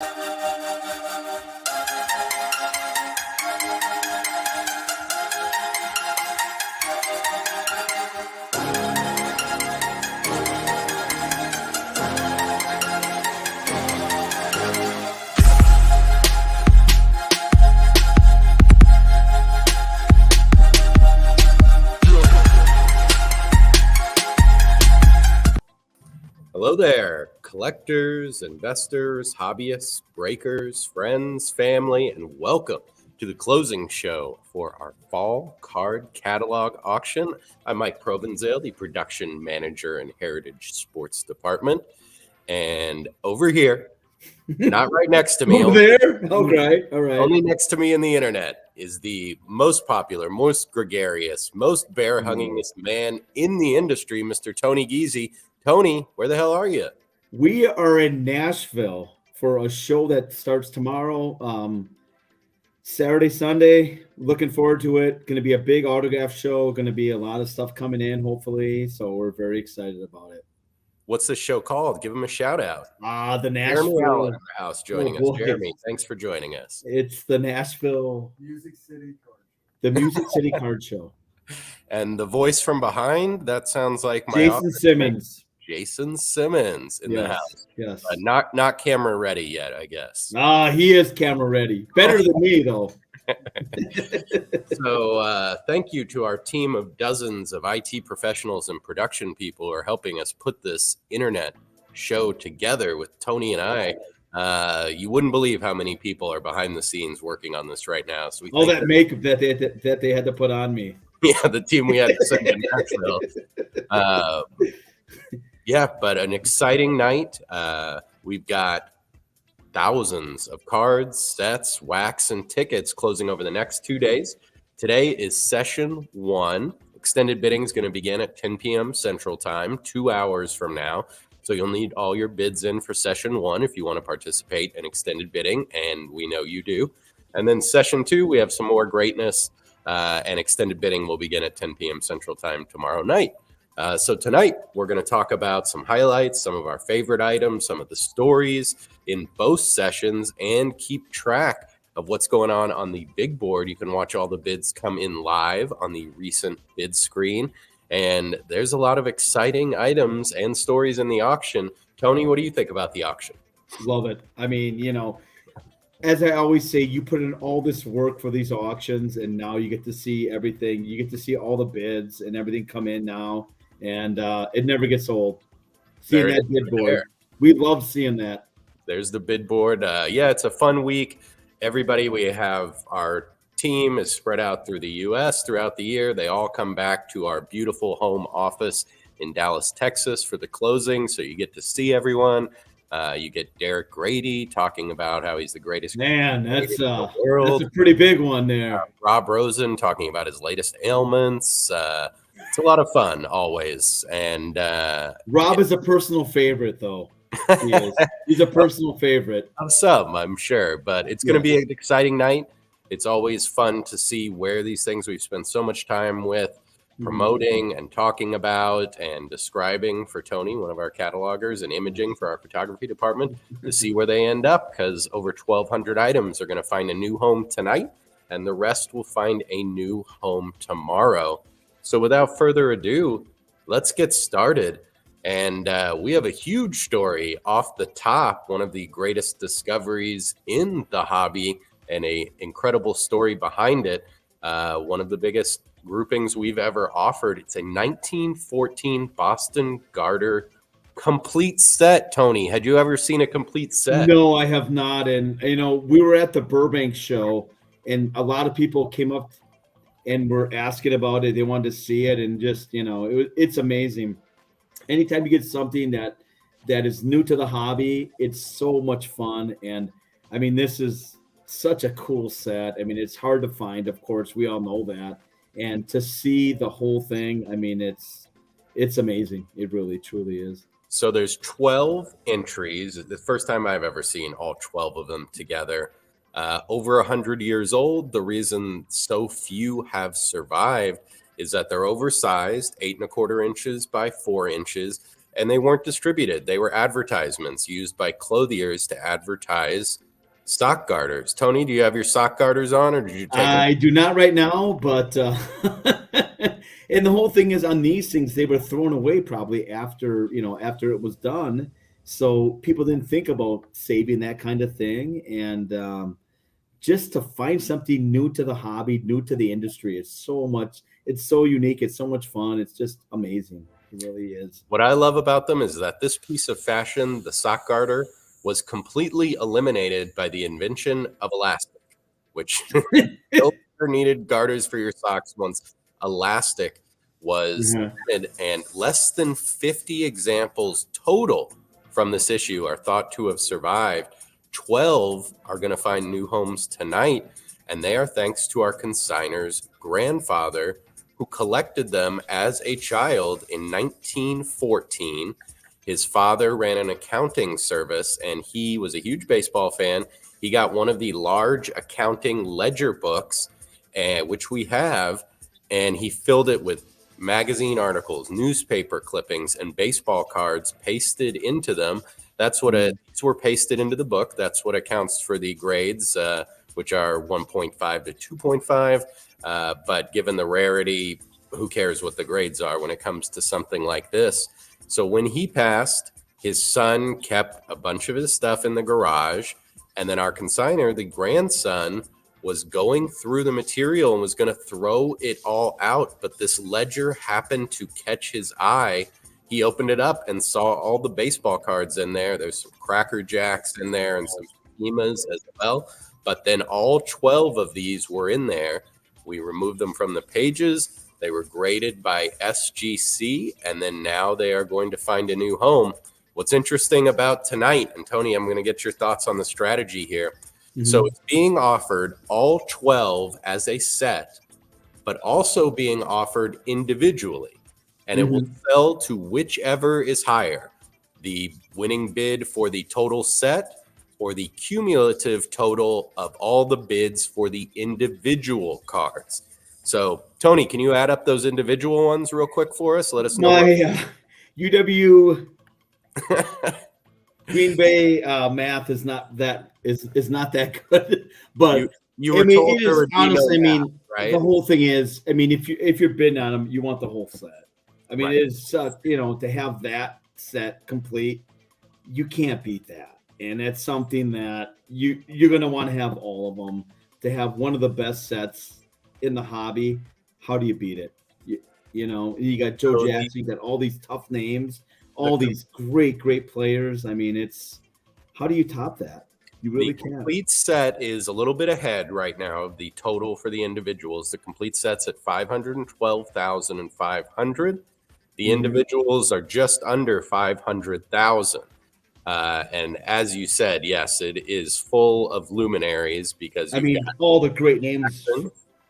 Hello there, collectors, investors, hobbyists, breakers, friends, family, and welcome to the closing show for our fall card catalog auction. I'm Mike Provenzale, the production manager in Heritage Sports Department. And over here, not right next to me. Over there? Okay, all right. Only next to me in the internet is the most popular, most gregarious, most bear-huggingest man in the industry, Mr. Tony Giese. Tony, where the hell are you? We are in Nashville for a show that starts tomorrow, Saturday, Sunday. Looking forward to it. Going to be a big autograph show. Going to be a lot of stuff coming in, hopefully. So we're very excited about it. What's the show called? Give him a shout out. The Nashville Jeremy Allen in the house joining us. Jeremy, thanks for joining us. It's the Nashville Music City Card. The Music City Card Show. And the voice from behind, that sounds like my Jason Simmons. Jason Simmons in the house. Yes. Not camera ready yet, I guess. He is camera ready. Better than me, though. So thank you to our team of dozens of IT professionals and production people who are helping us put this internet show together with Tony and I. You wouldn't believe how many people are behind the scenes working on this right now. So that makeup that they had to put on me. Yeah, the team we had to send to Nashville. Yeah, but an exciting night. We've got thousands of cards, sets, wax, and tickets closing over the next 2 days. Today is session 1. Extended bidding is going to begin at 10 p.m. Central Time, 2 hours from now. So you'll need all your bids in for session 1 if you want to participate in extended bidding, and we know you do. And then session 2, we have some more greatness, and extended bidding will begin at 10 p.m. Central Time tomorrow night. So tonight, we're going to talk about some highlights, some of our favorite items, some of the stories in both sessions, and keep track of what's going on the big board. You can watch all the bids come in live on the recent bid screen. And there's a lot of exciting items and stories in the auction. Tony, what do you think about the auction? Love it. I mean, as I always say, you put in all this work for these auctions, and now you get to see everything. You get to see all the bids and everything come in now. And it never gets old. Seeing that bid board. We love seeing that. There's the bid board. Yeah, it's a fun week. Everybody, we have our team is spread out through the U.S. throughout the year. They all come back to our beautiful home office in Dallas, Texas for the closing. So you get to see everyone. You get Derek Grady talking about how he's the greatest man. That's a pretty big one there. Rob Rosen talking about his latest ailments. It's a lot of fun always. And Rob is a personal favorite, though. He is. He's a personal favorite of some, I'm sure. But it's going to be an exciting night. It's always fun to see where these things we've spent so much time with promoting and talking about and describing for Tony, one of our catalogers, and imaging for our photography department, to see where they end up, because over 1,200 items are going to find a new home tonight, and the rest will find a new home tomorrow. So without further ado, let's get started. And we have a huge story off the top, one of the greatest discoveries in the hobby, and an incredible story behind it. One of the biggest groupings we've ever offered. It's a 1914 Boston Garter complete set. Tony, had you ever seen a complete set? No, I have not. And, we were at the Burbank show, and a lot of people came up and were asking about it. They wanted to see it, and just, it's amazing. Anytime you get something that is new to the hobby, it's so much fun. And, I mean, this is such a cool set. I mean, it's hard to find, of course. We all know that. And to see the whole thing, I mean, it's amazing. It really, truly is. So there's 12 entries. The first time I've ever seen all 12 of them together. Over 100 years old. The reason so few have survived is that they're oversized, 8 1/4 inches by 4 inches, and they weren't distributed. They were advertisements used by clothiers to advertise sock garters. Tony, do you have your sock garters on, or did you take I do not right now, but and the whole thing is on these things, they were thrown away probably after, after it was done. So people didn't think about saving that kind of thing. And just to find something new to the hobby, new to the industry, it's so unique. It's so much fun. It's just amazing. It really is. What I love about them is that this piece of fashion, the sock garter, was completely eliminated by the invention of elastic, which no longer needed garters for your socks once elastic was invented, and less than 50 examples total from this issue are thought to have survived. 12 are going to find new homes tonight, and they are thanks to our consignor's grandfather, who collected them as a child in 1914. His father ran an accounting service, and he was a huge baseball fan. He got one of the large accounting ledger books, which we have, and he filled it with magazine articles, newspaper clippings, and baseball cards pasted into them. That's what these were pasted into the book. That's what accounts for the grades, which are 1.5 to 2.5. But given the rarity, who cares what the grades are when it comes to something like this? So when he passed, his son kept a bunch of his stuff in the garage, and then our consignor, the grandson, was going through the material and was going to throw it all out, but this ledger happened to catch his eye. He opened it up and saw all the baseball cards in there. There's some Cracker Jacks in there and some schemas as well, but then all 12 of these were in there. We removed them from the pages. They were graded by SGC, and then now they are going to find a new home. What's interesting about tonight, and Tony, I'm going to get your thoughts on the strategy here. So it's being offered all 12 as a set, but also being offered individually, and it will sell to whichever is higher, the winning bid for the total set or the cumulative total of all the bids for the individual cards. So, Tony, can you add up those individual ones real quick for us? Let us know. My UW Green Bay math is not that good, but you were told there would be honestly, no math, right? The whole thing is, if you're bidding on them, you want the whole set. It is to have that set complete, you can't beat that, and that's something that you're going to want to have all of them to have one of the best sets in the hobby. How do you beat it? You got Joe Jackson, you got all these tough names, all these great players. It's how do you top that? You really can't. The complete set is a little bit ahead right now of the total for the individuals. The complete set's at 512,500. The individuals are just under 500,000. And as you said, yes, it is full of luminaries because all the great names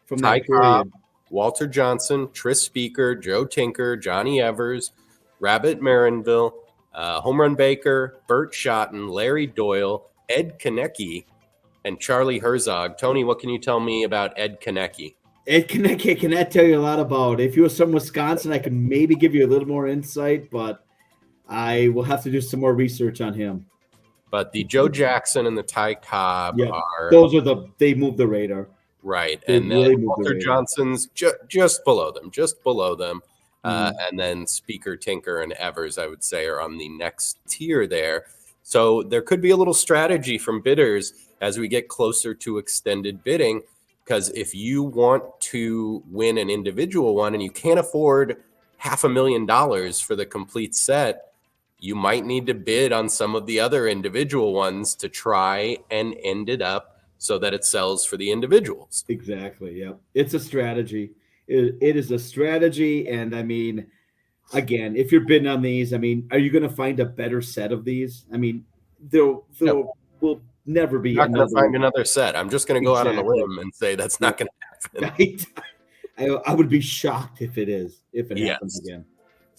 from that period. Walter Johnson, Tris Speaker, Joe Tinker, Johnny Evers, Rabbit Marinville, Home Run Baker, Bert Schotten, Larry Doyle, Ed Konecki, and Charlie Herzog. Tony, what can you tell me about Ed Konecki? Ed Konecki, I cannot tell you a lot about. If you were from Wisconsin, I can maybe give you a little more insight, but I will have to do some more research on him. But the Joe Jackson and the Ty Cobb are... Those are they move the radar. Right, and then Walter Johnson's just below them. And then Speaker, Tinker, and Evers, I would say, are on the next tier there. So there could be a little strategy from bidders as we get closer to extended bidding, because if you want to win an individual one and you can't afford $500,000 for the complete set, you might need to bid on some of the other individual ones to try and end it up so that it sells for the individuals. Exactly. Yeah. It's a strategy. It is a strategy. And again, if you're bidding on these, are you going to find a better set of these? There will never be. You're not going to find another set. I'm just going to go out on a limb and say that's not going to happen. Right? I would be shocked if it happens again.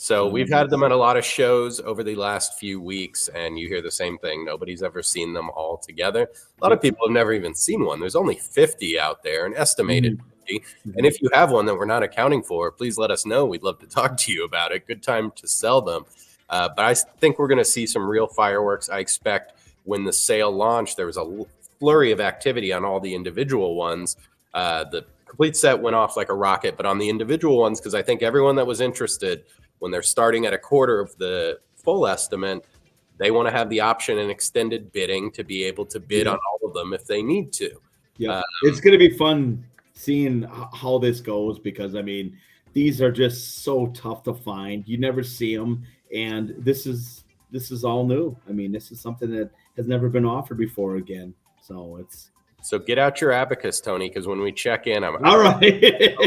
So we've had them at a lot of shows over the last few weeks, and you hear the same thing. Nobody's ever seen them all together. A lot of people have never even seen one. There's only 50 out there, an estimated 50. And if you have one that we're not accounting for, please let us know. We'd love to talk to you about it. Good time to sell them. But I think we're going to see some real fireworks. I expect when the sale launched, there was a flurry of activity on all the individual ones. The complete set went off like a rocket, but on the individual ones, because I think everyone that was interested, when they're starting at a quarter of the full estimate, they want to have the option in extended bidding to be able to bid on all of them if they need to. Yeah, it's going to be fun seeing how this goes, because I mean, these are just so tough to find. You never see them, and this is all new. I mean, this is something that has never been offered before again. So get out your abacus, Tony, because when we check in, I'm all right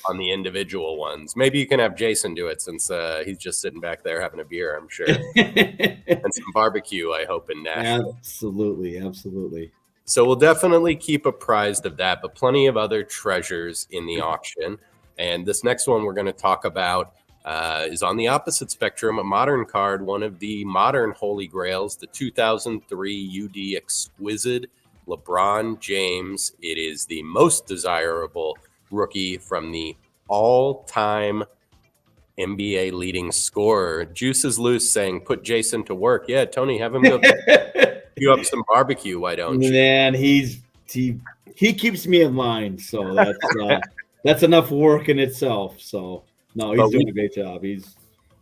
on the individual ones. Maybe you can have Jason do it, since he's just sitting back there having a beer, I'm sure, and some barbecue, I hope, in Nashville. Absolutely. So we'll definitely keep apprised of that, but plenty of other treasures in the auction. And this next one we're going to talk about is on the opposite spectrum, a modern card, one of the modern holy grails, the 2003 UD Exquisite LeBron James. It is the most desirable rookie from the all-time NBA leading scorer. Juice is loose saying, put Jason to work. Yeah, Tony, have him go you up some barbecue. Why don't you? Man, he keeps me in line, so that's enough work in itself. So no, he's doing a great job. We've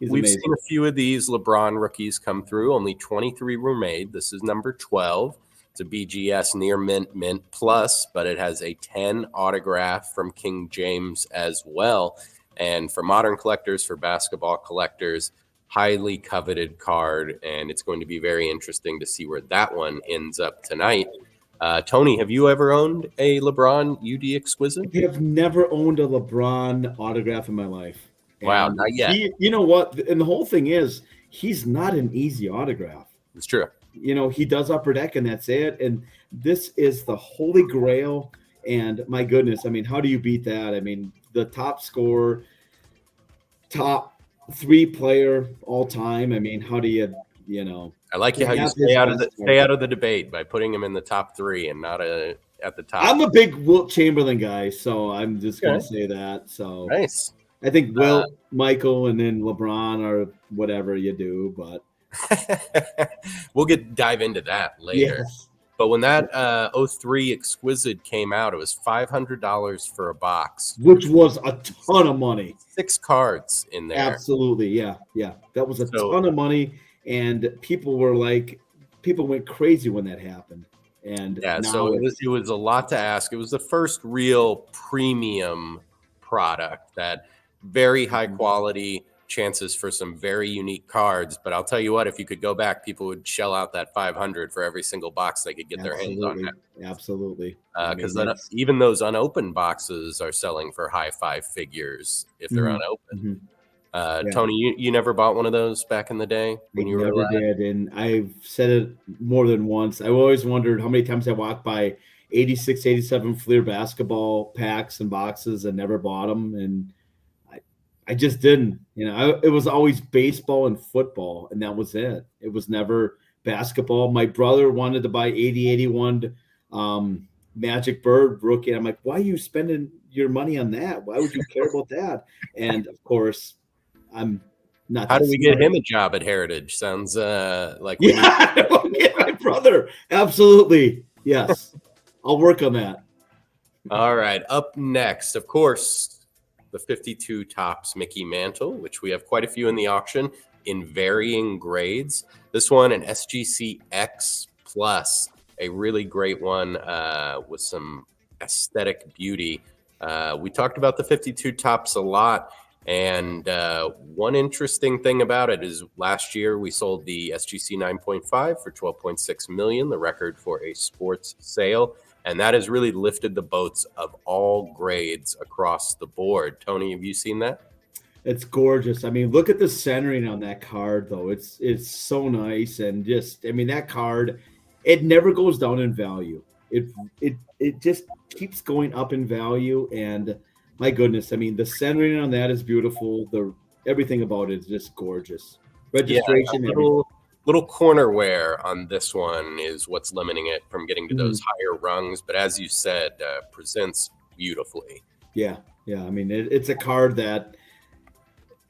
amazing. Seen a few of these LeBron rookies come through. Only 23 were made. This is number 12. It's a BGS near mint plus, but it has a 10 autograph from King James as well. And for modern collectors, for basketball collectors, highly coveted card, and it's going to be very interesting to see where that one ends up tonight. Tony, have you ever owned a LeBron UD Exquisite? I have never owned a LeBron autograph in my life. Wow, not yet. You know what? And the whole thing is, he's not an easy autograph. It's true. You know, he does upper deck and that's it. And this is the holy grail. And my goodness, I mean, how do you beat that? I mean, the top scorer, top 3 player all time. I mean, how do you know? I like how you stay out of the debate by putting him in the top 3 and not at the top. I'm a big Wilt Chamberlain guy, so I'm just going to say that. So nice. I think Wilt, Michael, and then LeBron or whatever you do, but we'll dive into that later. Yes. But when that 03 Exquisite came out, it was $500 for a box, which was a ton of money. 6 cards in there. Absolutely, yeah. That was a ton of money, and people went crazy when that happened. And so it was a lot to ask. It was the first real premium product, that very high quality, chances for some very unique cards. But I'll tell you what, if you could go back, people would shell out that $500 for every single box they could get their hands on. Absolutely. Because even those unopened boxes are selling for high 5 figures if they're unopened. Tony, you never bought one of those back in the day when you never did, and I've said it more than once. I always wondered how many times I walked by 86, 87 Fleer basketball packs and boxes and never bought them, and I just didn't. You know, it was always baseball and football, and that was it. It was never basketball. My brother wanted to buy 80, 81 Magic Bird rookie. I'm like, why are you spending your money on that? Why would you care about that? And of course, I'm not. How do we get him a job at Heritage? Sounds like get my brother. Absolutely, yes. I'll work on that. All right. Up next, of course, the 52 Topps Mickey Mantle, which we have quite a few in the auction in varying grades. This one, an SGC X Plus, a really great one with some aesthetic beauty. We talked about the 52 Topps a lot, and one interesting thing about it is last year we sold the SGC 9.5 for $12.6 million, the record for a sports sale. And that has really lifted the boats of all grades across the board. Tony, have you seen that? It's gorgeous. I mean, look at the centering on that card, though. It's so nice, and just, I mean, that card, it never goes down in value. It just keeps going up in value, and my goodness, I mean, the centering on that is beautiful. Everything about it is just gorgeous. Registration, little corner wear on this one is what's limiting it from getting to those higher rungs. But as you said, presents beautifully. Yeah. I mean, it's a card that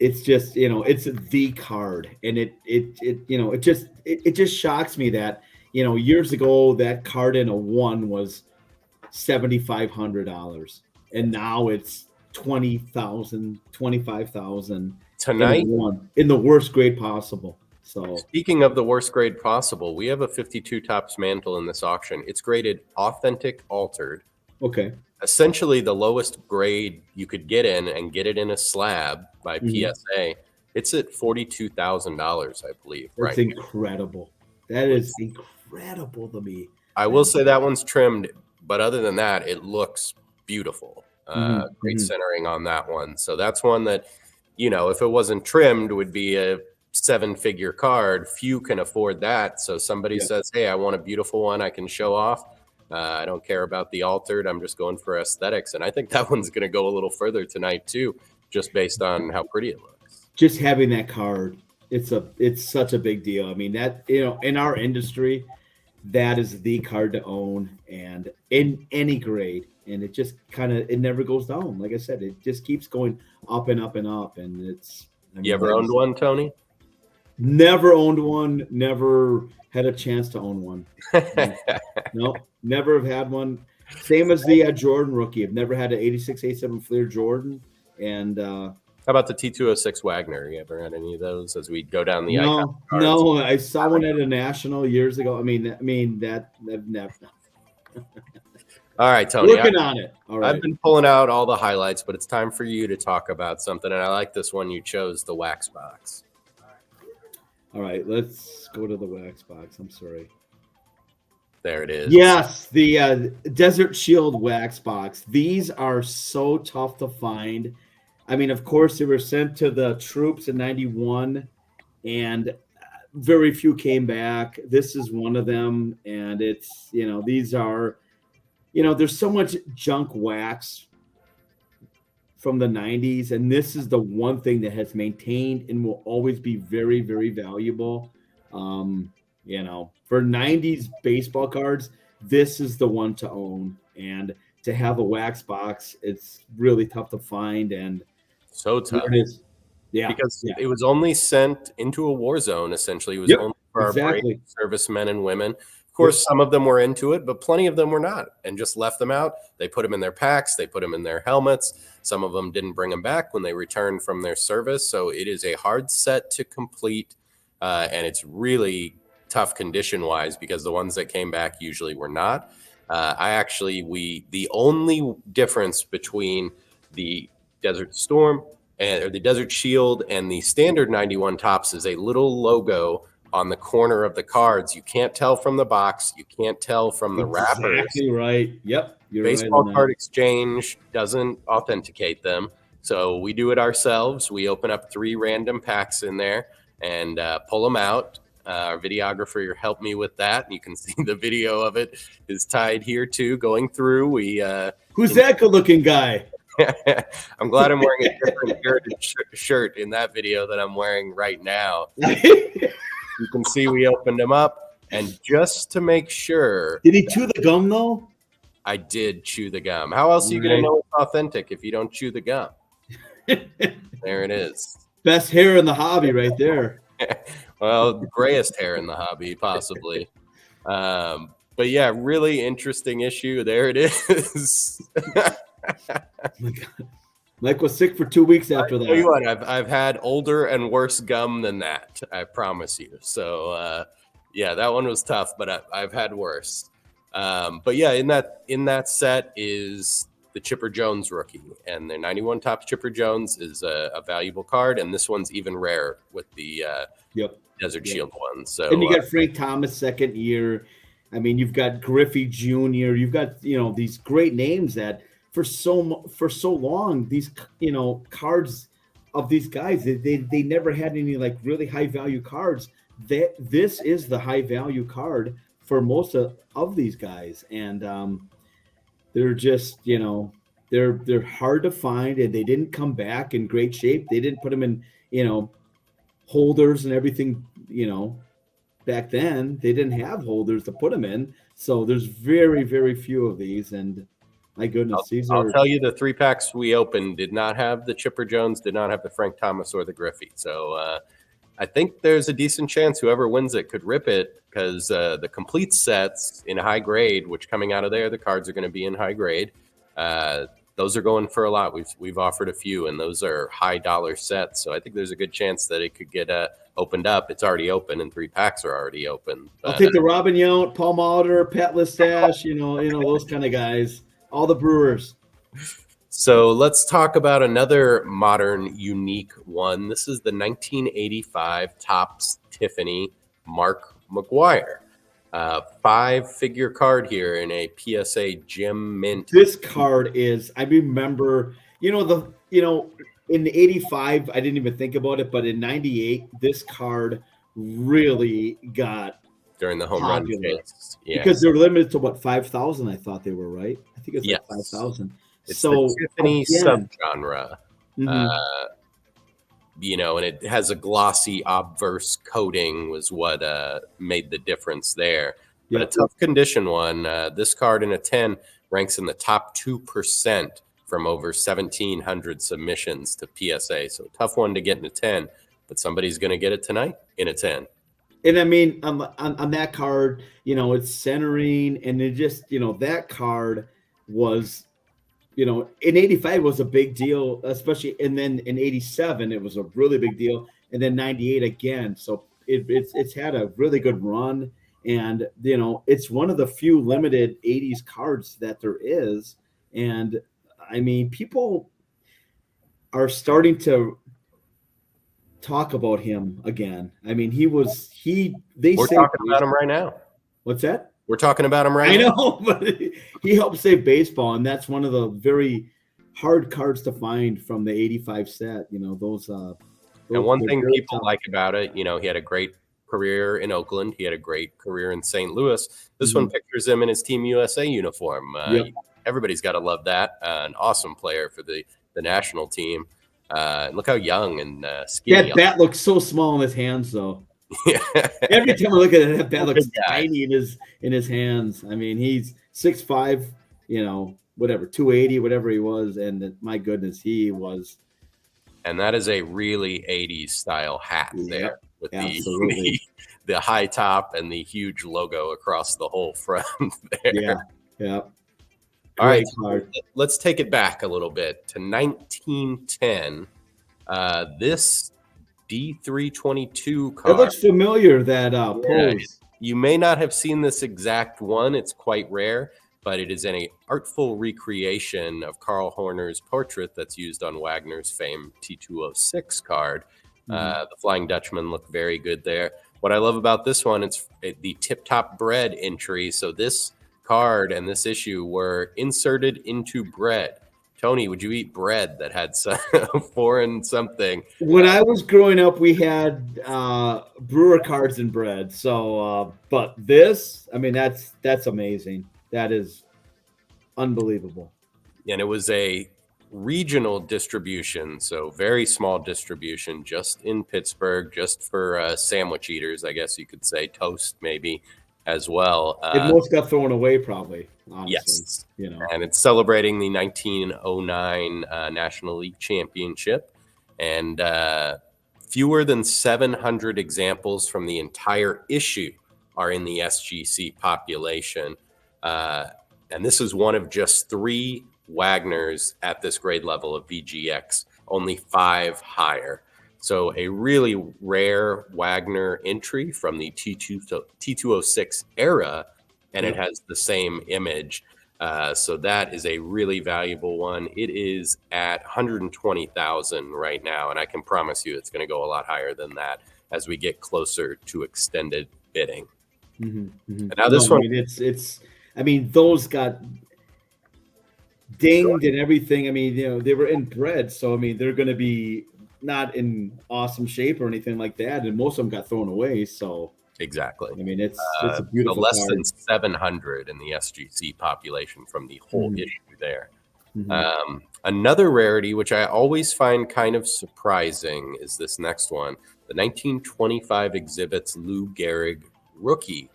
it's just, it's the card, and it just shocks me that, years ago that card in a 1 was $7,500, and now it's 20,000, 25,000 in a Tonight, 1 in the worst grade possible. So speaking of the worst grade possible, we have a 52 tops mantle in this auction. It's graded authentic altered. okay. Essentially the lowest grade you could get in and get it in a slab by PSA. It's at $42,000, I believe. That's right incredible. That is incredible to me. I will say that one's trimmed, but other than that, it looks beautiful. Great centering on that one. So that's one that, if it wasn't trimmed, would be a 7-figure card. Few can afford that. So somebody says, hey, I want a beautiful one I can show off. I don't care about the altered. I'm just going for aesthetics. And I think that one's going to go a little further tonight too, just based on how pretty it looks. Just having that card, it's such a big deal. I mean, that, in our industry, that is the card to own, and in any grade. And it just it never goes down. Like I said, it just keeps going up and up and up. And it's, you ever owned one, Tony? Never owned one. Never had a chance to own one. No, never have had one. Same as the Jordan rookie. I've never had an 86, 87 Fleer Jordan. And how about the T206 Wagner? You ever had any of those as we go down the icon cards? No, I saw one at a national years ago. I mean that I've never. All right, Tony. Working on it. All right. I've been pulling out all the highlights, but it's time for you to talk about something. And I like this one you chose, the wax box. All right, let's go to the wax box. I'm sorry. There it is. Yes, the Desert Shield wax box. These are so tough to find. I mean, of course, they were sent to the troops in 91, and very few came back. This is one of them, and it's, these are, there's so much junk wax from the 90s, and this is the one thing that has maintained and will always be very, very valuable. For 90s baseball cards, this is the one to own, and to have a wax box, it's really tough to find, and so tough. It is. Yeah, because it was only sent into a war zone. Essentially, it was only for our brave servicemen and women. Of course, some of them were into it, but plenty of them were not, and just left them out. They put them in their packs. They put them in their helmets. Some of them didn't bring them back when they returned from their service. So it is a hard set to complete, and it's really tough condition-wise because the ones that came back usually were not. The only difference between the Desert Storm or the Desert Shield and the standard 91 tops is a little logo on the corner of the cards. You can't tell from the box. You can't tell from the wrappers. Exactly right. Yep. Baseball Card Exchange doesn't authenticate them. So we do it ourselves. We open up 3 random packs in there and pull them out. Our videographer helped me with that. You can see the video of it is tied here too, going through. Who's that good-looking guy? I'm glad I'm wearing a different shirt in that video that I'm wearing right now. You can see we opened them up, and just to make sure. Did he chew the gum though? I did chew the gum. How else are you going to know it's authentic if you don't chew the gum? There it is. Best hair in the hobby right there. Well, the grayest hair in the hobby, possibly. But yeah, really interesting issue. There it is. Oh my God. Mike was sick for 2 weeks after that. Tell you what, I've had older and worse gum than that. I promise you. So yeah, that one was tough, but I've had worse. But yeah, in that set is the Chipper Jones rookie, and the 91 Topps Chipper Jones is a valuable card, and this one's even rare with the Desert Shield one. So and you got Frank Thomas second year. I mean, you've got Griffey Jr. You've got these great names that for so long these cards of these guys they never had any like really high value cards. This is the high value card for most of these guys, and they're just they're hard to find, and they didn't come back in great shape. They didn't put them in holders and everything. Back then they didn't have holders to put them in, so there's very, very few of these, and My goodness, these I'll are. tell you, the 3-packs we opened did not have the Chipper Jones, did not have the Frank Thomas or the Griffey. So I think there's a decent chance whoever wins it could rip it, because the complete sets in high grade, which coming out of there, the cards are going to be in high grade. Those are going for a lot. We've offered a few, and those are high dollar sets. So I think there's a good chance that it could get opened up. It's already open, and 3-packs are already open. I'll take the Robin Yount, Paul Molitor, Pat Listache, those kind of guys. All the Brewers. So let's talk about another modern, unique one. This is the 1985 Topps Tiffany Mark McGwire. 5-figure card here in a PSA Gem Mint. This card is, I remember, in the 85, I didn't even think about it, but in 98, this card really got during the home run chase. Yeah. Because they're limited to what, 5,000? I thought they were, right? I think it's like 5,000. It's the Tiffany subgenre. Mm-hmm. And it has a glossy obverse coating was what made the difference there. But a tough condition one. This card in a 10 ranks in the top 2% from over 1,700 submissions to PSA. So tough one to get in a 10, but somebody's going to get it tonight in a 10. And I mean, on that card, it's centering, and it just, that card was, in 85 was a big deal, especially, and then in 87 it was a really big deal, and then 98 again. So it's had a really good run, and it's one of the few limited 80s cards that there is. And I mean, people are starting to talk about him again. I mean, we're talking about him right now. What's that? We're talking about him right now. I know, but he helped save baseball, and that's one of the very hard cards to find from the 85 set. Those and one thing people like about it, he had a great career in Oakland. He had a great career in St. Louis. This one pictures him in his Team USA uniform. Everybody's got to love that. An awesome player for the national team. Look how young and skinny. That bat looks so small in his hands, though. Every time I look at it, that bat looks tiny in his hands. I mean, he's 6'5", 280, whatever he was, and my goodness, he was. And that is a really 80s style hat there with the high top and the huge logo across the whole front there. Yeah. All right, let's take it back a little bit to 1910. This D322 card. It looks familiar, that pose. You may not have seen this exact one. It's quite rare, but it is an artful recreation of Carl Horner's portrait that's used on Wagner's famed T206 card. The Flying Dutchman looked very good there. What I love about this one, it's the Tip Top Bread entry. So this card and this issue were inserted into bread. Tony, would you eat bread that had some foreign something? When I was growing up, we had brewer cards and bread. So, but this, I mean, that's amazing. That is unbelievable. And it was a regional distribution, so very small distribution, just in Pittsburgh, just for sandwich eaters, I guess you could say, toast maybe as well. It most got thrown away, probably. Honestly, yes, and it's celebrating the 1909 National League Championship, and fewer than 700 examples from the entire issue are in the SGC population, and this is one of just 3 Wagners at this grade level of VGX, only 5 higher. So a really rare Wagner entry from the T206 era, and it has the same image. So that is a really valuable one. It is at 120,000 right now, and I can promise you it's going to go a lot higher than that as we get closer to extended bidding. And now this one, I mean, those got dinged and everything. I mean, they were in bread, so I mean, they're going to be not in awesome shape or anything like that, and most of them got thrown away. So exactly, I mean, it's a beautiful less card. than 700 in the SGC population from the whole issue there. Another rarity, which I always find kind of surprising, is this next one, the 1925 exhibits Lou Gehrig rookie.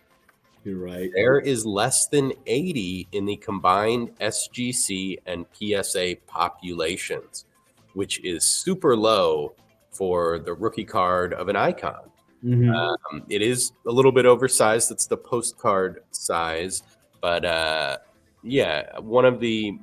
You're right. There is less than 80 in the combined SGC and PSA populations, which is super low for the rookie card of an icon. It is a little bit oversized. It's the postcard size, but yeah, one of the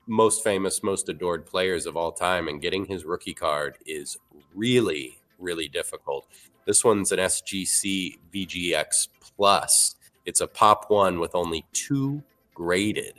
most famous, most adored players of all time, and getting his rookie card is really, really difficult. This one's an SGC VGX Plus. It's a pop one with only 2 graded.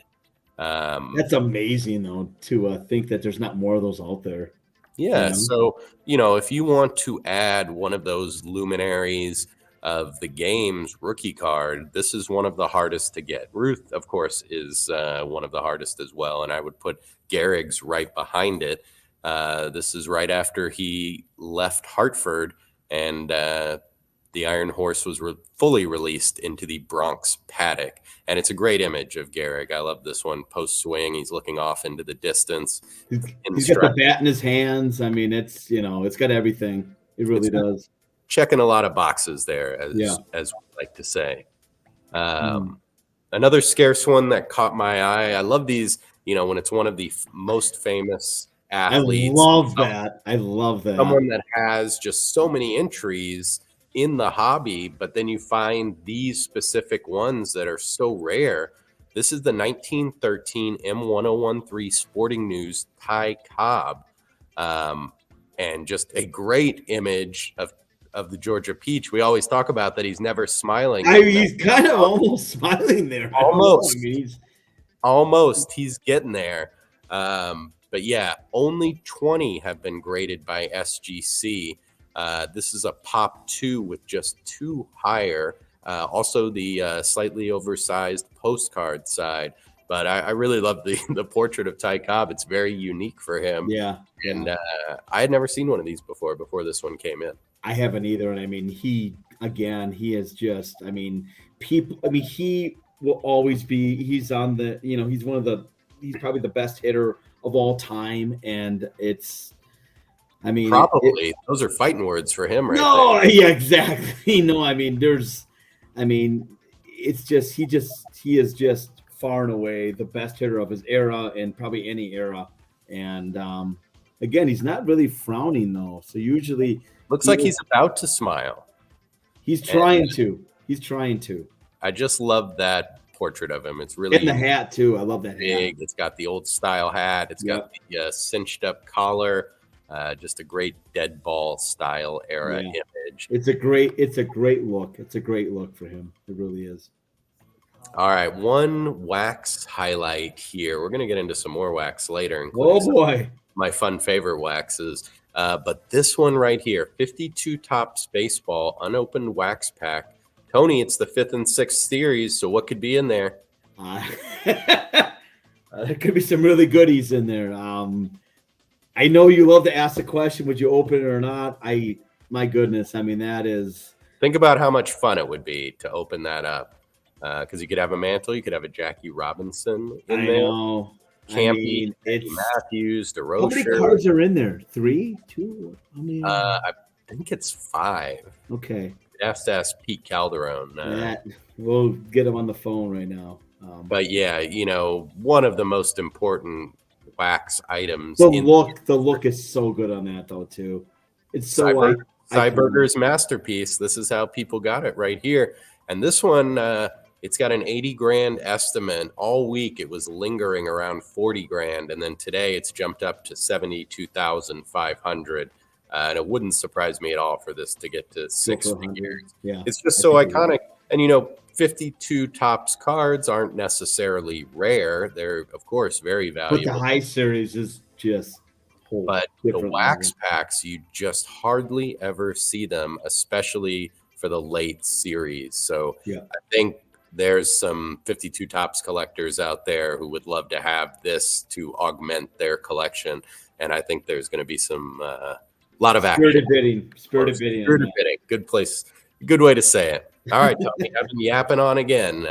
That's amazing, though, to think that there's not more of those out there. Yeah. So, if you want to add one of those luminaries of the game's rookie card, this is one of the hardest to get. Ruth, of course, is one of the hardest as well. And I would put Gehrig's right behind it. This is right after he left Hartford, and the Iron Horse was fully released into the Bronx paddock. And it's a great image of Gehrig. I love this one. Post swing, he's looking off into the distance. He's got the bat in his hands. I mean, it's got everything. It really does. Checking a lot of boxes there, as we like to say. Another scarce one that caught my eye. I love these, when it's one of the most famous athletes. I love that. Someone that has just so many entries in the hobby, but then you find these specific ones that are so rare. This is the 1913 M1013 Sporting News Ty Cobb, and just a great image of the Georgia Peach. We always talk about that he's never smiling. He's kind of almost smiling there. Almost. He's getting there. But yeah, only 20 have been graded by SGC. This is a pop 2 with just 2 higher. Also the slightly oversized postcard side. But I really love the portrait of Ty Cobb. It's very unique for him. Yeah. And I had never seen one of these before this one came in. I haven't either. And I mean, he is just, he will always be, he's on the, he's probably the best hitter of all time. And it's, those are fighting words for him, right? No, there. Yeah, exactly. No, it's just, he is just far and away the best hitter of his era and probably any era. And again, he's not really frowning though. So usually looks like he's about to smile. He's trying to. I just love that portrait of him. It's really in the hat too. I love that big. hat. It's got the old style hat. It's got the cinched up collar. Just a great dead ball style era image. It's a great look. It's a great look for him. It really is. All right, one wax highlight here. We're going to get into some more wax later. Oh boy, my fun favorite waxes. But this one right here, 52 Topps baseball unopened wax pack. Tony, it's the 5th and 6th series. So what could be in there? There could be some really goodies in there. I know you love to ask the question, would you open it or not? My goodness. That is. Think about how much fun it would be to open that up. Because you could have a Mantle, you could have a Jackie Robinson in there. Know. Campy, Matthews, DeRocher. How many cards are in there? 3, 2? How many? I think it's 5. Okay. You have to ask Pete Calderon. We'll get him on the phone right now. But yeah, one of the most important wax items. The look is so good on that though too. It's so Cyberger's masterpiece. This is how people got it right here. And this one, it's got an 80 grand estimate. All week it was lingering around 40 grand, and then today it's jumped up to 72,500. And it wouldn't surprise me at all for this to get to 6 figures. Yeah, it's just so iconic. And 52 Topps cards aren't necessarily rare. They're of course very valuable. But the high series is just. But the wax packs, you just hardly ever see them, especially for the late series. So I think there's some 52 Topps collectors out there who would love to have this to augment their collection. And I think there's going to be some lot of action. Spirited bidding. Good place. Good way to say it. All right, Tony, I've been yapping on again.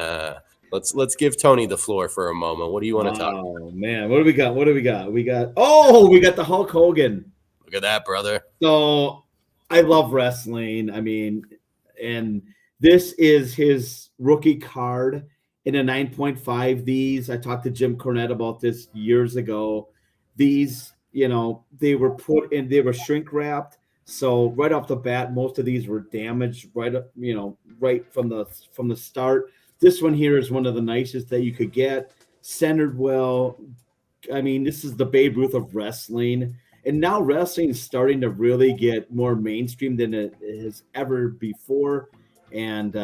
Let's give Tony the floor for a moment. What do you want to talk about? Oh man, what do we got? We got the Hulk Hogan. Look at that, brother. So I love wrestling. And This is his rookie card in a 9.5. These, I talked to Jim Cornette about this years ago. These, they were put in, they were shrink wrapped. So right off the bat, most of these were damaged right up, right from the start. This one here is one of the nicest that you could get, centered well. I mean, this is the Babe Ruth of wrestling. And now wrestling is starting to really get more mainstream than it has ever before. And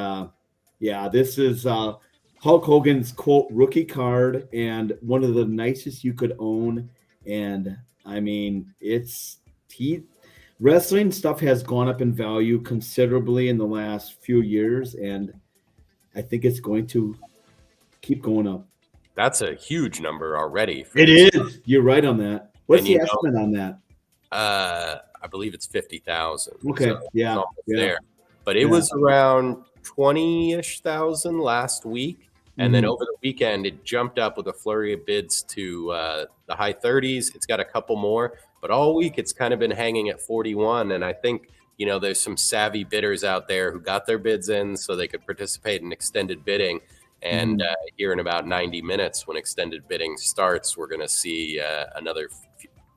yeah, this is Hulk Hogan's quote rookie card and one of the nicest you could own. And I mean, wrestling stuff has gone up in value considerably in the last few years, and I think it's going to keep going up. That's a huge number already. It is. You're right on that. What's the estimate on that? I believe it's 50,000. Okay, so yeah, there. But it was around 20-ish thousand last week, and then over the weekend it jumped up with a flurry of bids to the high 30s. It's got a couple more, but all week it's kind of been hanging at 41. And I think there's some savvy bidders out there who got their bids in so they could participate in extended bidding. And here in about 90 minutes, when extended bidding starts, we're going to see another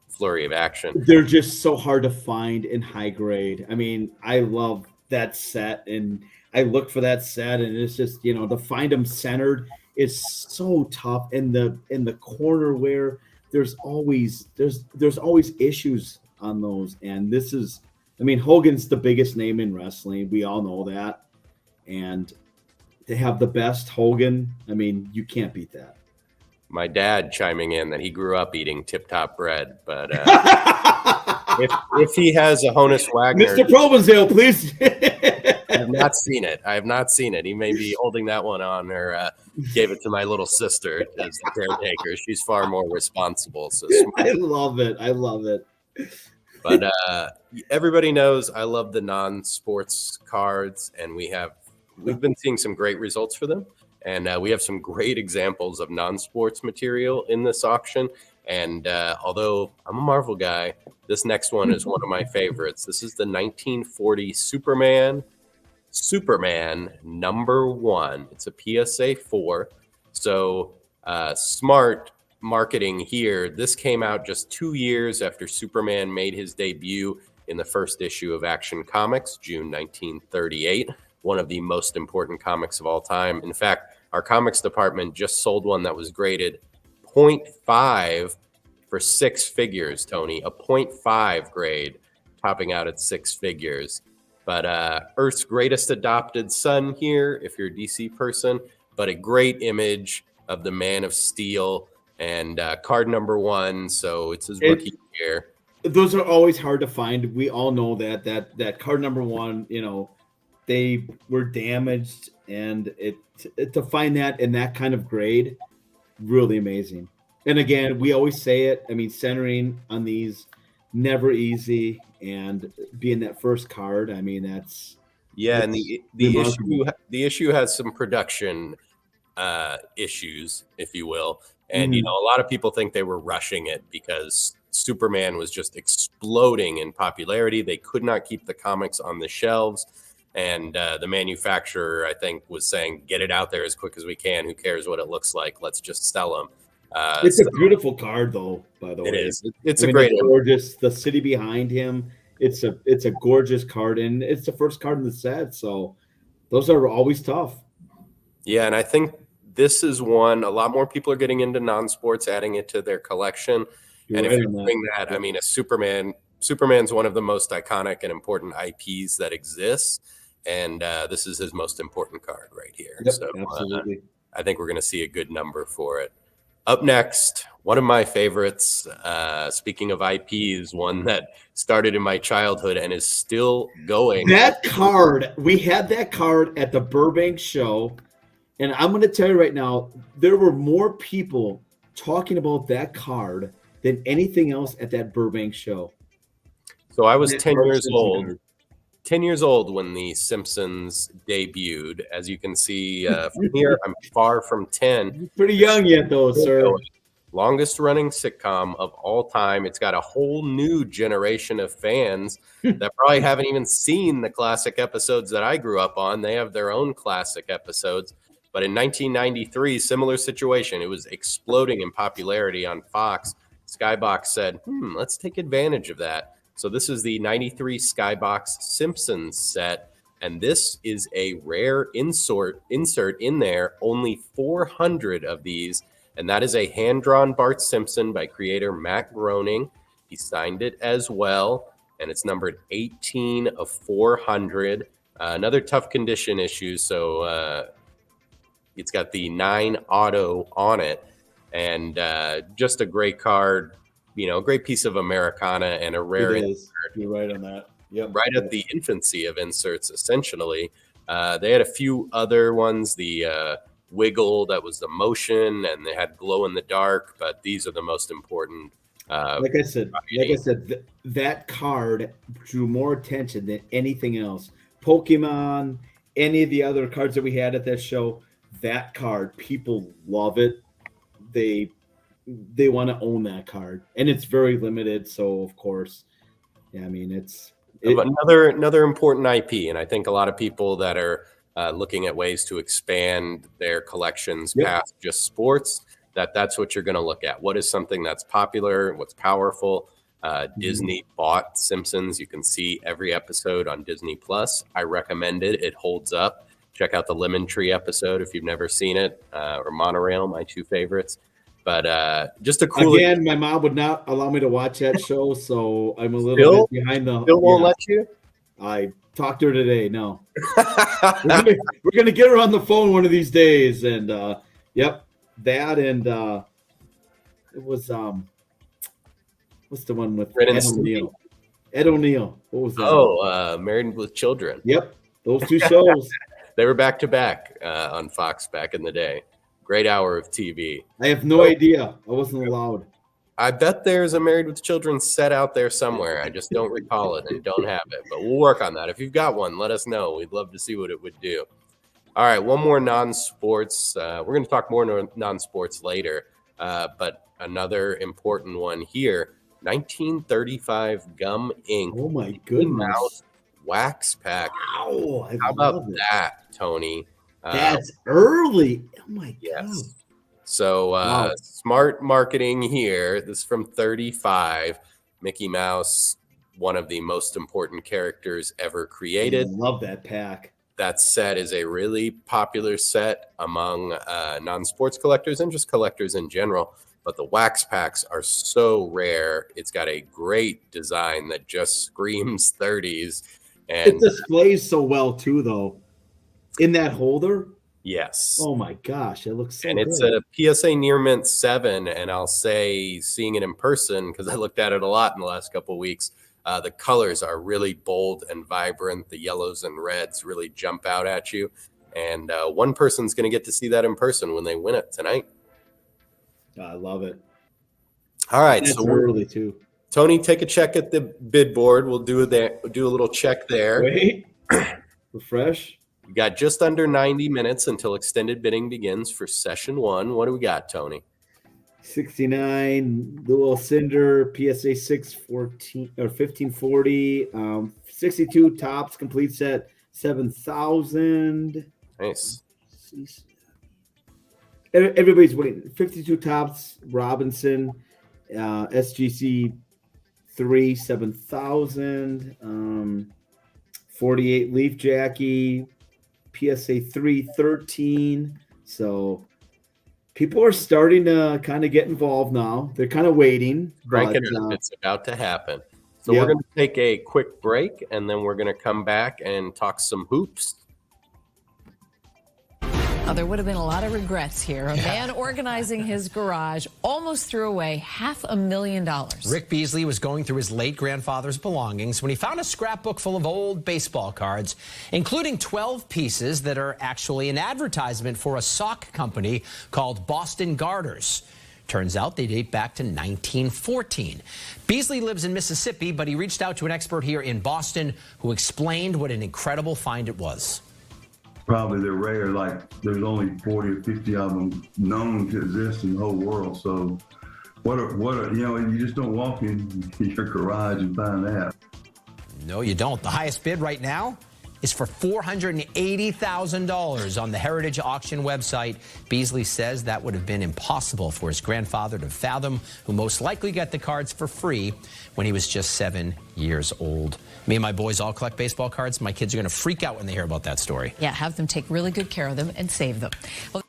flurry of action. They're just so hard to find in high grade. I mean, I love that set, and I look for that set, and it's just to find them centered is so tough. In the corner where there's always issues on those, and this is, I mean, Hogan's the biggest name in wrestling. We all know that, and to have the best Hogan, I mean, you can't beat that. My dad chiming in that he grew up eating Tip Top bread, but if he has a Honus Wagner, Mr. Provenzale, please. I have not seen it. He may be holding that one on, or gave it to my little sister as the caretaker. She's far more responsible. So I love it. But everybody knows I love the non-sports cards, and we've been seeing some great results for them. And we have some great examples of non-sports material in this auction. And although I'm a Marvel guy, this next one is one of my favorites. This is the 1940 Superman #1. It's a PSA 4. So smart marketing here. This came out just 2 years after Superman made his debut in the first issue of Action Comics, June 1938. One of the most important comics of all time. In fact, our comics department just sold one that was graded 0.5 for 6 figures, Tony. A 0.5 grade, topping out at 6 figures. But Earth's greatest adopted son here, if you're a DC person, but a great image of the Man of Steel and card #1. So it's his rookie year. Those are always hard to find. We all know that card #1, they were damaged, and to find that in that kind of grade, really amazing. And again, we always say it. I mean, centering on these, never easy, and being that first card, I mean, that's and the issue has some production issues, if you will. And a lot of people think they were rushing it because Superman was just exploding in popularity. They could not keep the comics on the shelves. And the manufacturer, I think, was saying, get it out there as quick as we can. Who cares what it looks like? Let's just sell them. It's a beautiful card, though, by the way. It is. It's a great gorgeous. The city behind him. It's a gorgeous card, and it's the first card in the set. So those are always tough. Yeah, and I think this is one a lot more people are getting into non-sports, adding it to their collection. You're if you're doing that, I mean, Superman's one of the most iconic and important IPs that exists. And this is his most important card right here. Yep, so absolutely. I think we're going to see a good number for it. Up next, one of my favorites, speaking of IPs, one that started in my childhood and is still going. That card, we had that card at the Burbank show. And I'm going to tell you right now, there were more people talking about that card than anything else at that Burbank show. So I was 10 years old. 10 years old when The Simpsons debuted. As you can see from here, I'm far from 10. You're pretty young yet, though, sir. longest running sitcom of all time. It's got a whole new generation of fans that probably haven't even seen the classic episodes that I grew up on. They have their own classic episodes. But in 1993, similar situation. It was exploding in popularity on Fox. Skybox said, let's take advantage of that. So this is the 93 Skybox Simpsons set. And this is a rare insert in there, only 400 of these. And that is a hand-drawn Bart Simpson by creator Matt Groening. He signed it as well, and it's numbered 18 of 400. Another tough condition issue, so it's got the 9 auto on it, and just a great card, a great piece of Americana and a rare insert. You're right on that. Yep. Right at the infancy of inserts, essentially. They had a few other ones, the Wiggle, that was the motion, and they had Glow in the Dark, but these are the most important. Like I said, that card drew more attention than anything else. Pokemon, any of the other cards that we had at that show, that card, people love it. They want to own that card, and it's very limited. So of course, yeah, I mean, it's another important IP, and I think a lot of people that are looking at ways to expand their collections past just sports, that's what you're going to look at. What is something that's popular? What's powerful? Disney bought Simpsons. You can see every episode on Disney Plus. I recommend it. It holds up. Check out the Lemon Tree episode if you've never seen it, or Monorail, my two favorites. But just a cool. Again, my mom would not allow me to watch that show, so I'm a little bit behind the. Still won't let you? I talked to her today. No, we're gonna get her on the phone one of these days, and that and it was what's the one with Ed O'Neill? Ed O'Neill. What was that? Oh, Married with Children. Yep, those two shows. They were back to back on Fox back in the day. Great hour of TV. I have no idea. I wasn't allowed. I bet there's a Married with Children set out there somewhere. I just don't recall it and don't have it. But we'll work on that. If you've got one, let us know. We'd love to see what it would do. All right, one more non-sports. We're going to talk more non-sports later. But another important one here. 1935 Gum Ink. Oh, my goodness. Mouse wax pack. Wow. How about that, Tony? That's early. Oh, my God. So smart marketing here. This is from 35. Mickey Mouse, one of the most important characters ever created. I love that pack. That set is a really popular set among non-sports collectors and just collectors in general. But the wax packs are so rare. It's got a great design that just screams 30s. And it displays so well, too, though. In that holder? Yes. Oh my gosh, it looks so good. And it's a PSA Near Mint 7, and I'll say seeing it in person, because I looked at it a lot in the last couple of weeks, the colors are really bold and vibrant. The yellows and reds really jump out at you. And one person's going to get to see that in person when they win it tonight. I love it. All right. It's so early, too. Tony, take a check at the bid board. We'll do a little check there. Wait. Refresh. We got just under 90 minutes until extended bidding begins for session 1. What do we got, Tony? 69 Dual Cinder PSA 614 or 1540. 62 Tops complete set 7,000. Nice. Everybody's waiting. 52 Tops Robinson, SGC 3 7,000. 48 Leaf Jackie. PSA 313. So people are starting to kind of get involved now. They're kind of waiting. It's about to happen. So we're going to take a quick break, and then we're going to come back and talk some hoops. Oh, there would have been a lot of regrets here. A man organizing his garage almost threw away $500,000. Rick Beasley was going through his late grandfather's belongings when he found a scrapbook full of old baseball cards, including 12 pieces that are actually an advertisement for a sock company called Boston Garters. Turns out they date back to 1914. Beasley lives in Mississippi, but he reached out to an expert here in Boston who explained what an incredible find it was. Probably they're rare, like there's only 40 or 50 of them known to exist in the whole world. So you just don't walk in your garage and find that. No, you don't. The highest bid right now is for $480,000 on the Heritage Auction website. Beasley says that would have been impossible for his grandfather to fathom, who most likely got the cards for free when he was just 7 years old. Me and my boys all collect baseball cards. My kids are going to freak out when they hear about that story. Yeah, have them take really good care of them and save them. Well,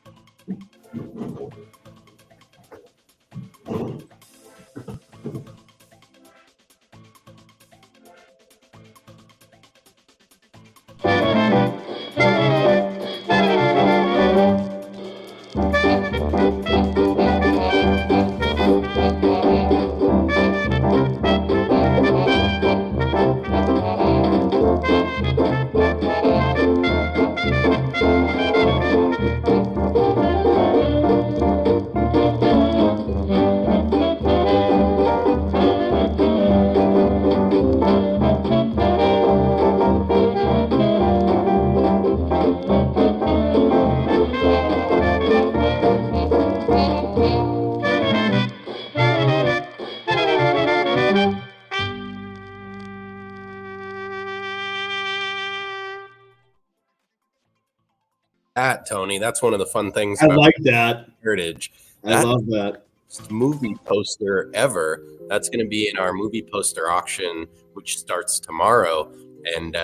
Tony, that's one of the fun things I about like that. Heritage. I love that. Movie poster ever. That's going to be in our movie poster auction, which starts tomorrow. And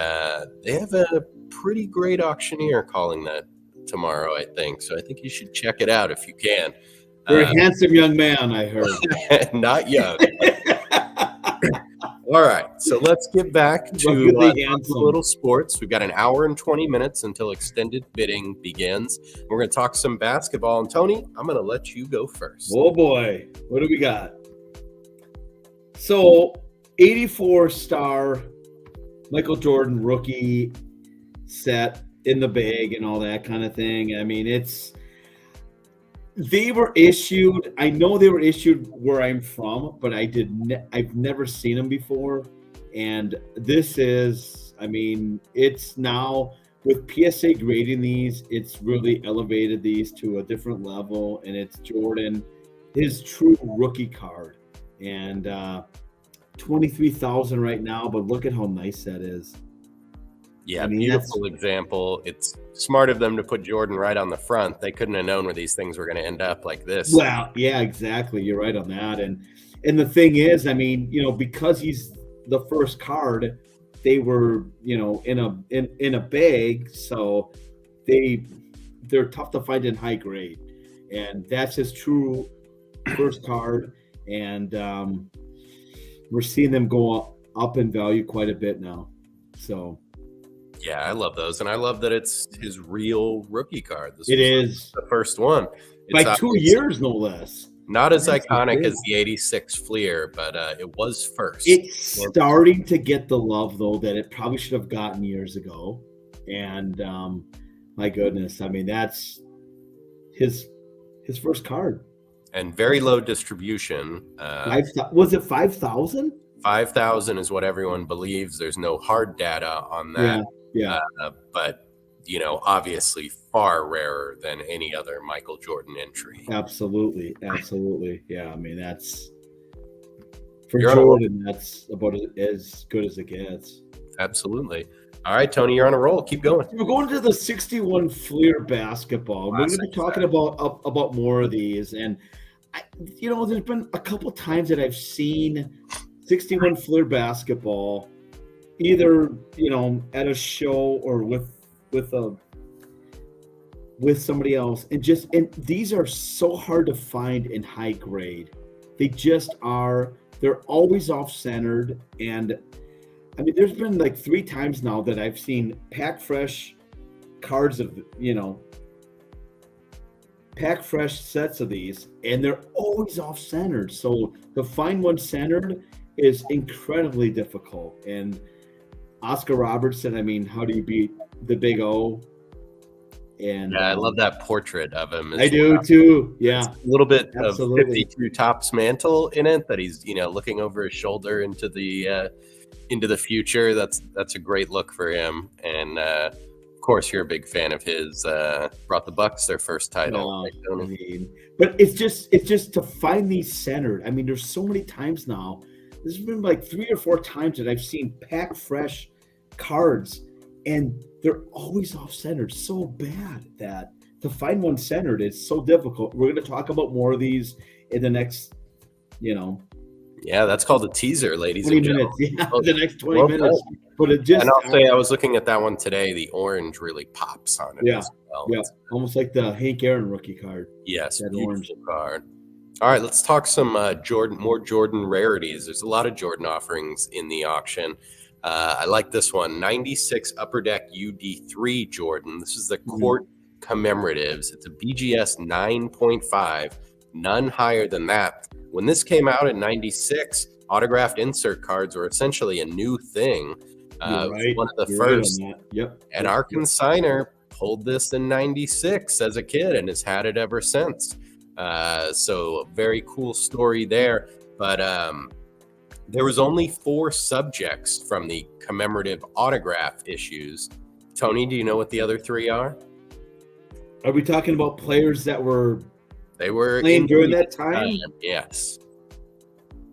they have a pretty great auctioneer calling that tomorrow, I think. So I think you should check it out if you can. You're a handsome young man, I heard. Not young. All right, so let's get back to a little sports. We've got an hour and 20 minutes until extended bidding begins. We're going to talk some basketball. And Tony, I'm going to let you go first. Oh boy, what do we got? So, 84-star Michael Jordan rookie set in the bag and all that kind of thing. I mean, they were issued. I know they were issued where I'm from, but I've never seen them before. And this is, I mean, it's now with PSA grading these, it's really elevated these to a different level. And it's Jordan, his true rookie card, and 23,000 right now. But look at how nice that is. Yeah, I mean, beautiful example. It's smart of them to put Jordan right on the front. They couldn't have known where these things were going to end up like this. Well, yeah, exactly. You're right on that. And the thing is, I mean, because he's the first card, they were, in a bag, so they're tough to find in high grade, and that's his true first card. And we're seeing them go up in value quite a bit now. So. Yeah, I love those. And I love that it's his real rookie card. It is the first one. By 2 years, no less. Not as iconic as the 86 Fleer, but it was first. It's starting to get the love, though, that it probably should have gotten years ago. And my goodness, I mean, that's his first card. And very low distribution. Was it 5,000? 5,000 is what everyone believes. There's no hard data on that. Yeah. But, obviously far rarer than any other Michael Jordan entry. Absolutely. Yeah, I mean, that's for Jordan, that's about as good as it gets. Absolutely. All right, Tony, you're on a roll. Keep going. We're going to the 61 Fleer basketball. We're going to be talking about more of these. And, there's been a couple times that I've seen 61 Fleer basketball, either at a show or with somebody else, and these are so hard to find in high grade. They just are. They're always off-centered, and I mean, there's been like 3 times now that I've seen pack fresh cards of pack fresh sets of these, and they're always off-centered. So to find one centered is incredibly difficult. And Oscar Robertson, I mean, how do you beat the Big O? And yeah, I love that portrait of him. I do too. Yeah, it's a little bit Absolutely. of 52 Topps mantle in it, that he's looking over his shoulder into the future. That's a great look for him. And of course, you're a big fan of his. Brought the Bucks their first title. Right, I mean, but it's just to find these centered. I mean, there's so many times now. There's been like 3 or 4 times that I've seen pack fresh cards, and they're always off centered so bad that to find one centered is so difficult. We're going to talk about more of these in the next, Yeah, that's called a teaser, ladies 20 and gentlemen. minutes. Yeah, the next 20 minutes. But it just, and I'll say I was looking at that one today. The orange really pops on it as well. Yeah, almost like the Hank Aaron rookie card. Yes, that orange card. All right, let's talk some more Jordan rarities. There's a lot of Jordan offerings in the auction. I like this one, 96 Upper Deck UD3 Jordan. This is the court commemoratives. It's a BGS 9.5, none higher than that. When this came out in 96, autographed insert cards were essentially a new thing. Right. One of the You're first. right on that. Yep. And our consigner pulled this in 96 as a kid and has had it ever since. So a very cool story there. But there was only 4 subjects from the commemorative autograph issues. Tony, do you know what the other 3 are? Are we talking about players that were playing during that time? Yes.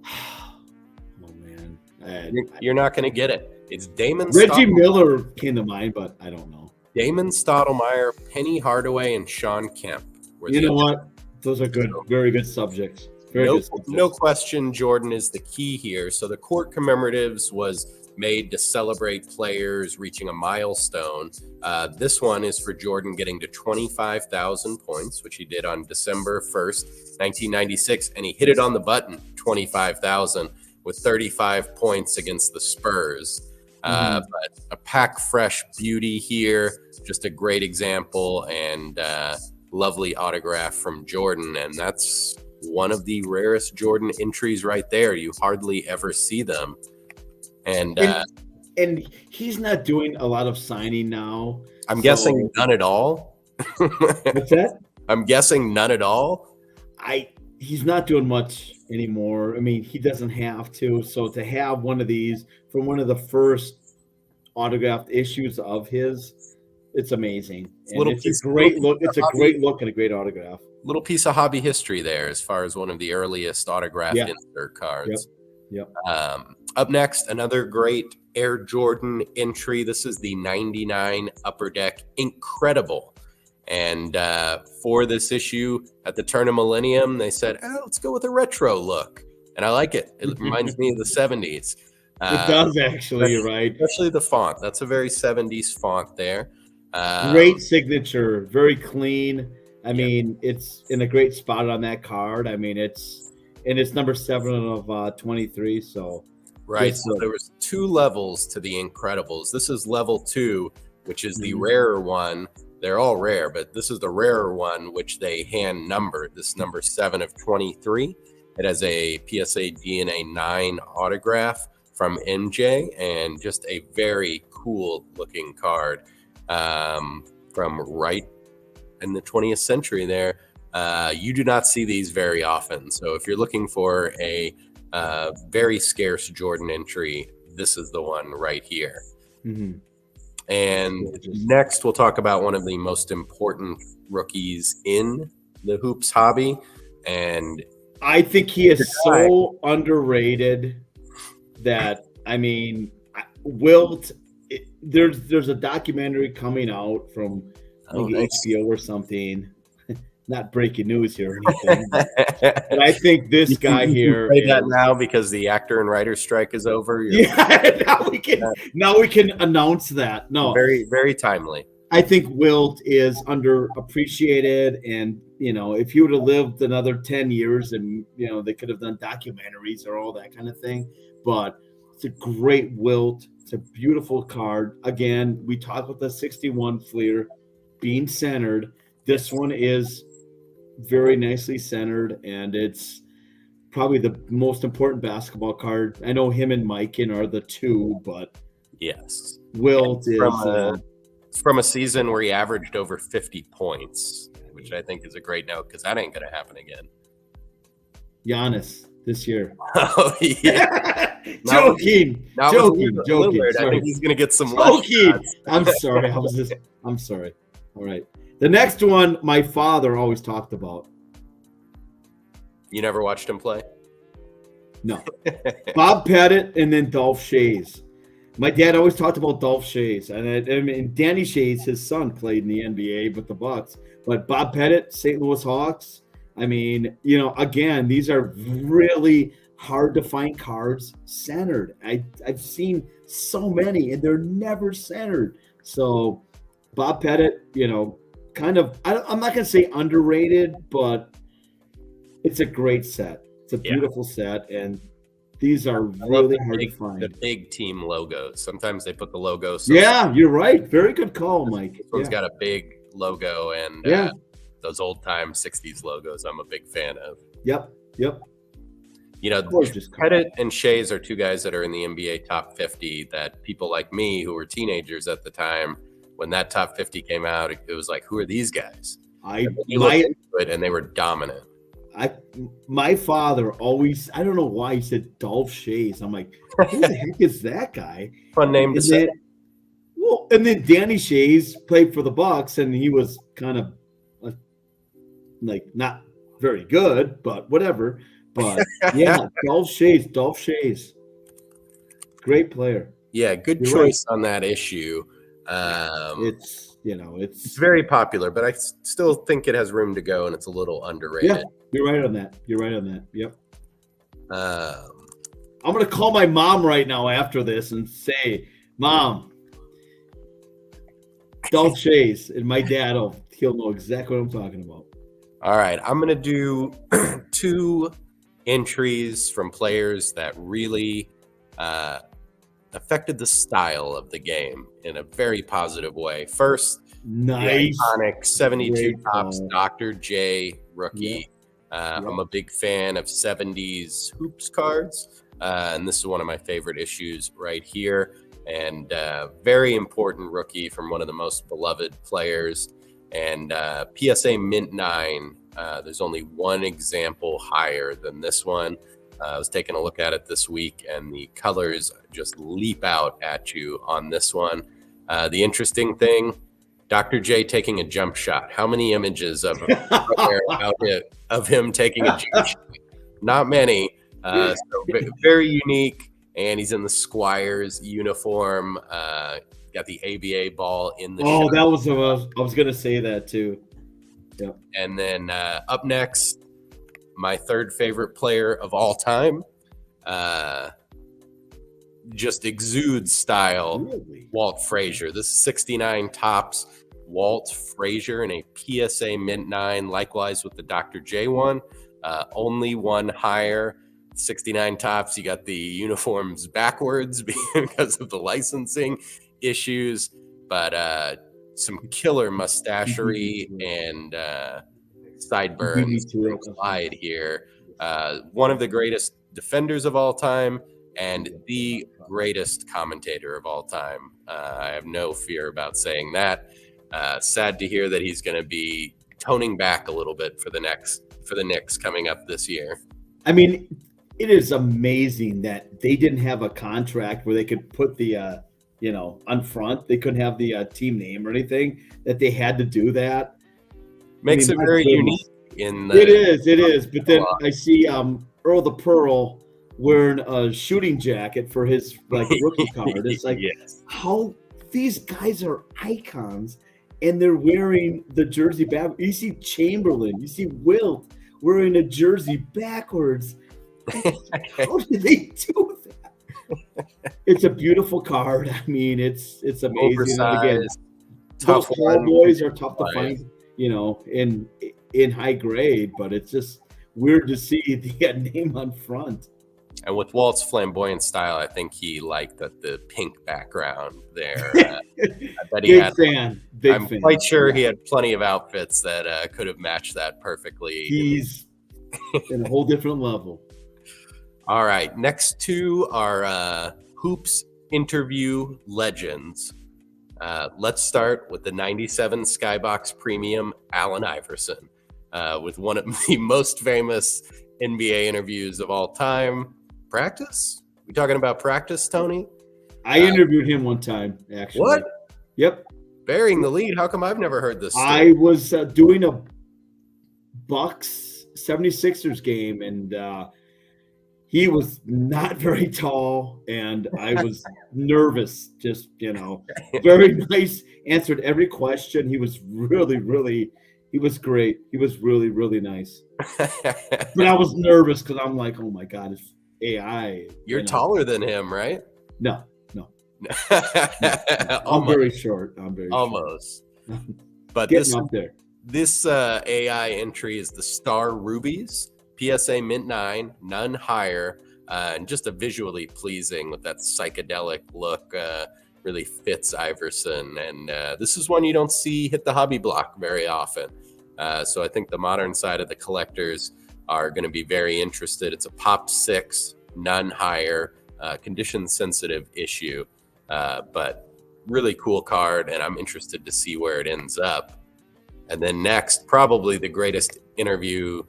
Oh man, You're not going to get it. It's Damon Reggie Miller came to mind, but I don't know. Damon Stottlemyre, Penny Hardaway, and Sean Kemp. You know what? Those are good, very good subjects. No question, Jordan is the key here. So the court commemoratives was made to celebrate players reaching a milestone. This one is for Jordan getting to 25,000 points, which he did on December 1st, 1996, and he hit it on the button, 25,000, with 35 points against the Spurs. But a pack fresh beauty here, just a great example, and lovely autograph from Jordan. And that's one of the rarest Jordan entries right there. You hardly ever see them. And he's not doing a lot of signing now. I'm guessing none at all. What's that? I'm guessing none at all. He's not doing much anymore. I mean, he doesn't have to. So to have one of these from one of the first autographed issues of his, it's amazing. It's a great look. It's a great look and a great autograph. Little piece of hobby history there as far as one of the earliest autographed insert cards. Yep. Up next, another great Air Jordan entry. This is the 99 Upper Deck Incredible. And for this issue at the turn of millennium, they said, let's go with a retro look. And I like it. It reminds me of the 70s. It does actually, right? Especially the font. That's a very 70s font there. Great signature. Very clean. I mean, it's in a great spot on that card. I mean, it's number 7 of 23. So right. So there was 2 levels to the Incredibles. This is level 2, which is the rarer one. They're all rare, but this is the rarer one, which they hand numbered. This number 7 of 23. It has a PSA DNA 9 autograph from MJ, and just a very cool looking card from right in the 20th century there. You do not see these very often. So if you're looking for a very scarce Jordan entry, this is the one right here. And next, we'll talk about one of the most important rookies in the hoops hobby. And I think he is so underrated that, I mean, Wilt, there's a documentary coming out from HBO or something. Not breaking news here or anything, but I think this guy here. Say that now because the actor and writer strike is over. Now we can announce that. No, very, very timely. I think Wilt is underappreciated, and if he would have lived another 10 years, and they could have done documentaries or all that kind of thing. But it's a great Wilt. It's a beautiful card. Again, we talked about the 61 Fleer being centered. This one is very nicely centered, and it's probably the most important basketball card. I know him and Mikan are the 2, but yes, Wilt is from a season where he averaged over 50 points, which I think is a great note because that ain't going to happen again. Giannis. this year. Oh, yeah. Joking. Joking. Lillard, I Sorry. think he's going to get some left Joking. shots. I'm sorry. I'm sorry. All right. The next one, my father always talked about. You never watched him play? No. Bob Pettit and then Dolph Schayes. My dad always talked about Dolph Schayes. And I mean, Danny Schayes, his son, played in the NBA with the Bucks. But Bob Pettit, St. Louis Hawks. I mean, again, these are really hard to find cards centered. I've seen so many, and they're never centered. So Bob Pettit, kind of, I'm not going to say underrated, but it's a great set. It's a beautiful set, and these are really hard to find. The big team logos. Sometimes they put the logos. Yeah, you're right. Very good call, Mike. This one's got a big logo, and those old-time 60s logos I'm a big fan of. Yep. Pettit and Schayes are two guys that are in the NBA top 50 that people like me who were teenagers at the time, when that top 50 came out, it was like, who are these guys? You look into it, and they were dominant. My father always, I don't know why he said Dolph Schayes. I'm like, who the heck is that guy? Fun name to say. Well, and then Danny Schayes played for the Bucks, and he was kind of like not very good, but whatever. But yeah, Dolph Schayes, great player. Yeah, good choice on that issue. It's very popular, but I still think it has room to go, and it's a little underrated. Yeah, you're right on that. Yep. I'm gonna call my mom right now after this and say, Mom, Dolph Schayes, and my dad, he'll know exactly what I'm talking about. All right, I'm gonna do 2 entries from players that really affected the style of the game in a very positive way. First, nice, the iconic 72 Topps Dr. J rookie. I'm a big fan of 70s hoops cards, and this is one of my favorite issues right here. And very important rookie from one of the most beloved players. And PSA Mint 9, there's only one example higher than this one. I was taking a look at it this week, and the colors just leap out at you on this one. The interesting thing, Dr. J taking a jump shot. How many images of him taking a jump shot? Not many. So very unique, and he's in the Squires uniform. Got the ABA ball in the shot. That was I was going to say that too. Yep. And then up next, my third favorite player of all time, just exudes style, really? Walt Frazier. This is 69 Topps Walt Frazier in a PSA Mint 9, likewise with the Dr. J one. Only one higher. 69 Topps, you got the uniforms backwards because of the licensing issues, but some killer mustachery and sideburns slide here. One of the greatest defenders of all time and the greatest commentator of all time. I have no fear about saying that. Sad to hear that he's going to be toning back a little bit for the Knicks coming up this year. I mean, it is amazing that they didn't have a contract where they could put the on front. They couldn't have the team name or anything, that they had to do that. Makes it very unique. It is. But then I see Earl the Pearl wearing a shooting jacket for his rookie card. It's like, how these guys are icons, and they're wearing the jersey back. You see Chamberlain, you see Wilt wearing a jersey backwards. How did they do that? It's a beautiful card. I mean, it's amazing. Oversized, again, those tall boys are tough to find, in high grade, but it's just weird to see the name on front. And with Walt's flamboyant style, I think he liked the pink background there. I bet he had. I'm quite sure he had plenty of outfits that could have matched that perfectly. He's in a whole different level. All right, next two are Hoops interview legends. Let's start with the 97 Skybox Premium Allen Iverson, with one of the most famous NBA interviews of all time. Practice? We talking about practice, Tony? I interviewed him one time, actually. What? Yep. Burying the lead. How come I've never heard this story? I was doing a Bucks 76ers game, and he was not very tall, and I was nervous. Just, very nice. Answered every question. He was he was great. He was really, really nice. But I was nervous because I'm like, oh my God, it's AI. You're taller than him, right? No. I'm very short. Almost. But Getting up there. This AI entry is the Star Rubies, PSA Mint 9, none higher, and just a visually pleasing with that psychedelic look. Really fits Iverson, and this is one you don't see hit the hobby block very often. So I think the modern side of the collectors are going to be very interested. It's a Pop 6, none higher, condition-sensitive issue, but really cool card, and I'm interested to see where it ends up. And then next, probably the greatest interviewee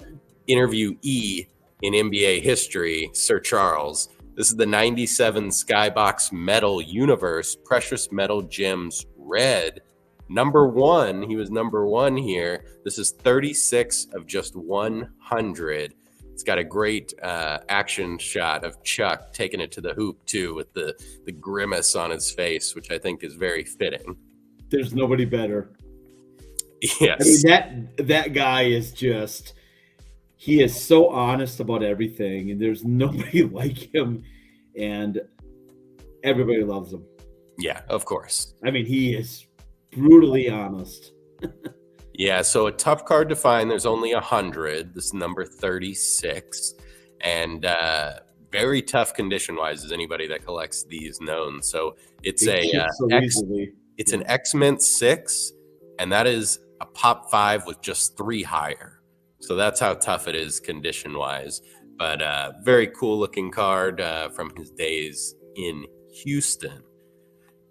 in NBA history, Sir Charles. This is the 97 Skybox Metal Universe, Precious Metal Gems Red. Number 1, he was number 1 here. This is 36 of just 100. It's got a great action shot of Chuck taking it to the hoop, too, with the grimace on his face, which I think is very fitting. There's nobody better. Yes. I mean, that guy is just, he is so honest about everything, and there's nobody like him, and everybody loves him. Yeah, of course. I mean, he is brutally honest. Yeah, so a tough card to find. There's only 100. This is number 36. And very tough condition-wise, as anybody that collects these known. So it's it's an X-Mint 6, and that is a Pop 5 with just 3 higher. So that's how tough it is condition-wise. But very cool-looking card from his days in Houston.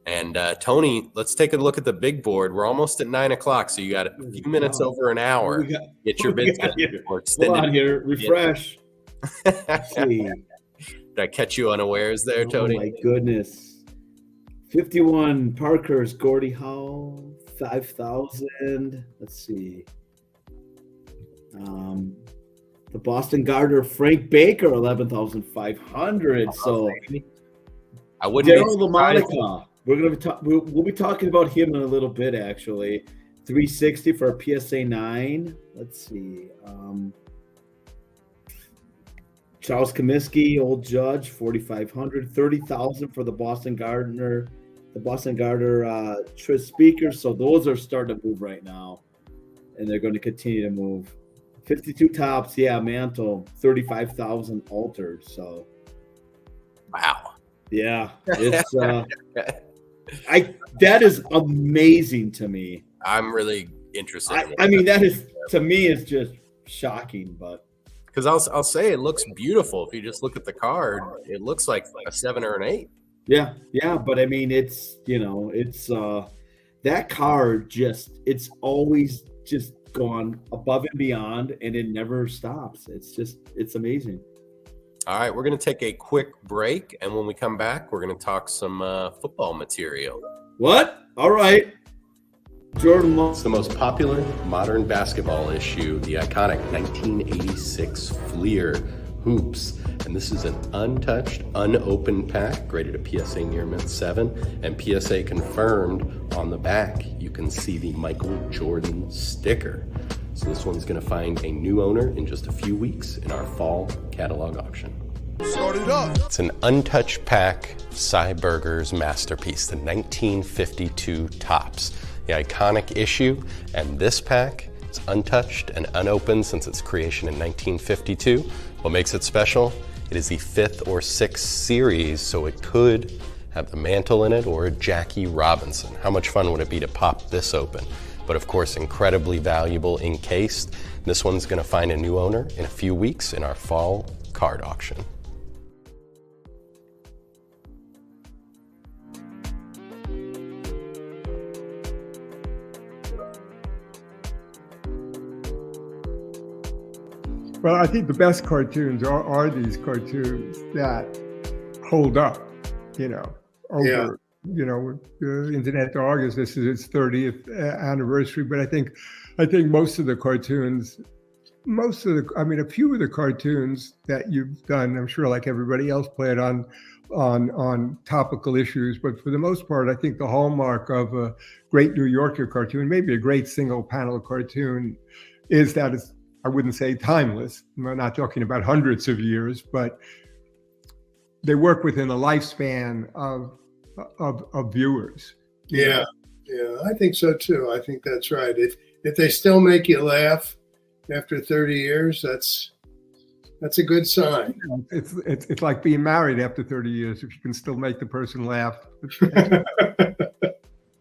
And Tony, let's take a look at the big board. We're almost at 9 o'clock, so you got a few minutes over an hour. Get your bids in. Hold on here. Refresh. Let's see. Did I catch you unawares there, Tony? Oh, my goodness. 51 Parker's Gordie Howe, 5,000. Let's see. The Boston Garter Frank Baker, 11,500. So I wouldn't. Daryl LaMonica. We'll be talking about him in a little bit, actually. 360 for a PSA 9. Let's see. Charles Comiskey, Old Judge, 4,500. 30,000 for the Boston Garter Tris Speaker. So those are starting to move right now, and they're going to continue to move. 52 Tops, Mantle, 35,000 altered. So, wow. Yeah, it's that is amazing to me. I'm really interested. I mean, that is, to me, it's just shocking, but because I'll say it looks beautiful. If you just look at the card, it looks like a 7 or an 8. Yeah, but I mean, it's it's that card it's always just gone above and beyond, and it never stops. It's amazing. All right, we're going to take a quick break, and when we come back, we're going to talk some football material. What? All right. Jordan Love. It's the most popular modern basketball issue, the iconic 1986 Fleer Hoops. And this is an untouched, unopened pack, graded a PSA near mint 7, and PSA confirmed on the back. You can see the Michael Jordan sticker. So this one's going to find a new owner in just a few weeks in our fall catalog auction. Start it up. It's an untouched pack, Cy Berger's masterpiece, the 1952 Tops, the iconic issue. And this pack is untouched and unopened since its creation in 1952. What makes it special? It is the 5th or 6th series, so it could have the Mantle in it or a Jackie Robinson. How much fun would it be to pop this open? But of course, incredibly valuable encased. This one's going to find a new owner in a few weeks in our fall card auction. Well, I think the best cartoons are these cartoons that hold up, over, Internet Dog this is its 30th anniversary. But I think most of the cartoons, a few of the cartoons that you've done, I'm sure like everybody else played on topical issues, but for the most part, I think the hallmark of a great New Yorker cartoon, maybe a great single panel cartoon, is that it's, I wouldn't say timeless. We're not talking about hundreds of years, but they work within a lifespan of viewers. Yeah, I think so too. I think that's right. If they still make you laugh after 30 years, that's a good sign. It's like being married after 30 years. If you can still make the person laugh.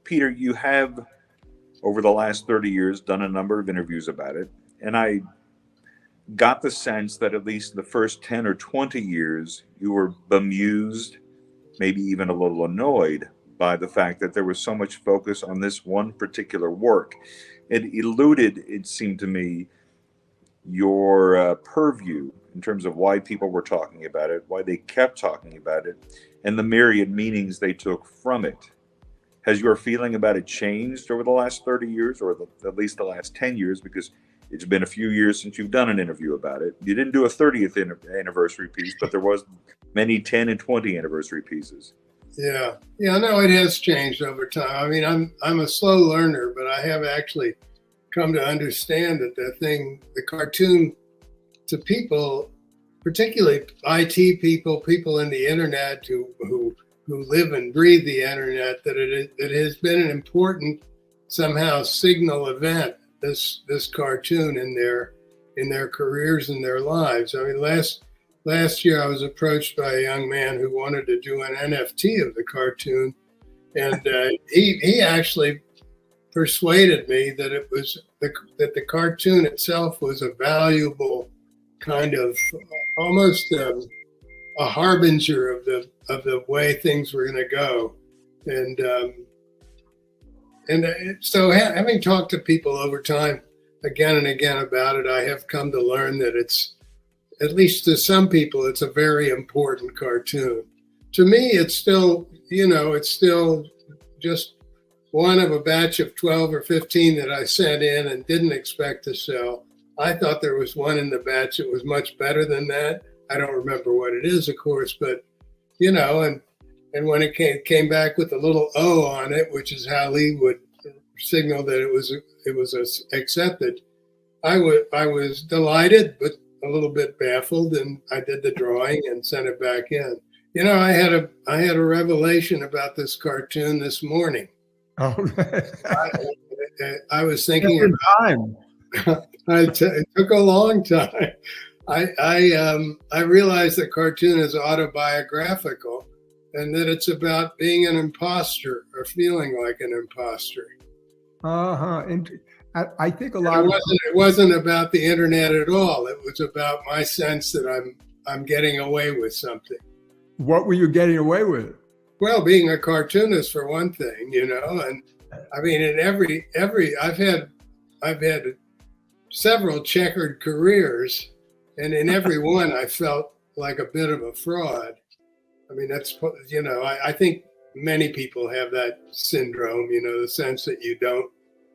Peter, you have over the last 30 years done a number of interviews about it, and I got the sense that at least the first 10 or 20 years you were bemused, maybe even a little annoyed by the fact that there was so much focus on this one particular work. It eluded, it seemed to me, your purview in terms of why people were talking about it, why they kept talking about it, and the myriad meanings they took from it. Has your feeling about it changed over the last 30 years, or at least the last 10 years? Because it's been a few years since you've done an interview about it. You didn't do a 30th anniversary piece, but there was many 10 and 20 anniversary pieces. Yeah, no, it has changed over time. I mean, I'm a slow learner, but I have actually come to understand that the cartoon, to people, particularly IT people in the internet who live and breathe the internet, that it has been an important somehow signal event, this cartoon in their careers and their lives. I mean, last year I was approached by a young man who wanted to do an NFT of the cartoon, and he actually persuaded me that that the cartoon itself was a valuable kind of almost a harbinger of the way things were going to go, and so having talked to people over time again and again about it, I have come to learn that it's, at least to some people, it's a very important cartoon. To me, it's still just one of a batch of 12 or 15 that I sent in and didn't expect to sell. I thought there was one in the batch that was much better than that. I don't remember what it is, of course, but and when it came back with a little O on it, which is how Lee would signal that it was accepted, I was delighted, but a little bit baffled, and I did the drawing and sent it back in. I had a revelation about this cartoon this morning. Oh, I was thinking time. It took a long time. I realized that cartoon is autobiographical, and that it's about being an imposter or feeling like an imposter. And I think a lot. It wasn't about the internet at all. It was about my sense that I'm getting away with something. What were you getting away with? Well, being a cartoonist for one thing, and I mean, in every I've had several checkered careers, and in every one I felt like a bit of a fraud. I mean, that's, I think many people have that syndrome, the sense that you don't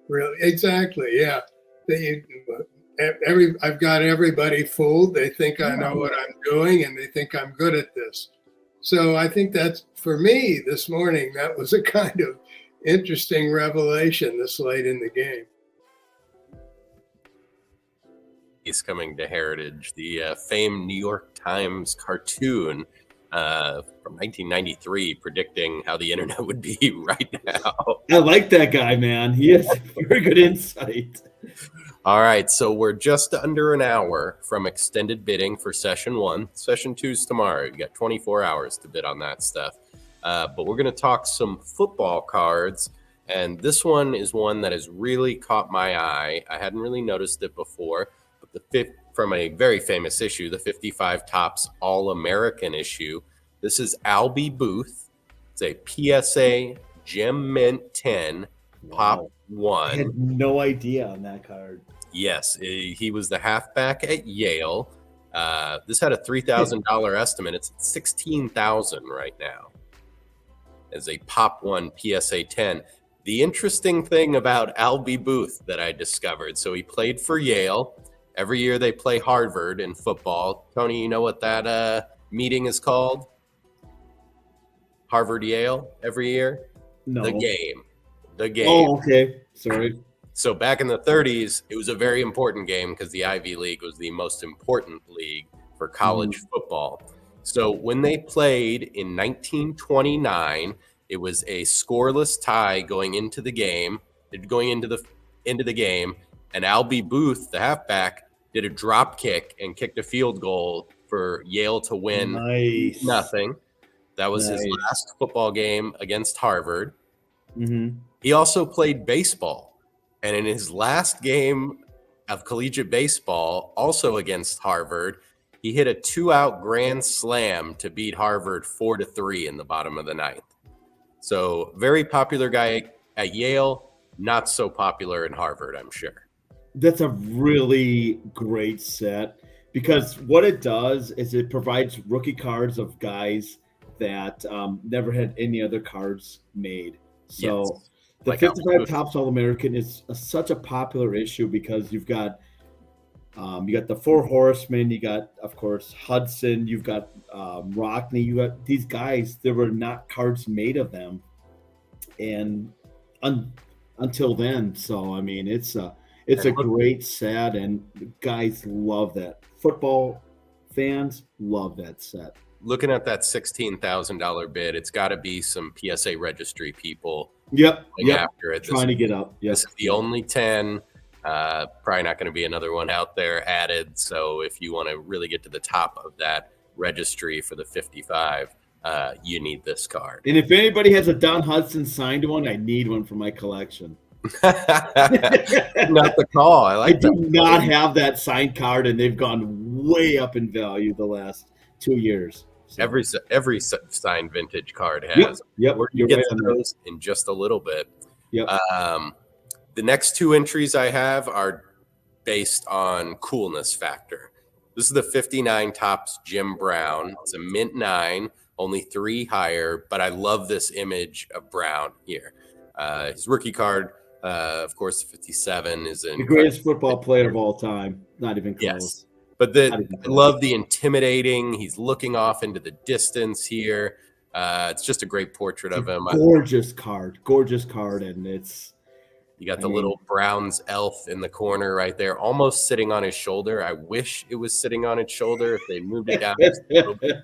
really, exactly, yeah. That I've got everybody fooled. They think I know what I'm doing, and they think I'm good at this. So I think that's, for me this morning, that was a kind of interesting revelation this late in the game. He's coming to Heritage, the famed New York Times cartoon from 1993, predicting how the internet would be right now. I like that guy, man. He has very good insight. All right, so we're just under an hour from extended bidding for session 1. Session 2's tomorrow. You got 24 hours to bid on that stuff. But we're going to talk some football cards, and this one is one that has really caught my eye. I hadn't really noticed it before, but from a very famous issue, the 55 Topps All-American issue. This is Albie Booth. It's a PSA Gem Mint 10 Pop 1. I had no idea on that card. Yes, he was the halfback at Yale. This had a $3,000 estimate. It's at $16,000 right now as a Pop One PSA 10. The interesting thing about Albie Booth that I discovered, so he played for Yale. Every year they play Harvard in football. Tony, you know what that meeting is called? Harvard-Yale every year? No. The game. The game. Oh, okay. Sorry. So back in the 30s, it was a very important game because the Ivy League was the most important league for college football. So when they played in 1929, it was a scoreless tie going into the game, and Albie Booth, the halfback, did a drop kick and kicked a field goal for Yale to win nothing. That was his last football game against Harvard. Mm-hmm. He also played baseball. And in his last game of collegiate baseball, also against Harvard, he hit a 2-out grand slam to beat Harvard 4-3 in the bottom of the ninth. So very popular guy at Yale, not so popular in Harvard, I'm sure. That's a really great set because what it does is it provides rookie cards of guys that never had any other cards made. So Yes. the Like 55 Topps All-American is such a popular issue because you've got the Four Horsemen, you got, of course, Hudson, you've got Rockney, you got these guys. There were not cards made of them, and until then. So I mean, it's a great set, and guys love that. Football fans love that set. Looking at that $16,000 bid, it's got to be some PSA registry people. Yep. After it, Trying to get up. Yep. This is the only 10. Probably not going to be another one out there added. So if you want to really get to the top of that registry for the 55, you need this card. And if anybody has a Don Hudson signed one, I need one for my collection. Not the call. I do not have that signed card, and they've gone way up in value the last 2 years. So. Every signed vintage card has. Yep. We're going to get to those in just a little bit. Yep. The next two entries I have are based on coolness factor. This is the 59 Topps Jim Brown. It's a mint 9, only 3 higher, but I love this image of Brown here. His rookie card, of course, 57 is the greatest football player of all time. Not even close. Yes. But I love the intimidating. He's looking off into the distance here. It's just a great portrait of him. Gorgeous card, and you got the little Browns elf in the corner right there, almost sitting on his shoulder. I wish it was sitting on its shoulder. If they moved it down just a little bit,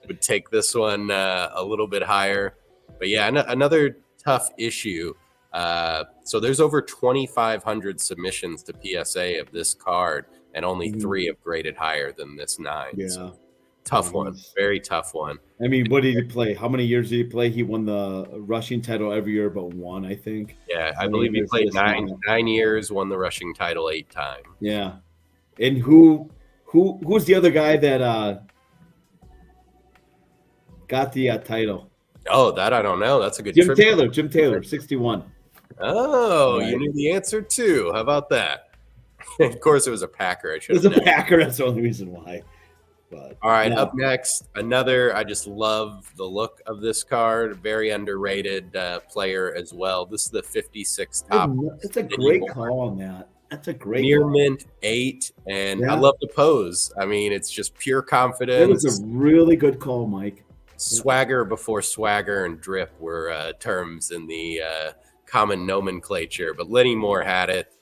would take this one a little bit higher. But yeah, another tough issue. So there's over 2,500 submissions to PSA of this card, and only 3 have graded higher than this 9. Yeah. So, tough one. Very tough one. I mean, what did he play? How many years did he play? He won the rushing title every year but one, I think. Yeah, I believe he played 9 years, won the rushing title 8 times. Yeah. And who's the other guy that got the title? Oh, that I don't know. That's a good Jim Taylor, 61. Oh, right. You knew the answer too. How about that? Of course, it was a Packer. It was a Packer. That's the only reason why. But, all right, up next, another. I just love the look of this card. Very underrated player as well. This is the 56 top. That's a great call on that. That's a great near call. mint 8, and I love the pose. I mean, it's just pure confidence. That was a really good call, Mike. Swagger before swagger and drip were terms in the common nomenclature, but Lenny Moore had it.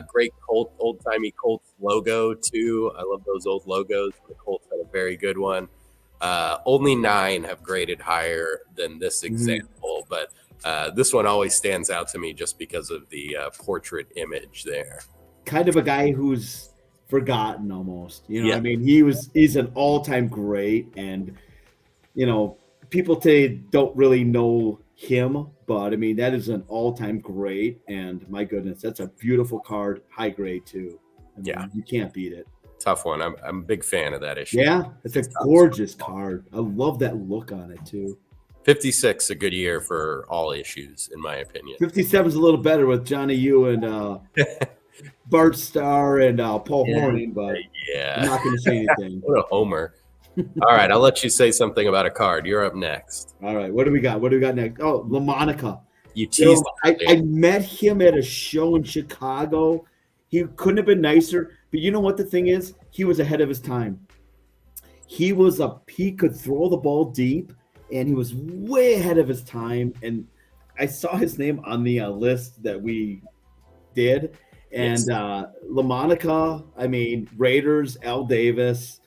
Great old-timey Colts logo, too. I love those old logos. The Colts had a very good one. Only 9 have graded higher than this example, but this one always stands out to me just because of the portrait image there. Kind of a guy who's forgotten almost. You know, I mean, he's an all-time great, and, you know, people today don't really know him, but I mean, that is an all-time great, and my goodness, that's a beautiful card, high grade too. I mean, you can't beat it. Tough one. I'm a big fan of that issue. Yeah, it's a gorgeous card. I love that look on it too. 56 a good year for all issues, in my opinion. 57 is a little better with Johnny U and Bart Starr and Paul Horning, but Yeah. I'm not going to say anything. What a homer. All right, I'll let you say something about a card. You're up next. All right, what do we got? What do we got next? Oh, LaMonica. You teased I met him at a show in Chicago. He couldn't have been nicer. But you know what the thing is? He was ahead of his time. He could throw the ball deep, and he was way ahead of his time. And I saw his name on the list that we did. And Yes. LaMonica, I mean, Raiders, Al Davis,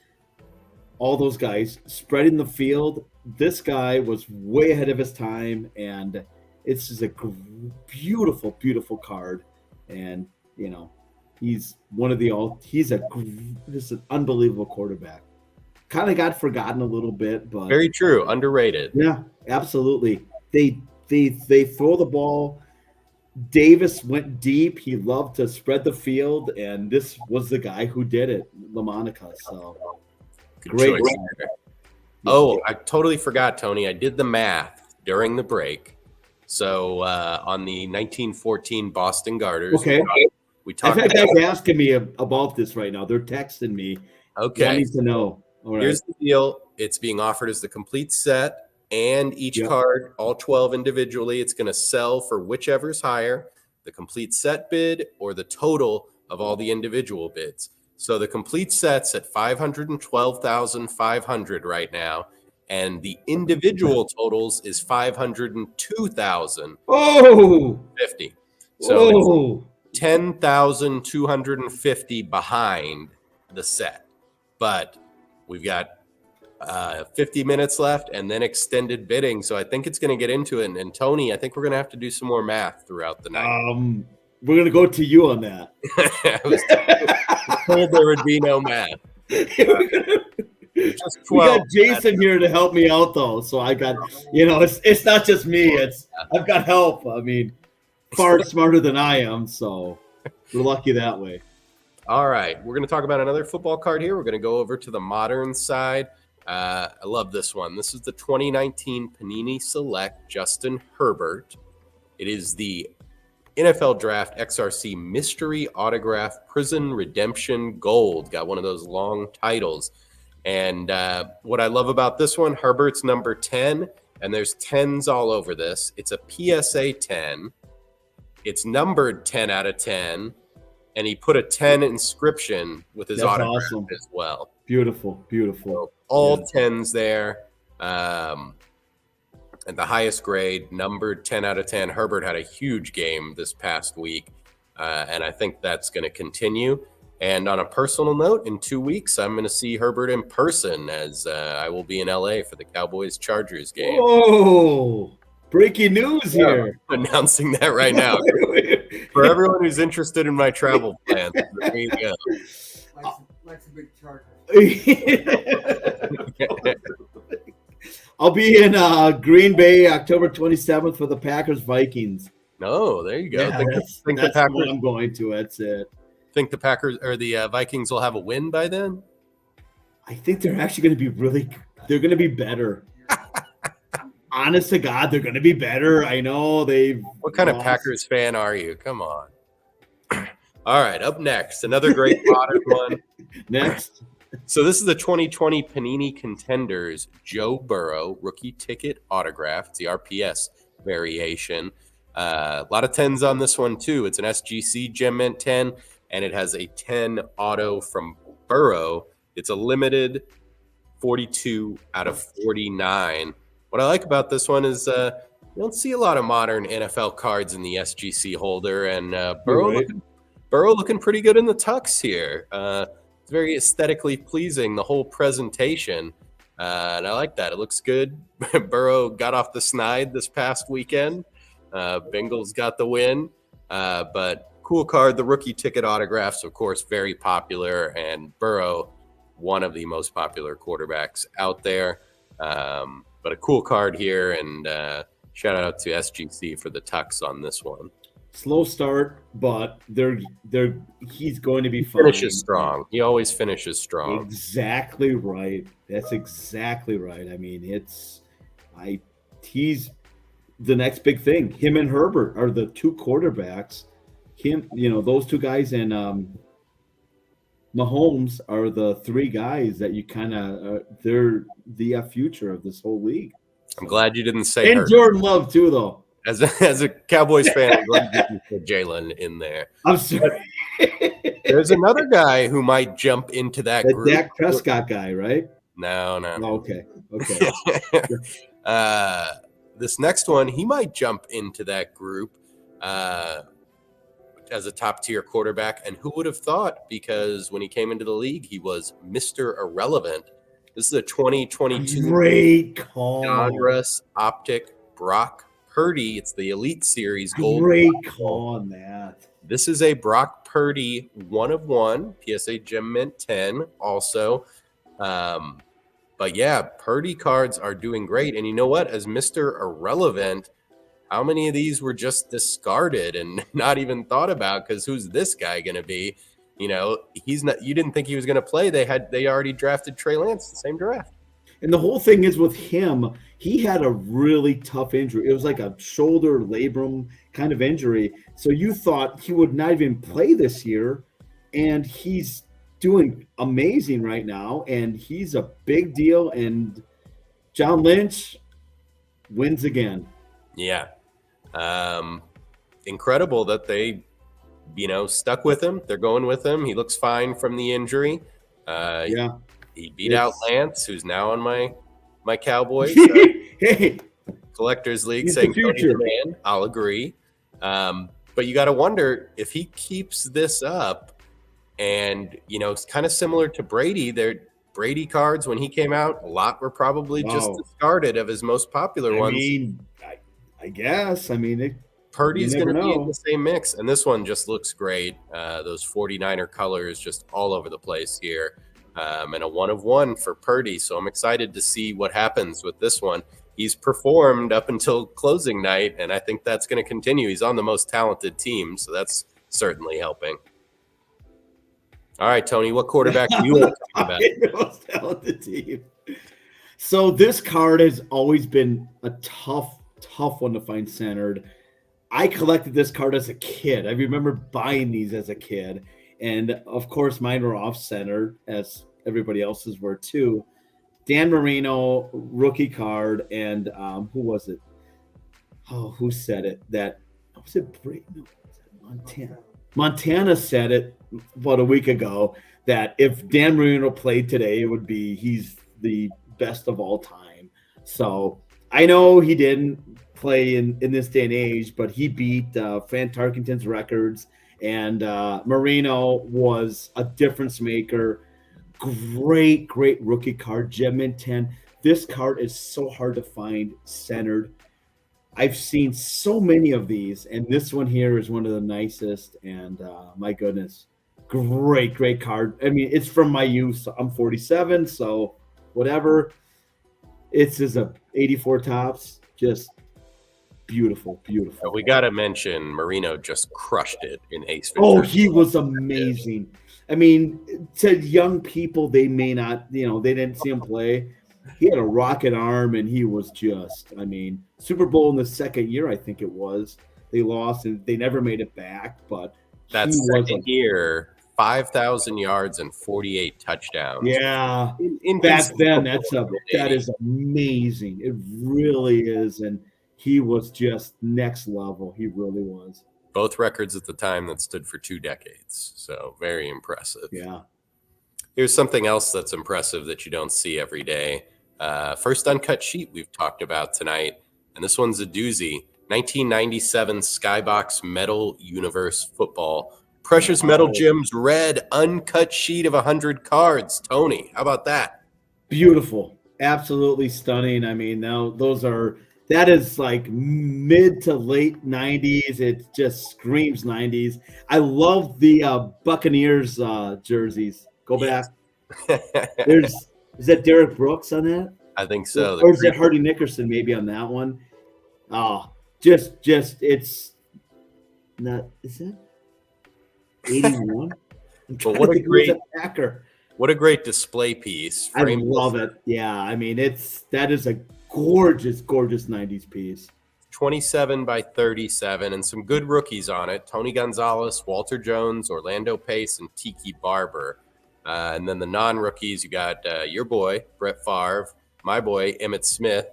all those guys spreading the field. This guy was way ahead of his time, and it's just a beautiful, beautiful card. And, you know, he's just an unbelievable quarterback. Kind of got forgotten a little bit, but Very true. Underrated. yeah, absolutely. They throw the ball. Davis went deep. He loved to spread the field, and this was the guy who did it, LaMonica. So Good great. choice there. Oh, I totally forgot, Tony. I did the math during the break. So on the 1914 Boston Garters, Okay. we I've talked had about. guys asking me about this right now. They're texting me. Okay, Wanting to know. All right. here's the deal. It's being offered as the complete set, and each Yep. card, all 12 individually, it's going to sell for whichever's higher, the complete set bid or the total of all the individual bids. So the complete set's at 512,500 right now, and the individual totals is 502,050. Oh, So it's oh, 10,250 behind the set, but we've got 50 minutes left and then extended bidding. So I think it's going to get into it. And Tony, I think we're going to have to do some more math throughout the night. we're gonna go to you on that. I was told there would be no math. Just We 12. got Jason here to help me out, though. So I got, it's not just me. I've got help. I mean, far smarter than I am. So we're lucky that way. All right, we're going to talk about another football card here. We're going to go over to the modern side. I love this one. This is the 2019 Panini Select Justin Herbert. It is the NFL Draft XRC Mystery Autograph Prison Redemption Gold. Got one of those long titles. And what I love about this one, Herbert's number 10, and there's 10s all over this. It's a PSA 10. It's numbered 10 out of 10. And he put a 10 inscription with his That's autograph awesome. as well. Beautiful, beautiful. So all Yeah. 10s there. And the highest grade, numbered 10 out of 10. Herbert had a huge game this past week. And I think that's going to continue. And on a personal note, in 2 weeks, I'm going to see Herbert in person as I will be in LA for the Cowboys-Chargers game. Oh, breaking news here. Announcing that right now. For everyone who's interested in my travel plans, there you go. Likes a big charger. I'll be in Green Bay October 27th for the Packers Vikings. No, there you go. Yeah, think that's the what Packers I'm going to. That's it. think the Packers or the Vikings will have a win by then? I think they're actually going to be they're going to be better. Honest to God, they're going to be better. I know they've. What kind of lost. Packers fan are you? Come on. All right, up next, another great modern one. Next. So this is the 2020 Panini Contenders Joe Burrow rookie ticket autograph. It's the RPS variation. A lot of 10s on this one too. It's an SGC Gem Mint 10, and it has a 10 auto from Burrow. It's a limited 42 out of 49. What I like about this one is you don't see a lot of modern NFL cards in the SGC holder, and Burrow looking pretty good in the tux here. It's very aesthetically pleasing, the whole presentation, and I like that. It looks good. Burrow got off the snide this past weekend. Bengals got the win, but cool card. The rookie ticket autographs, of course, very popular, and Burrow, one of the most popular quarterbacks out there. But a cool card here, and shout out to SGC for the tux on this one. Slow start, but he's going to be fine. Finishes strong. He always finishes strong. Exactly right. That's exactly right. I mean, he's the next big thing. Him and Herbert are the two quarterbacks. him, those two guys and Mahomes are the three guys that you kind of they're the future of this whole league. I'm glad you didn't say and hurt. Jordan Love too, though. As a Cowboys fan, I'm glad you put Jalen in there. I'm sorry. There's another guy who might jump into that The group. Dak Prescott guy, right? No. Oh, okay. This next one, he might jump into that group as a top-tier quarterback. And who would have thought? Because when he came into the league, he was Mr. Irrelevant. This is a 2022 great call. Donruss Optic Brock Purdy. It's the Elite Series gold. Great call on that. This is a Brock Purdy 1/1 PSA Gem Mint 10 also. But yeah, Purdy cards are doing great. And you know what? As Mr. Irrelevant, how many of these were just discarded and not even thought about? Because who's this guy going to be? He's not. You didn't think he was going to play. They already drafted Trey Lance the same draft. And the whole thing is with him, he had a really tough injury. It was like a shoulder labrum kind of injury. So you thought he would not even play this year, and he's doing amazing right now, and he's a big deal. And John Lynch wins again. Yeah. Incredible that they, stuck with him. They're going with him. He looks fine from the injury. He beat out Lance, who's now on my Cowboys. Hey, Collectors League he's saying the future. Tony's the man. I'll agree. But you got to wonder if he keeps this up, and it's kind of similar to Brady. Their Brady cards when he came out, a lot were probably just discarded of his most popular ones. I guess. Purdy's going to be in the same mix, and this one just looks great. Those 49er colors just all over the place here. And a 1/1 for Purdy. So I'm excited to see what happens with this one. He's performed up until closing night, and I think that's going to continue. He's on the most talented team, so that's certainly helping. All right, Tony, what quarterback do you want to talk about? The most talented team. So this card has always been a tough one to find centered. I collected this card as a kid. I remember buying these as a kid. And, of course, mine were off-centered, as everybody else's were, too. Dan Marino, rookie card, and who was it? Oh, who said it? Was it Brady? No, was it Montana? Montana said it about a week ago that if Dan Marino played today, he's the best of all time. So I know he didn't play in this day and age, but he beat Fran Tarkenton's records. And Marino was a difference maker. Great rookie card, Gem Mint 10. This card is so hard to find centered. I've seen so many of these, and this one here is one of the nicest. And my goodness, great card. It's from my youth. I'm 47, so whatever. It's just a 84 tops. Just beautiful. We got to mention Marino just crushed it in Ace Ventura. Oh, he was amazing. To young people, they may not, they didn't see him play. He had a rocket arm, and he was just, Super Bowl in the second year, I think it was. They lost, and they never made it back. But that second year, 5,000 yards and 48 touchdowns. Yeah, back then, that is amazing. It really is, and he was just next level. He really was. Both records at the time that stood for 2 decades. So very impressive. Yeah. Here's something else that's impressive that you don't see every day. First uncut sheet we've talked about tonight. And this one's a doozy. 1997 Skybox Metal Universe Football. Precious Metal Gems red uncut sheet of 100 cards. Tony, how about that? Beautiful. Absolutely stunning. That is like mid to late 90s. It just screams 90s. I love the Buccaneers jerseys. Go back. Is that Derek Brooks on that? I think so. Or is that Hardy Nickerson maybe on that one? Oh, just it's not. Is that 81? But what a great display piece. I love it. Yeah, that is a gorgeous 90s piece. 27 by 37, and some good rookies on it. Tony Gonzalez, Walter Jones, Orlando Pace, and Tiki Barber. And then the non-rookies, you got your boy, Brett Favre, my boy, Emmitt Smith,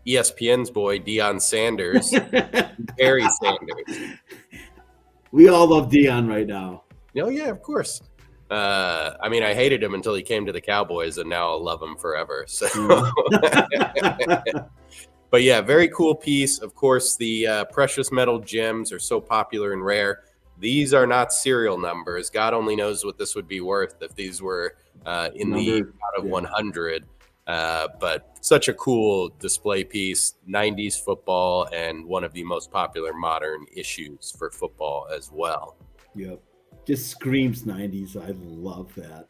ESPN's boy, Deion Sanders, and Barry Sanders. We all love Deion right now. Oh, yeah, of course. I mean, I hated him until he came to the Cowboys, and now I'll love him forever. So, but yeah, very cool piece. Of course, the precious metal gems are so popular and rare. These are not serial numbers. God only knows what this would be worth if these were in the out of 100. But such a cool display piece, 90s football, and one of the most popular modern issues for football as well. Yep. Just screams 90s. I love that.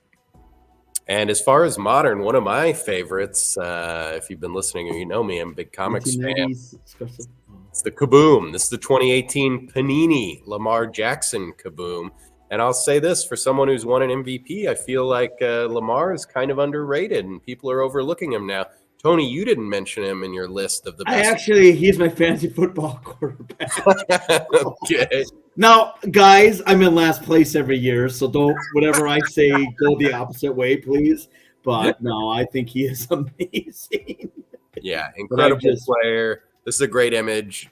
And as far as modern, one of my favorites, if you've been listening or you know me, I'm a big comics fan. It's the Kaboom. This is the 2018 Panini Lamar Jackson Kaboom. And I'll say this, for someone who's won an MVP, I feel like Lamar is kind of underrated and people are overlooking him now. Tony, you didn't mention him in your list of the best. He's my fantasy football quarterback. Okay. Now, guys, I'm in last place every year, so don't, whatever I say, go the opposite way, please. But no, I think he is amazing. Yeah, incredible player. This is a great image.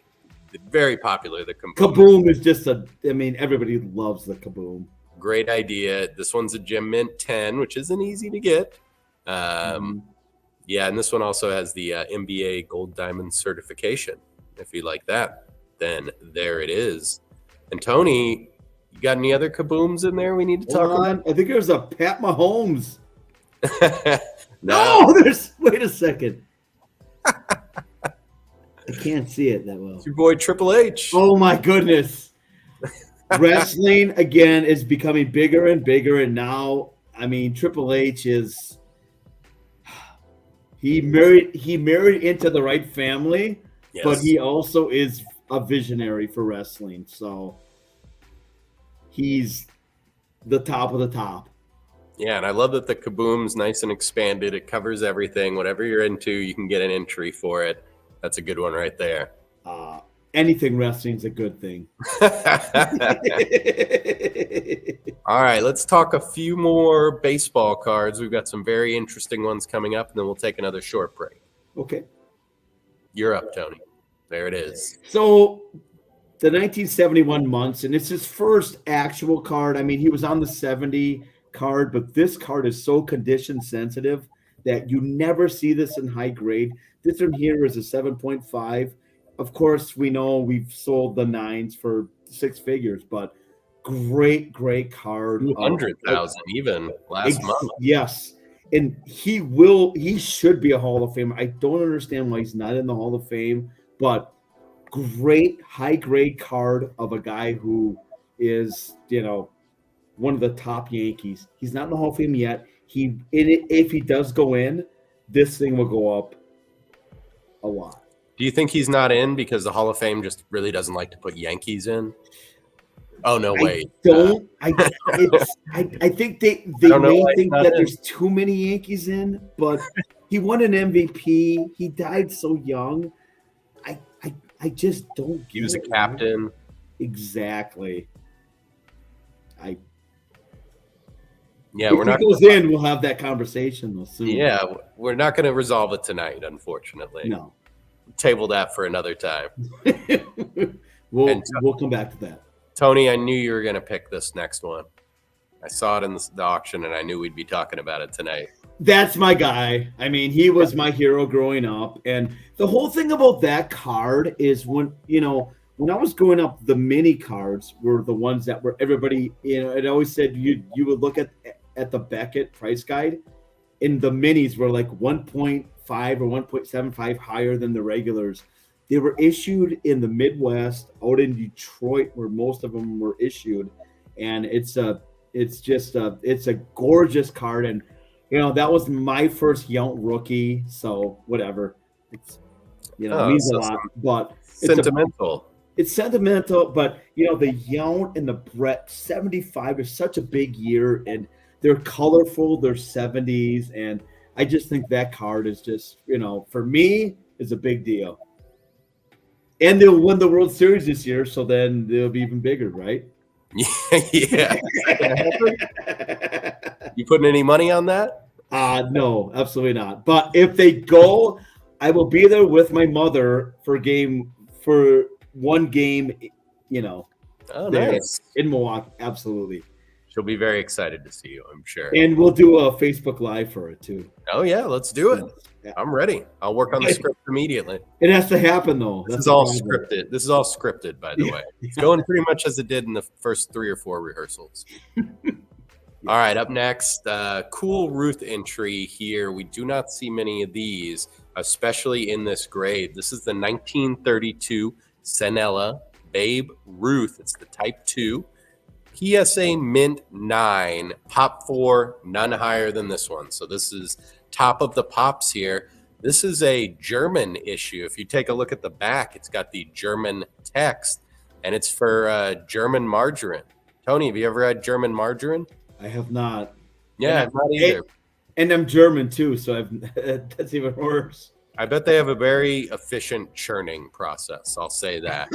Very popular. The Kaboom is just everybody loves the Kaboom. Great idea. This one's a Gem Mint 10, which isn't easy to get. Yeah, and this one also has the NBA Gold Diamond certification. If you like that, then there it is. And Tony, you got any other Kabooms in there we need to talk about? I think there's a Pat Mahomes. No, wait a second. I can't see it that well. It's your boy Triple H. Oh my goodness. Wrestling again is becoming bigger and bigger, and now Triple H is he married into the right family, yes. But he also is a visionary for wrestling. So he's the top of the top. Yeah, and I love that the Kaboom's nice and expanded. It covers everything. Whatever you're into, you can get an entry for it. That's a good one right there. Anything wrestling's a good thing. All right, let's talk a few more baseball cards. We've got some very interesting ones coming up, and then we'll take another short break. Okay. You're up, Tony. There it is. So the 1971 Munson, it's his first actual card. He was on the 70 card, but this card is so condition sensitive that you never see this in high grade. This one here is a 7.5. Of course, we know we've sold the 9s for 6 figures, but great card. 200,000 even last month. Yes. And he should be a Hall of Famer. I don't understand why he's not in the Hall of Fame, but great high grade card of a guy who is, one of the top Yankees. He's not in the Hall of Fame yet. If he does go in, this thing will go up a lot. Do you think he's not in because the Hall of Fame just really doesn't like to put Yankees in? Oh, no, wait. I think they may think that there's too many Yankees in, but he won an MVP. He died so young. I just don't get it. He was a captain. Exactly. Yeah, if he goes in, we'll have that conversation soon. Yeah, we're not going to resolve it tonight, unfortunately. No. Table that for another time. We'll come back to that. Tony, I knew you were going to pick this next one. I saw it in the auction, and I knew we'd be talking about it tonight. That's my guy. He was my hero growing up. And the whole thing about that card is when I was growing up, the mini cards were the ones that were everybody, it always said you would look at the Beckett price guide, and the minis were like 1.5 or 1.75 higher than the regulars. They were issued in the Midwest, out in Detroit, where most of them were issued, and it's a gorgeous card. And that was my first Yount rookie, so whatever. It's it means a lot, but sentimental. It's sentimental, but the Yount and the Brett 75 is such a big year, and they're colorful. They're 70s, and I just think that card is just, for me, is a big deal. And they'll win the World Series this year, so then they'll be even bigger, right? Yeah. You putting any money on that? No, absolutely not. But if they go, I will be there with my mother for one game, Oh, there nice. in Milwaukee. Absolutely. She'll be very excited to see you, I'm sure. And we'll do a Facebook Live for it too. Oh yeah, let's do it. Yeah. I'm ready. I'll work on the script immediately. It has to happen though. This is all scripted. This is all scripted, by the way. It's going pretty much as it did in the first 3 or 4 rehearsals. All right, up next, cool Ruth entry here. We do not see many of these, especially in this grade. This is the 1932 Sanella Babe Ruth. It's the Type 2. PSA Mint 9, Pop 4, none higher than this one. So this is top of the pops here. This is a German issue. If you take a look at the back, it's got the German text, and it's for German margarine. Tony, have you ever had German margarine? I have not. Yeah, I've not either. And I'm German too, so that's even worse. I bet they have a very efficient churning process. I'll say that.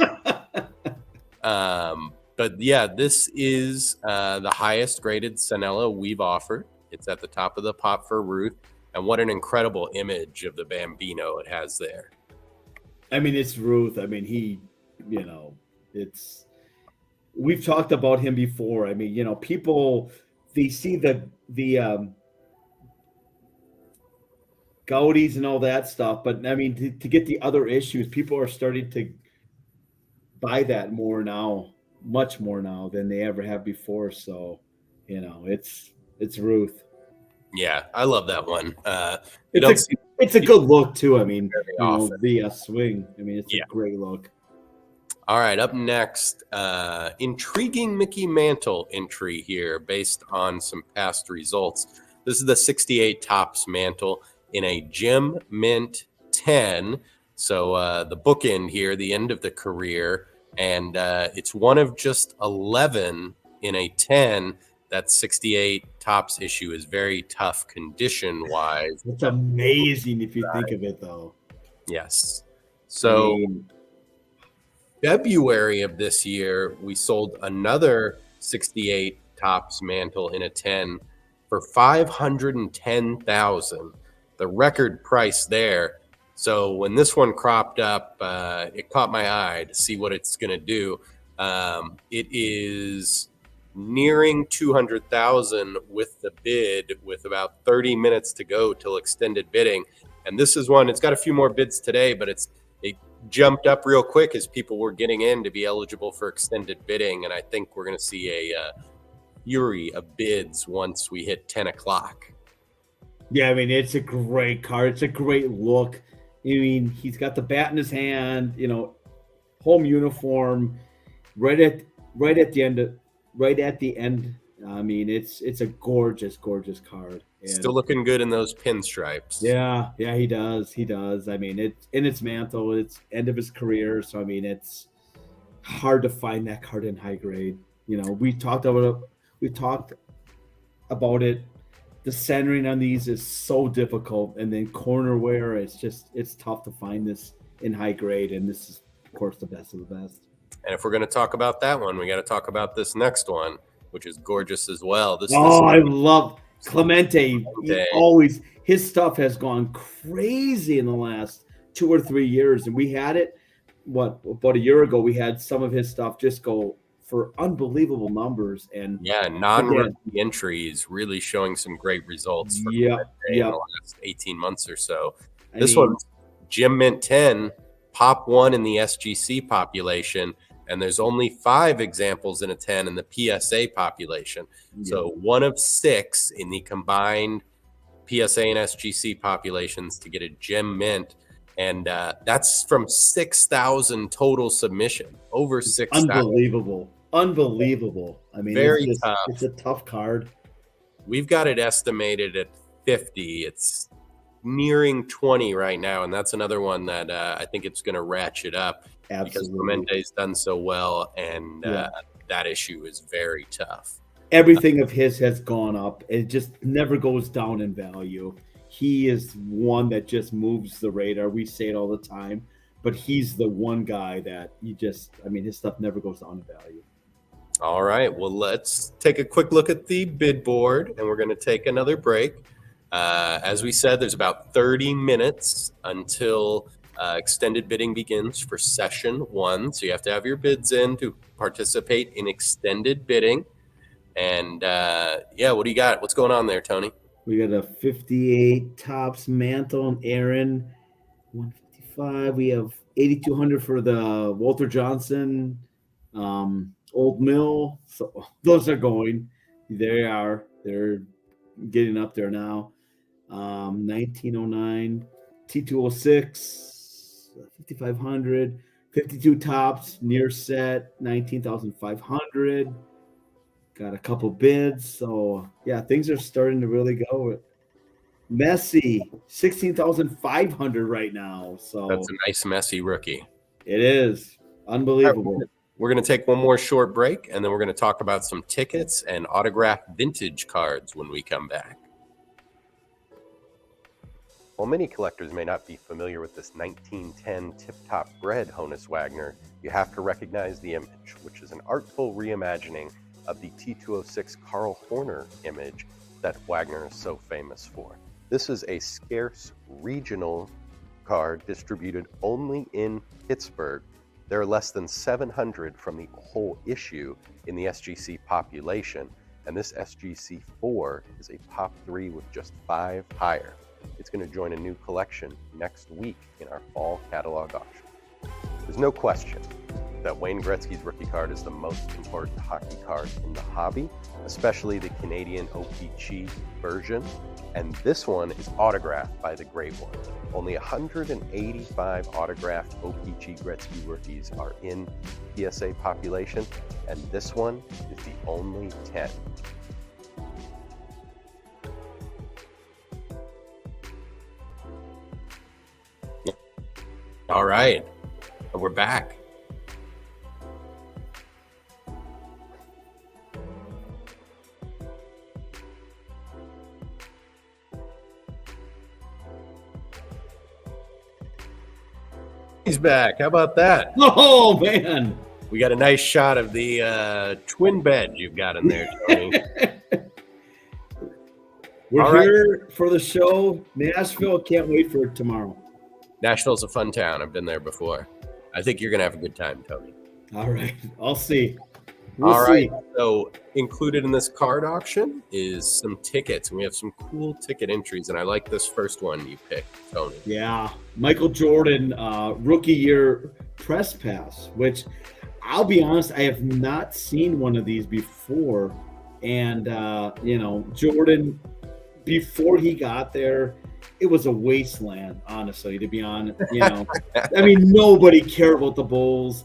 But yeah, this is the highest graded Sanella we've offered. It's at the top of the pop for Ruth. And what an incredible image of the Bambino it has there. I mean, it's Ruth. I mean, we've talked about him before. I mean, people, they see the Gaudis and all that stuff. But I mean, to get the other issues, people are starting to buy that more now. Much more now than they ever have before. So, it's Ruth. Yeah, I love that one. It's a good look too. I mean, the swing. I mean, it's a great look. All right, up next, intriguing Mickey Mantle entry here based on some past results. This is the 68 Topps Mantle in a Gem Mint 10. So the bookend here, the end of the career. And it's one of just 11 in a 10. That 68 Topps issue is very tough condition-wise. It's amazing if you think of it, though. Yes. So February of this year, we sold another 68 Topps Mantle in a 10 for $510,000. The record price there. So when this one cropped up, it caught my eye to see what it's going to do. It is nearing 200,000 with the bid, with about 30 minutes to go till extended bidding. And this is one, it's got a few more bids today, but it jumped up real quick as people were getting in to be eligible for extended bidding. And I think we're going to see a fury of bids once we hit 10 o'clock. Yeah, I mean, it's a great card. It's a great look. I mean, he's got the bat in his hand, home uniform, right at the end. I mean, it's a gorgeous, gorgeous card. And still looking good in those pinstripes. Yeah, he does. I mean, it's in its Mantle. It's end of his career, so I mean, it's hard to find that card in high grade. We talked about it. The centering on these is so difficult, and then corner wear, it's tough to find this in high grade, and this is, of course, the best of the best. And if we're going to talk about that one, we got to talk about this next one, which is gorgeous as well. I love Clemente. His stuff has gone crazy in the last 2 or 3 years, and we had it, about a year ago, we had some of his stuff just go for unbelievable numbers, and non-rookie entries really showing some great results in the last 18 months or so. This one's Gem Mint 10, Pop 1 in the SGC population, and there's only 5 examples in a 10 in the PSA population. So 1 of 6 in the combined PSA and SGC populations to get a Gem Mint. And that's from 6,000 total submission, over 6,000. Unbelievable. I mean, very tough. It's a tough card. We've got it estimated at 50. It's nearing 20 right now, and that's another one that I think it's going to ratchet up. Absolutely. Because Clemente's done so well, and that issue is very tough. Everything of his has gone up. It just never goes down in value. He is one that just moves the radar. We say it all the time. but he's the one guy that his stuff never goes down in value. All right. Well, let's take a quick look at the bid board, and we're going to take another break. As we said, there's about 30 minutes until extended bidding begins for session 1. So you have to have your bids in to participate in extended bidding. And what do you got? What's going on there, Tony? We got a 58 Topps Mantle and Aaron, 155. We have 8,200 for the Walter Johnson, Old Mill. So those are going. They are. They're getting up there now. 1909 T206, 5,500, 52 Topps near set, 19,500. Got a couple bids, so yeah, things are starting to really go. Messi, 16,500 right now. So that's a nice Messi rookie. It is unbelievable. We're going to take one more short break, and then we're going to talk about some tickets and autographed vintage cards when we come back. While many collectors may not be familiar with this 1910 tip-top bred Honus Wagner, you have to recognize the image, which is an artful reimagining of the T206 Carl Horner image that Wagner is so famous for. This is a scarce regional card distributed only in Pittsburgh. There are less than 700 from the whole issue in the SGC population, and this SGC4 is a top 3 with just 5 higher. It's going to join a new collection next week in our fall catalog auction. There's no question that Wayne Gretzky's rookie card is the most important hockey card in the hobby, especially the Canadian OPG version. And this one is autographed by the Great One. Only 185 autographed OPG Gretzky rookies are in PSA population, and this one is the only 10. All right, we're back. He's back. How about that? Oh, man. We got a nice shot of the twin bed you've got in there, Tony. We're here for the show. Nashville. Can't wait for it tomorrow. Nashville's a fun town. I've been there before. I think you're going to have a good time, Tony. All right. I'll see. All right. So included in this card auction is some tickets. And we have some cool ticket entries. And I like this first one you picked, Tony. Yeah. Michael Jordan, rookie year press pass, which I'll be honest, I have not seen one of these before. And, Jordan, before he got there, it was a wasteland, honestly, to be honest. Nobody cared about the Bulls.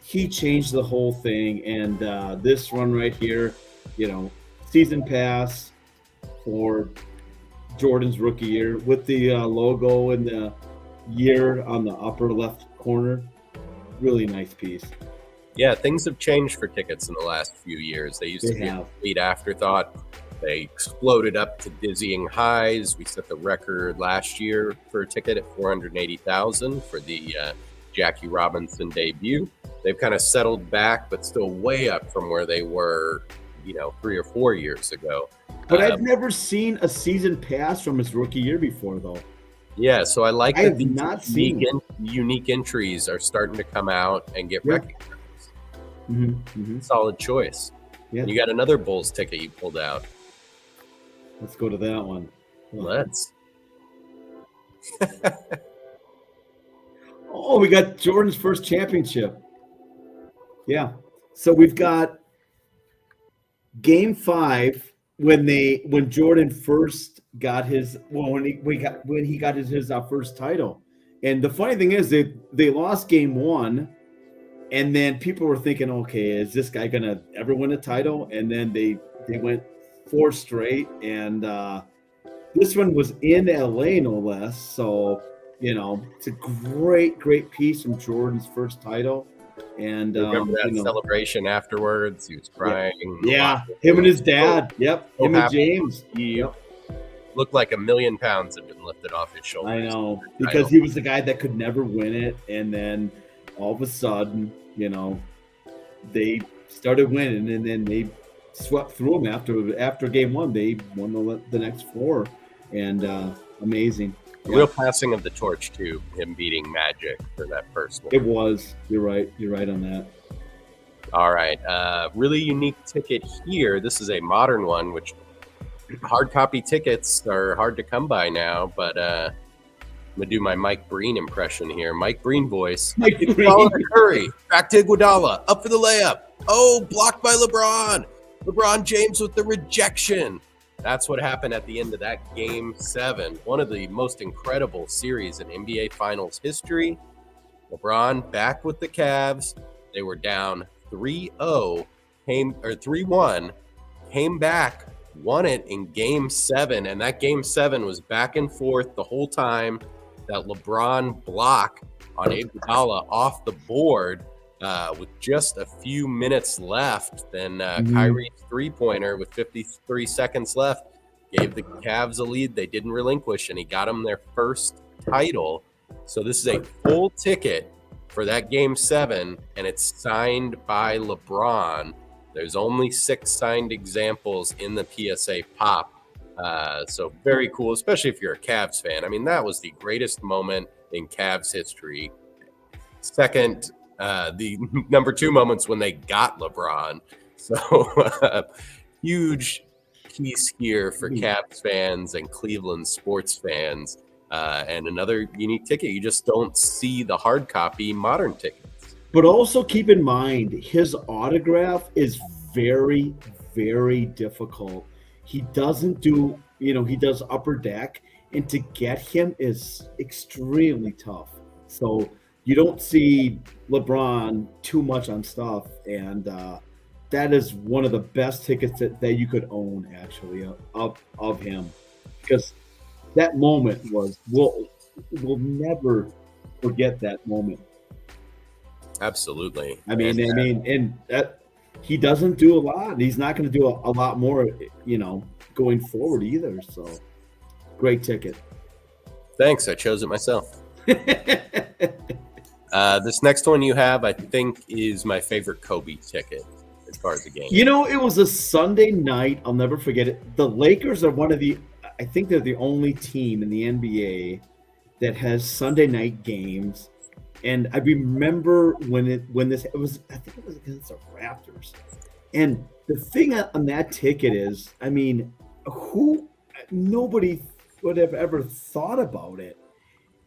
He changed the whole thing. And this one right here, season pass for Jordan's rookie year with the logo and the year on the upper left corner. Really nice piece. Yeah, things have changed for tickets in the last few years. They used to be a complete afterthought. They exploded up to dizzying highs. We set the record last year for a ticket at $480,000 for the Jackie Robinson debut. They've kind of settled back, but still way up from where they were, 3 or 4 years ago. But I've never seen a season pass from his rookie year before, though. Yeah, so I like that these unique entries are starting to come out and get recognized. Mm-hmm. Solid choice. Yeah. You got another Bulls ticket you pulled out. Let's go to that one. Let's. Oh, we got Jordan's first championship. Yeah. So we've got Game 5 when Jordan first got his when he got his first title. And the funny thing is they lost Game 1, and then people were thinking, okay, is this guy gonna ever win a title? And then they went 4 straight, and this one was in LA, no less. So it's a great piece from Jordan's first title. And remember that celebration afterwards? He was crying. Yeah, him and his dad. Yep, him and James. Yep. looked like 1,000,000 pounds had been lifted off his shoulders. I know, because he was the guy that could never win it, and then all of a sudden, they started winning, and then they swept through him after game one. They won the next 4, and amazing. A real passing of the torch to him beating Magic for that first one. It was. You're right. You're right on that. All right. Really unique ticket here. This is a modern one, which hard copy tickets are hard to come by now, but I'm going to do my Mike Breen impression here. Mike Breen voice. Mike Breen. Curry. Back to Iguodala. Up for the layup. Oh, blocked by LeBron. LeBron James with the rejection. That's what happened at the end of that Game 7. One of the most incredible series in NBA Finals history. LeBron back with the Cavs. They were down 3-0, 3-1, came back, won it in Game 7. And that Game 7 was back and forth the whole time. That LeBron block on Iguodala off the board with just a few minutes left. Then Kyrie's three-pointer with 53 seconds left gave the Cavs a lead they didn't relinquish, and he got them their first title. So this is a full ticket for that Game 7, and it's signed by LeBron. There's only 6 signed examples in the PSA Pop. So very cool, especially if you're a Cavs fan. I mean, that was the greatest moment in Cavs history. Second, the number 2 moments when they got LeBron. So huge piece here for Cavs fans and Cleveland sports fans. And another unique ticket. You just don't see the hard copy modern tickets. But also keep in mind, his autograph is very, very difficult. He doesn't do, he does upper deck, and to get him is extremely tough. So you don't see LeBron too much on stuff, and that is one of the best tickets that you could own, actually, of him, because that moment we'll never forget that moment. Absolutely. I mean, and that he doesn't do a lot. He's not going to do a lot more, going forward either. So, great ticket. Thanks. I chose it myself. This next one you have, I think, is my favorite Kobe ticket as far as the game. It was a Sunday night. I'll never forget it. The Lakers are I think they're the only team in the NBA that has Sunday night games. And I remember when it was, I think it was against the Raptors. And the thing on that ticket is, I mean, nobody would have ever thought about it.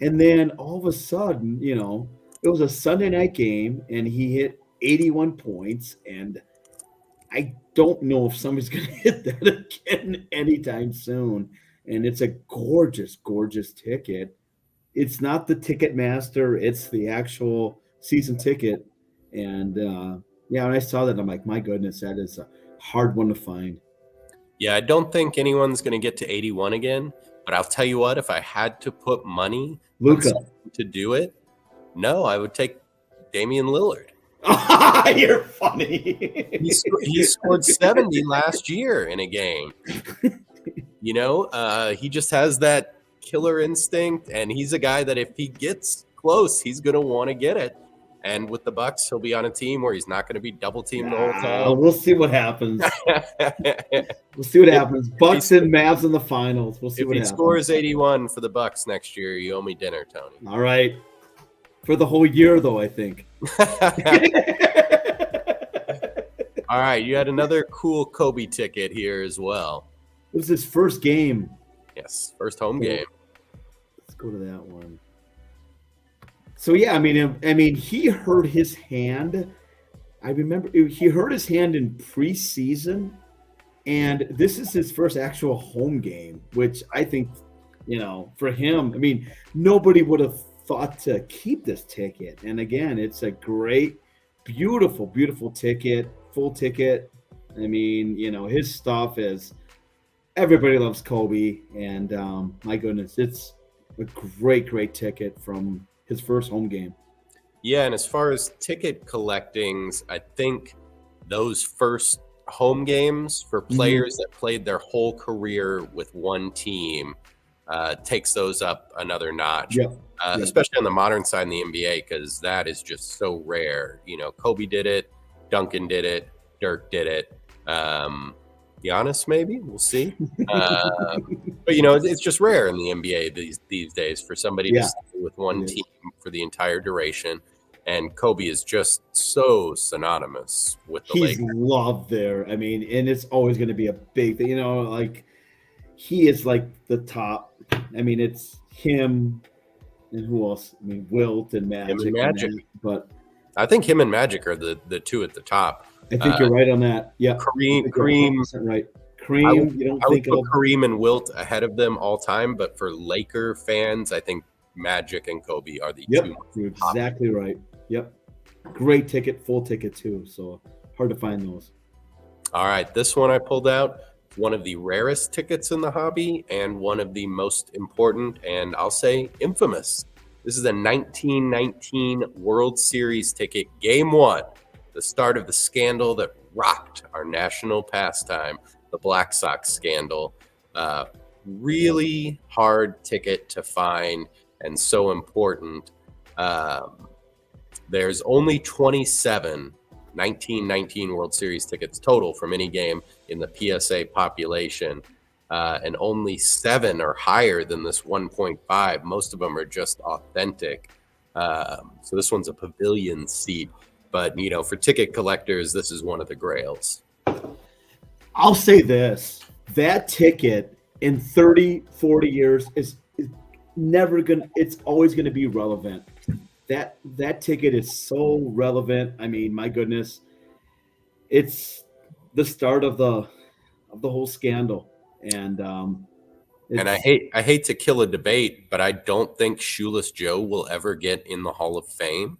And then all of a sudden, it was a Sunday night game, and he hit 81 points. And I don't know if somebody's going to hit that again anytime soon. And it's a gorgeous, gorgeous ticket. It's not the Ticketmaster, it's the actual season ticket. And when I saw that, I'm like, my goodness, that is a hard one to find. Yeah, I don't think anyone's going to get to 81 again. But I'll tell you what, if I had to put money Luka to do it, no, I would take Damian Lillard. You're funny. He scored 70 last year in a game. He just has that killer instinct, and he's a guy that if he gets close, he's going to want to get it. And with the Bucks, he'll be on a team where he's not going to be double teamed the whole time. We'll see what happens. Bucks and Mavs in the finals. We'll see what happens. If he scores 81 for the Bucks next year, you owe me dinner, Tony. All right. For the whole year, though, I think. All right. You had another cool Kobe ticket here as well. It was his first game. Yes, first home game. Let's go to that one. So yeah, I mean, he hurt his hand. I remember he hurt his hand in preseason, and this is his first actual home game, which I think, for him, I mean, nobody would have thought to keep this ticket. And again, it's a great, beautiful, beautiful ticket, full ticket. I mean, his stuff is. Everybody loves Kobe, and my goodness, it's a great, great ticket from his first home game. Yeah, and as far as ticket collectings, I think those first home games for players that played their whole career with one team takes those up another notch. Yep. Especially on the modern side in the NBA, because that is just so rare. You know, Kobe did it, Duncan did it, Dirk did it. Giannis, maybe we'll see. But you know, it's just rare in the NBA these days for somebody to stay with one team for the entire duration. And Kobe is just so synonymous with the Lakers. He's loved there. I mean, and it's always going to be a big thing. You know, like he is like the top. I mean, it's him and who else? I mean, Wilt and Magic. But I think him and Magic are the two at the top. I think you're right on that. Yeah, Kareem, right? Kareem, you don't think of Kareem and Wilt ahead of them all time, but for Laker fans, I think Magic and Kobe are the two. You're exactly right. Yep, great ticket, full ticket too. So hard to find those. All right, this one I pulled out. One of the rarest tickets in the hobby and one of the most important, and I'll say infamous. This is a 1919 World Series ticket, Game 1. The start of the scandal that rocked our national pastime, the Black Sox scandal. Really hard ticket to find and so important. There's only 27 1919 World Series tickets total from any game in the PSA population, and only 7 are higher than this 1.5. Most of them are just authentic. So this one's a pavilion seat. But, you know, for ticket collectors, this is one of the grails. I'll say this. That ticket in 30, 40 years is never going to – it's always going to be relevant. That ticket is so relevant. I mean, my goodness. It's the start of the whole scandal. And I hate to kill a debate, but I don't think Shoeless Joe will ever get in the Hall of Fame.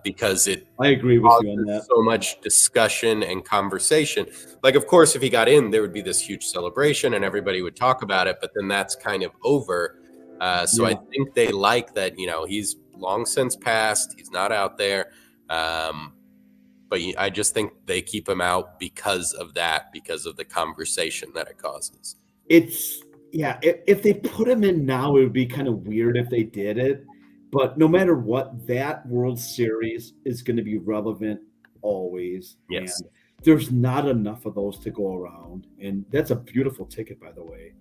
Because I agree with you on that. So much discussion and conversation. Like, of course, if he got in, there would be this huge celebration and everybody would talk about it. But then that's kind of over. I think they like that. You know, he's long since passed. He's not out there. But I just think they keep him out because of that, because of the conversation that it causes. If they put him in now, it would be kind of weird if they did it. But no matter what, that World Series is going to be relevant always. Yes. And there's not enough of those to go around. And that's a beautiful ticket, by the way.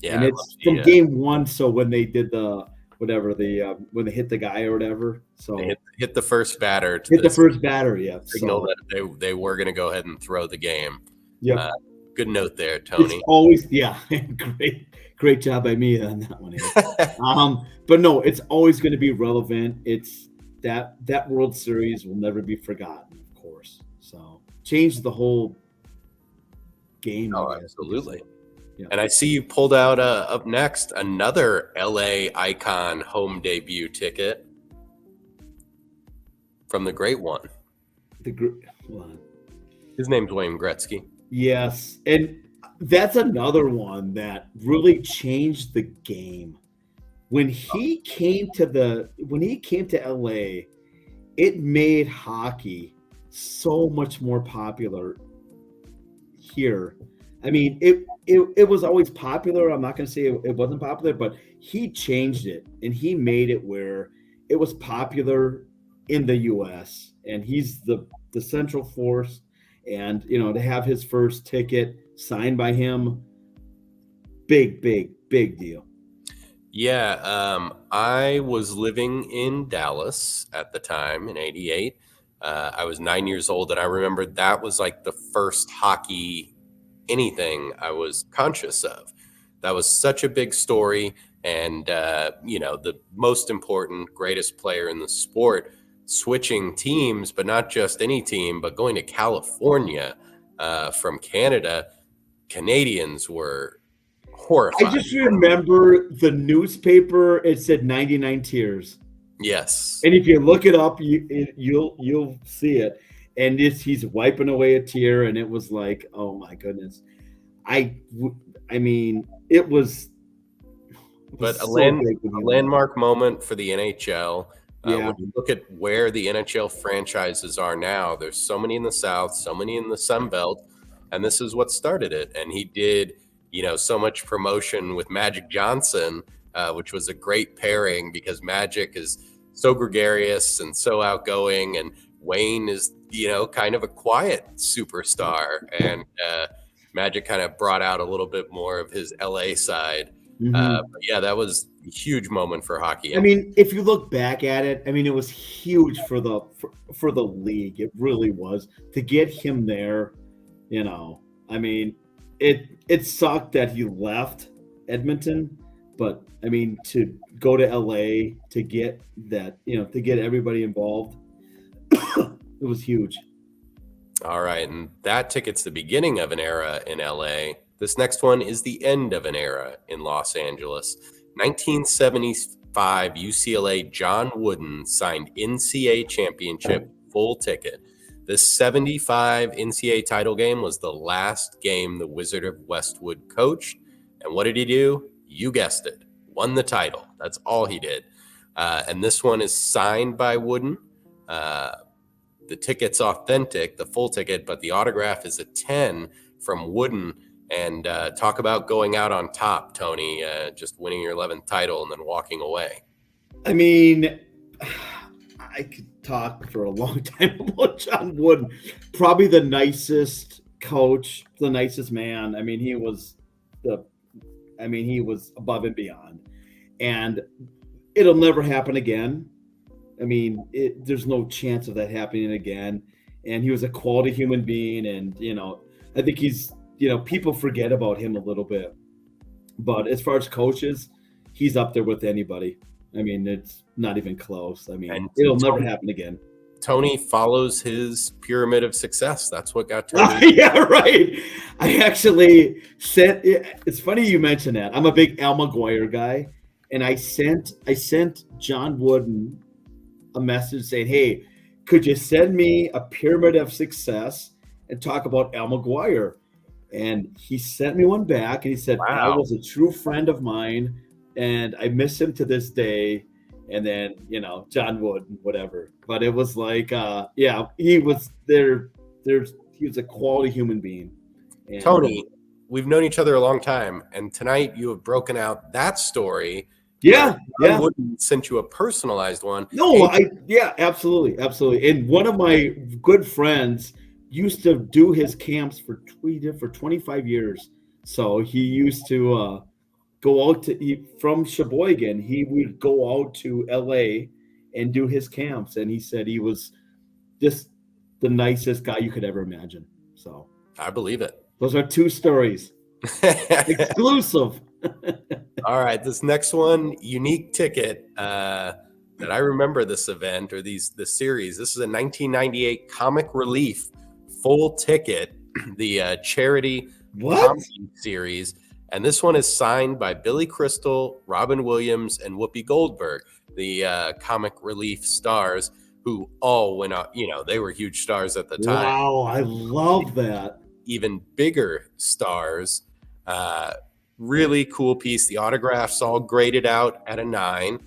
Yeah. And it's from Game 1. So when they did when they hit the guy or whatever. So they hit the first batter. The first batter, yeah. Signal that they were going to go ahead and throw the game. Yeah. Good note there, Tony. It's always, great job by me on that one. But no, it's always going to be relevant. It's that World Series will never be forgotten, of course. So change the whole game. Oh, absolutely. Yeah. And I see you pulled out up next another LA Icon home debut ticket from the great one. His name's Wayne Gretzky. Yes, and that's another one that really changed the game. When he came to LA, it made hockey so much more popular here. I mean, it was always popular. I'm not going to say it wasn't popular, but he changed it and he made it where it was popular in the U.S. And he's the central force. And, you know, to have his first ticket signed by him, big deal. Yeah, I was living in Dallas at the time in '88. I was 9 years old, and I remember that was like the first hockey anything I was conscious of. That was such a big story, and you know, the most important, greatest player in the sport switching teams, but not just any team, but going to California from Canada. Canadians were horrified. I just remember the newspaper, it said 99 tears. Yes. And if you look it up, you'll see it. And he's wiping away a tear, and it was like, oh my goodness. I mean, it was a landmark moment for the NHL. Yeah. When you look at where the NHL franchises are now, there's so many in the South, so many in the Sun Belt, and this is what started it. And he did, so much promotion with Magic Johnson, which was a great pairing because Magic is so gregarious and so outgoing, and Wayne is, kind of a quiet superstar. And Magic kind of brought out a little bit more of his LA side. But yeah, that was a huge moment for hockey. I mean, if you look back at it, I mean, it was huge for the league. It really was to get him there. I mean, it sucked that he left Edmonton, but I mean, to go to LA to get that, to get everybody involved, it was huge. All right, and that ticket's the beginning of an era in LA. This next one is the end of an era in Los Angeles. 1975 UCLA John Wooden signed NCAA championship full ticket. This 75 NCAA title game was the last game the Wizard of Westwood coached. And what did he do? You guessed it. Won the title. That's all he did. And this one is signed by Wooden. The ticket's authentic, the full ticket, but the autograph is a 10 from Wooden. And talk about going out on top, Tony, just winning your 11th title and then walking away. I mean, I could talk for a long time about John Wooden. Probably the nicest coach, the nicest man. I mean, he was above and beyond. And it'll never happen again. I mean, there's no chance of that happening again. And he was a quality human being. And, I think he's, people forget about him a little bit. But as far as coaches, he's up there with anybody. I mean, it's not even close. I mean, it'll never happen again. Tony follows his pyramid of success. That's what got Tony. Yeah, right. I actually sent. It's funny you mentioned that. I'm a big Al McGuire guy, and I sent John Wooden a message saying, "Hey, could you send me a pyramid of success and talk about Al McGuire?" And he sent me one back, and he said, "Al was a true friend of mine, and I miss him to this day." And then, John Wooden, whatever. But it was like, he was there. He was a quality human being. And Tony, we've known each other a long time, and tonight you have broken out that story. Yeah. John Wooden sent you a personalized one. No, absolutely. And one of my good friends used to do his camps for 25 years. So he used to go out from Sheboygan. He would go out to LA and do his camps. And he said he was just the nicest guy you could ever imagine. So I believe it. Those are two stories. Exclusive. All right. This next one, unique ticket that I remember this event or this series. This is a 1998 Comic Relief full ticket, the charity comedy series. And this one is signed by Billy Crystal, Robin Williams, and Whoopi Goldberg, the Comic Relief stars who all went out. They were huge stars at the time. Wow, I love that. Even bigger stars. Really cool piece. The autographs all graded out at a 9.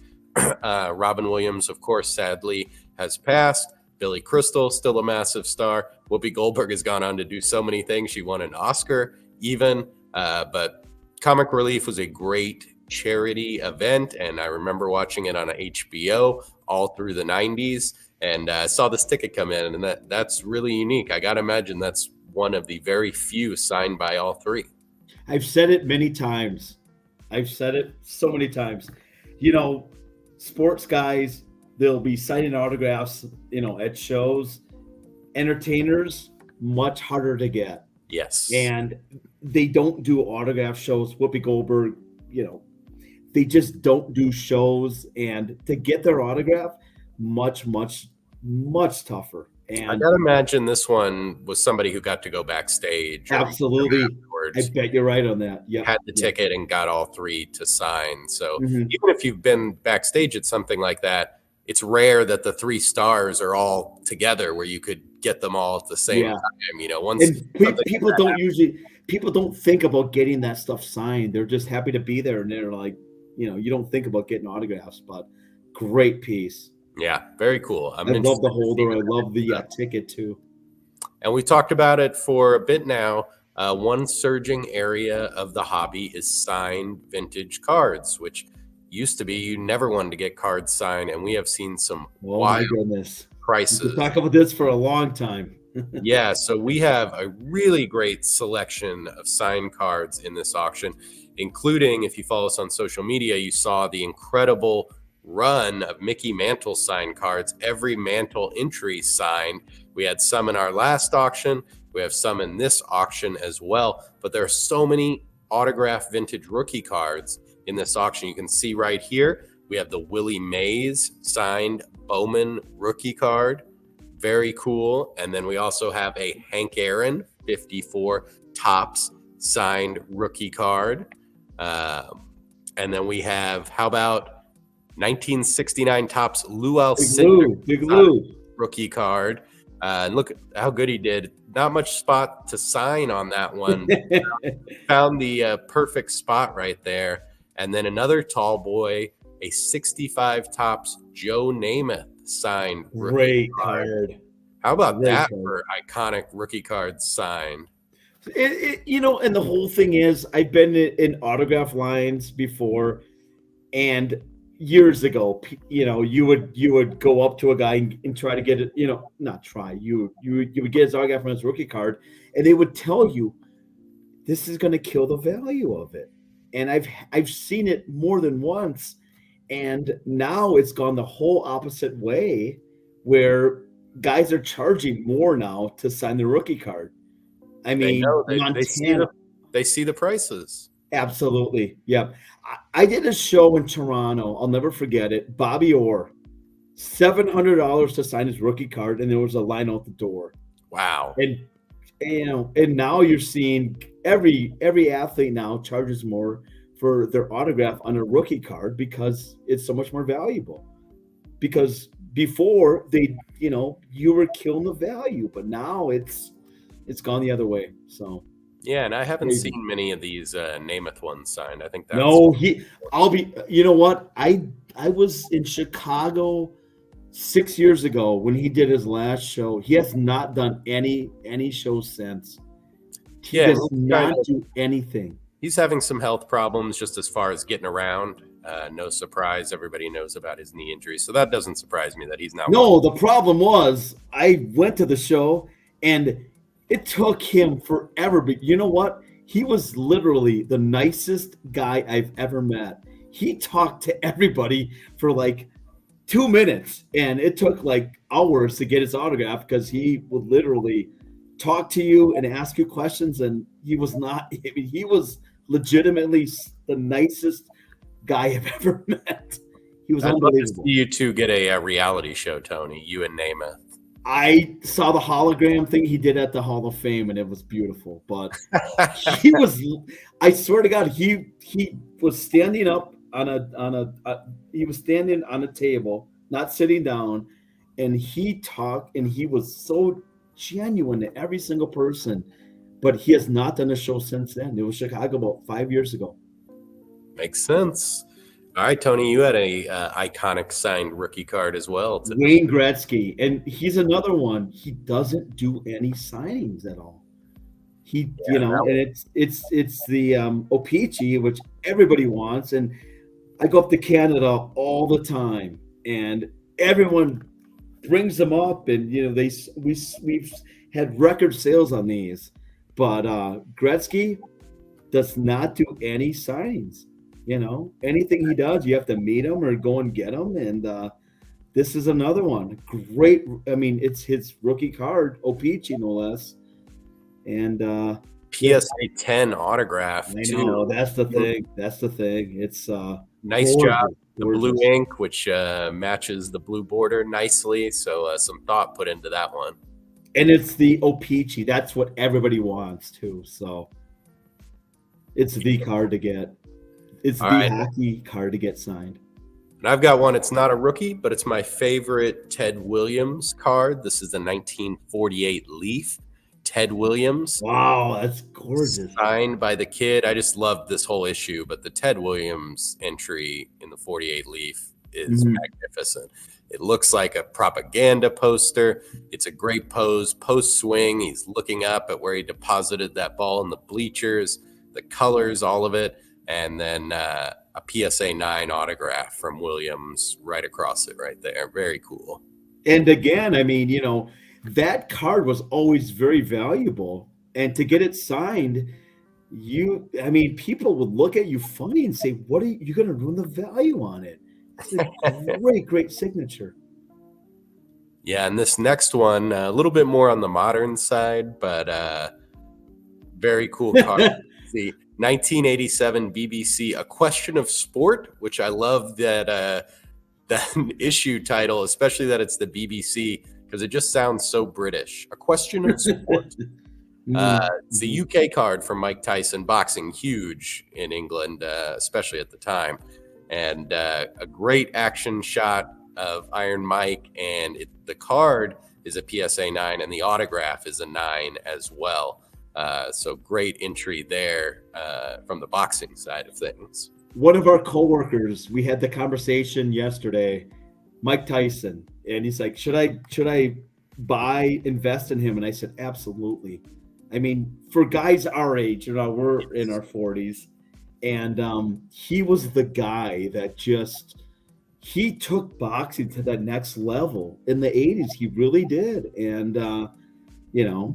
Robin Williams, of course, sadly has passed. Billy Crystal, still a massive star. Whoopi Goldberg has gone on to do so many things. She won an Oscar even. But Comic Relief was a great charity event, and I remember watching it on HBO all through the 90s, and I saw this ticket come in, and that's really unique. I got to imagine that's one of the very few signed by all three. I've said it many times. I've said it so many times. Sports guys, they'll be signing autographs, at shows. Entertainers, much harder to get. Yes. And they don't do autograph shows. Whoopi Goldberg, they just don't do shows. And to get their autograph, much, much, much tougher. And I gotta imagine this one was somebody who got to go backstage. Absolutely. I bet you're right on that. Yeah. Had the ticket and got all three to sign. So even if you've been backstage at something like that, it's rare that the three stars are all together where you could get them all at the same time. Once people don't think about getting that stuff signed. They're just happy to be there, and they're like, you don't think about getting autographs. But great piece. Yeah, very cool. I love the holder. I love the ticket too. And we talked about it for a bit now. One surging area of the hobby is signed vintage cards, which used to be you never wanted to get cards signed, and we have seen some wild prices. We could talk about this for a long time. Yeah, so we have a really great selection of signed cards in this auction, including, if you follow us on social media, you saw the incredible run of Mickey Mantle signed cards. Every Mantle entry signed. We had some in our last auction. We have some in this auction as well. But there are so many autographed vintage rookie cards in this auction. You can see right here, we have the Willie Mays signed Bowman rookie card. Very cool. And then we also have a Hank Aaron 54 Topps signed rookie card. And then we have, how about 1969 Topps Lou Alcindor rookie card. And look how good he did. Not much spot to sign on that one. Found the perfect spot right there. And then another tall boy, a 65 Topps Joe Namath signed rookie card. How about that for iconic rookie cards signed? You know, and the whole thing is, I've been in autograph lines before, and years ago, you know, you would go up to a guy and try to get it, you know, not try, you would get his autograph on his rookie card, and they would tell you this is going to kill the value of it. And I've seen it more than once, and now it's gone the whole opposite way, where guys are charging more now to sign the rookie card. I mean, they see the prices. Absolutely. Yeah. I did a show in Toronto. I'll never forget it. Bobby Orr, $700 to sign his rookie card, and there was a line out the door. Wow. And you know, and now you're seeing every athlete now charges more for their autograph on a rookie card because it's so much more valuable. Because before they, you know, you were killing the value, but now it's gone the other way. So yeah, and I haven't seen many of these Namath ones signed. I think that's you know what? I was in Chicago 6 years ago when he did his last show. He has not done any shows since. He does not do anything. He's having some health problems just as far as getting around. No surprise. Everybody knows about his knee injury. So that doesn't surprise me that he's now. No, the problem was I went to the show and it took him forever. But you know what? He was literally the nicest guy I've ever met. He talked to everybody for like 2 minutes, and it took like hours to get his autograph because he would literally talk to you and ask you questions. And he was he was legitimately the nicest guy I've ever met. He was unbelievable. I'd love to see you two get a reality show, Tony, you and Namath. I saw the hologram thing he did at the Hall of Fame, and it was beautiful. But he was, I swear to God, he was standing up he was standing on a table, not sitting down, and he talked, and he was so genuine to every single person. But he has not done a show since then. It was Chicago about 5 years ago. Makes sense. All right, Tony, you had a iconic signed rookie card as well. Wayne Gretzky, and he's another one. He doesn't do any signings at all. And it's the O-Pee-Chee, which everybody wants. And I go up to Canada all the time, and everyone brings them up, and you know we've had record sales on these, but Gretzky does not do any signings. You know, anything he does, you have to meet him or go and get him. And this is another one. Great. I mean, it's his rookie card, O-Pee-Chee, no less. And PSA 10 autograph. I know, that's the thing. It's nice job. The blue ink, which matches the blue border nicely. So some thought put into that one. And it's the O-Pee-Chee. That's what everybody wants too. So it's the card to get. It's the hockey card to get signed. And I've got one. It's not a rookie, but it's my favorite Ted Williams card. This is the 1948 Leaf. Ted Williams. Wow, that's gorgeous. Signed by the kid. I just loved this whole issue, but the Ted Williams entry in the 48 Leaf is magnificent. listen, it looks like a propaganda poster. It's a great pose, post swing. He's looking up at where he deposited that ball in the bleachers, the colors, all of it. And then a PSA 9 autograph from Williams right across it right there. Very cool. And again, I mean, you know, that card was always very valuable. And to get it signed, people would look at you funny and say, what are you going to ruin the value on it? It's a great signature. Yeah, and this next one, a little bit more on the modern side, but very cool card. The 1987 BBC A Question of Sport, which I love that issue title, especially that it's the BBC, because it just sounds so British. A Question of Sport. It's a UK card from Mike Tyson, boxing, huge in England, especially at the time. And a great action shot of Iron Mike, and the card is a PSA 9, and the autograph is a 9 as well. So great entry there from the boxing side of things. One of our coworkers, we had the conversation yesterday, Mike Tyson, and he's like, should I invest in him? And I said, absolutely. I mean, for guys our age, you know, we're in our 40s, and he was the guy that he took boxing to that next level in the 80s. He really did. And, you know.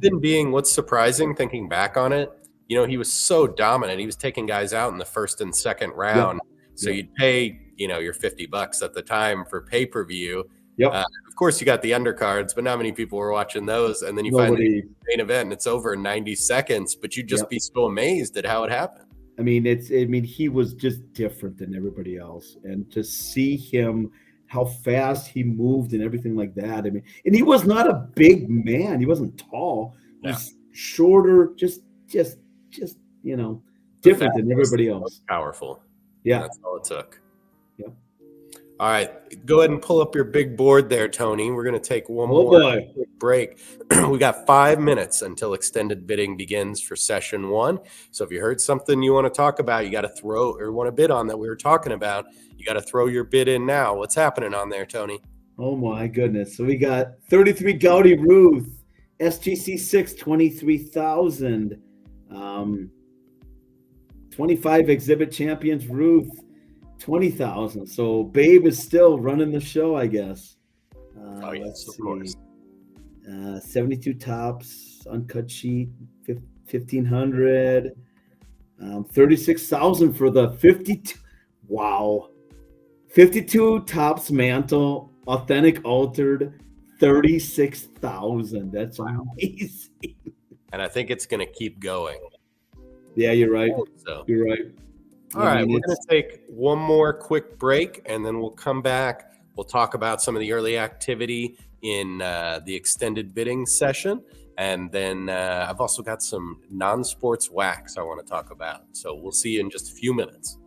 What's surprising, thinking back on it, you know, he was so dominant. He was taking guys out in the first and second round. Yep. So you'd pay, you know, your $50 at the time for pay-per-view. Yep. Of course, you got the undercards, but not many people were watching those. And then you find the main event, and it's over in 90 seconds. But you'd just be so amazed at how it happened. I mean, he was just different than everybody else, and to see him, how fast he moved and everything like that. I mean, and he was not a big man. He wasn't tall. He was shorter, just you know, different than everybody else. Powerful. Yeah, that's all it took. Yep. All right, go ahead and pull up your big board there, Tony. We're going to take one more quick break. We got 5 minutes until extended bidding begins for session 1. So if you heard something you want to talk about, you got to throw, or want to bid on that we were talking about, you got to throw your bid in now. What's happening on there, Tony? Oh my goodness. So we got 33 Gaudy Ruth, SGC 6, 23,000. 25 Exhibit Champions Ruth, 20,000. So Babe is still running the show, I guess. Oh yes, of course. 72 Tops, uncut sheet, 1,500. 36,000 for the 52. Wow. 52 Tops mantle, authentic altered, 36,000. That's amazing. And I think it's going to keep going. Yeah, you're right. So. You're right. All right, we're going to take one more quick break, and then we'll come back. We'll talk about some of the early activity in the extended bidding session. And then I've also got some non-sports wax I want to talk about. So we'll see you in just a few minutes.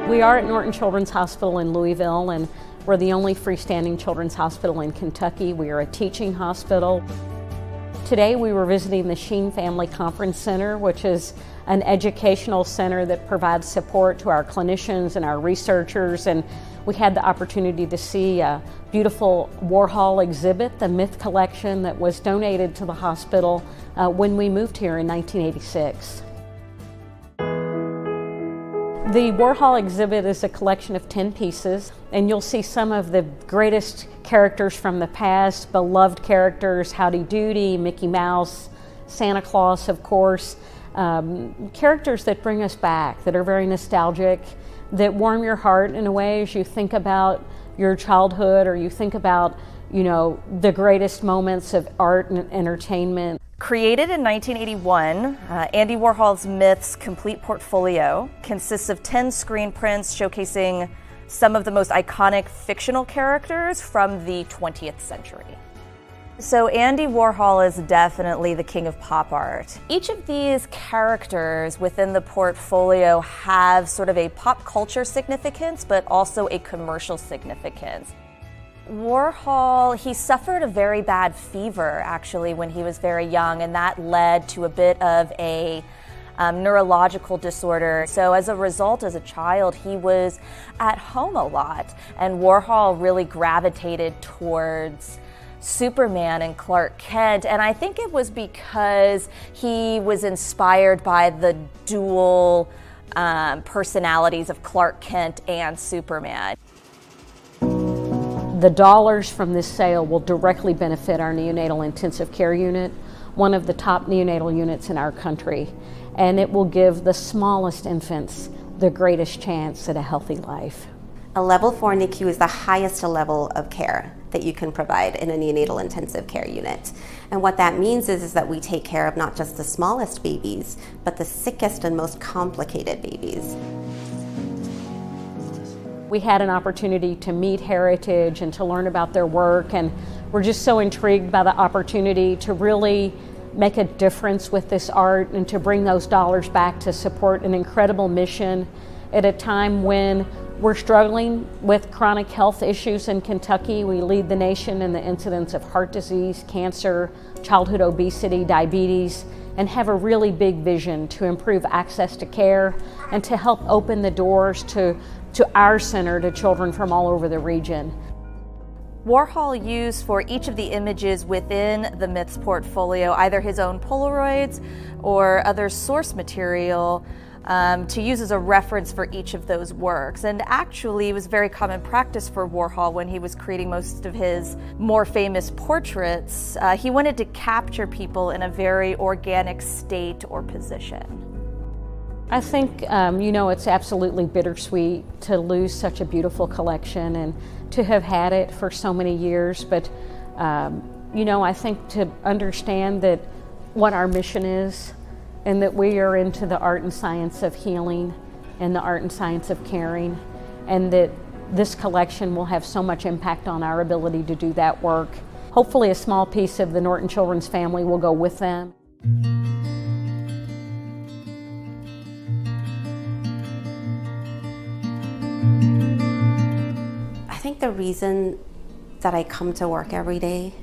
We are at Norton Children's Hospital in Louisville, and we're the only freestanding children's hospital in Kentucky. We are a teaching hospital. Today we were visiting the Sheen Family Conference Center, which is an educational center that provides support to our clinicians and our researchers, and we had the opportunity to see a beautiful Warhol exhibit, the Myth collection that was donated to the hospital when we moved here in 1986. The Warhol exhibit is a collection of 10 pieces, and you'll see some of the greatest characters from the past, beloved characters, Howdy Doody, Mickey Mouse, Santa Claus, of course, characters that bring us back, that are very nostalgic, that warm your heart in a way as you think about your childhood, or you think about, you know, the greatest moments of art and entertainment. Created in 1981, Andy Warhol's Myths complete portfolio consists of 10 screen prints showcasing some of the most iconic fictional characters from the 20th century. So Andy Warhol is definitely the king of pop art. Each of these characters within the portfolio have sort of a pop culture significance, but also a commercial significance. Warhol, he suffered a very bad fever actually when he was very young, and that led to a bit of a neurological disorder. So as a result, as a child, he was at home a lot, and Warhol really gravitated towards Superman and Clark Kent, and I think it was because he was inspired by the dual personalities of Clark Kent and Superman. The dollars from this sale will directly benefit our neonatal intensive care unit, one of the top neonatal units in our country, and it will give the smallest infants the greatest chance at a healthy life. A level 4 NICU is the highest level of care that you can provide in a neonatal intensive care unit. And what that means is that we take care of not just the smallest babies, but the sickest and most complicated babies. We had an opportunity to meet Heritage and to learn about their work, and we're just so intrigued by the opportunity to really make a difference with this art and to bring those dollars back to support an incredible mission at a time when we're struggling with chronic health issues in Kentucky. We lead the nation in the incidence of heart disease, cancer, childhood obesity, diabetes, and have a really big vision to improve access to care and to help open the doors to our center to children from all over the region. Warhol used for each of the images within the Myths portfolio either his own Polaroids or other source material to use as a reference for each of those works. And actually, it was very common practice for Warhol when he was creating most of his more famous portraits. He wanted to capture people in a very organic state or position. I think, it's absolutely bittersweet to lose such a beautiful collection and to have had it for so many years. But, I think to understand that what our mission is, and that we are into the art and science of healing and the art and science of caring, and that this collection will have so much impact on our ability to do that work. Hopefully a small piece of the Norton Children's family will go with them. I think the reason that I come to work every day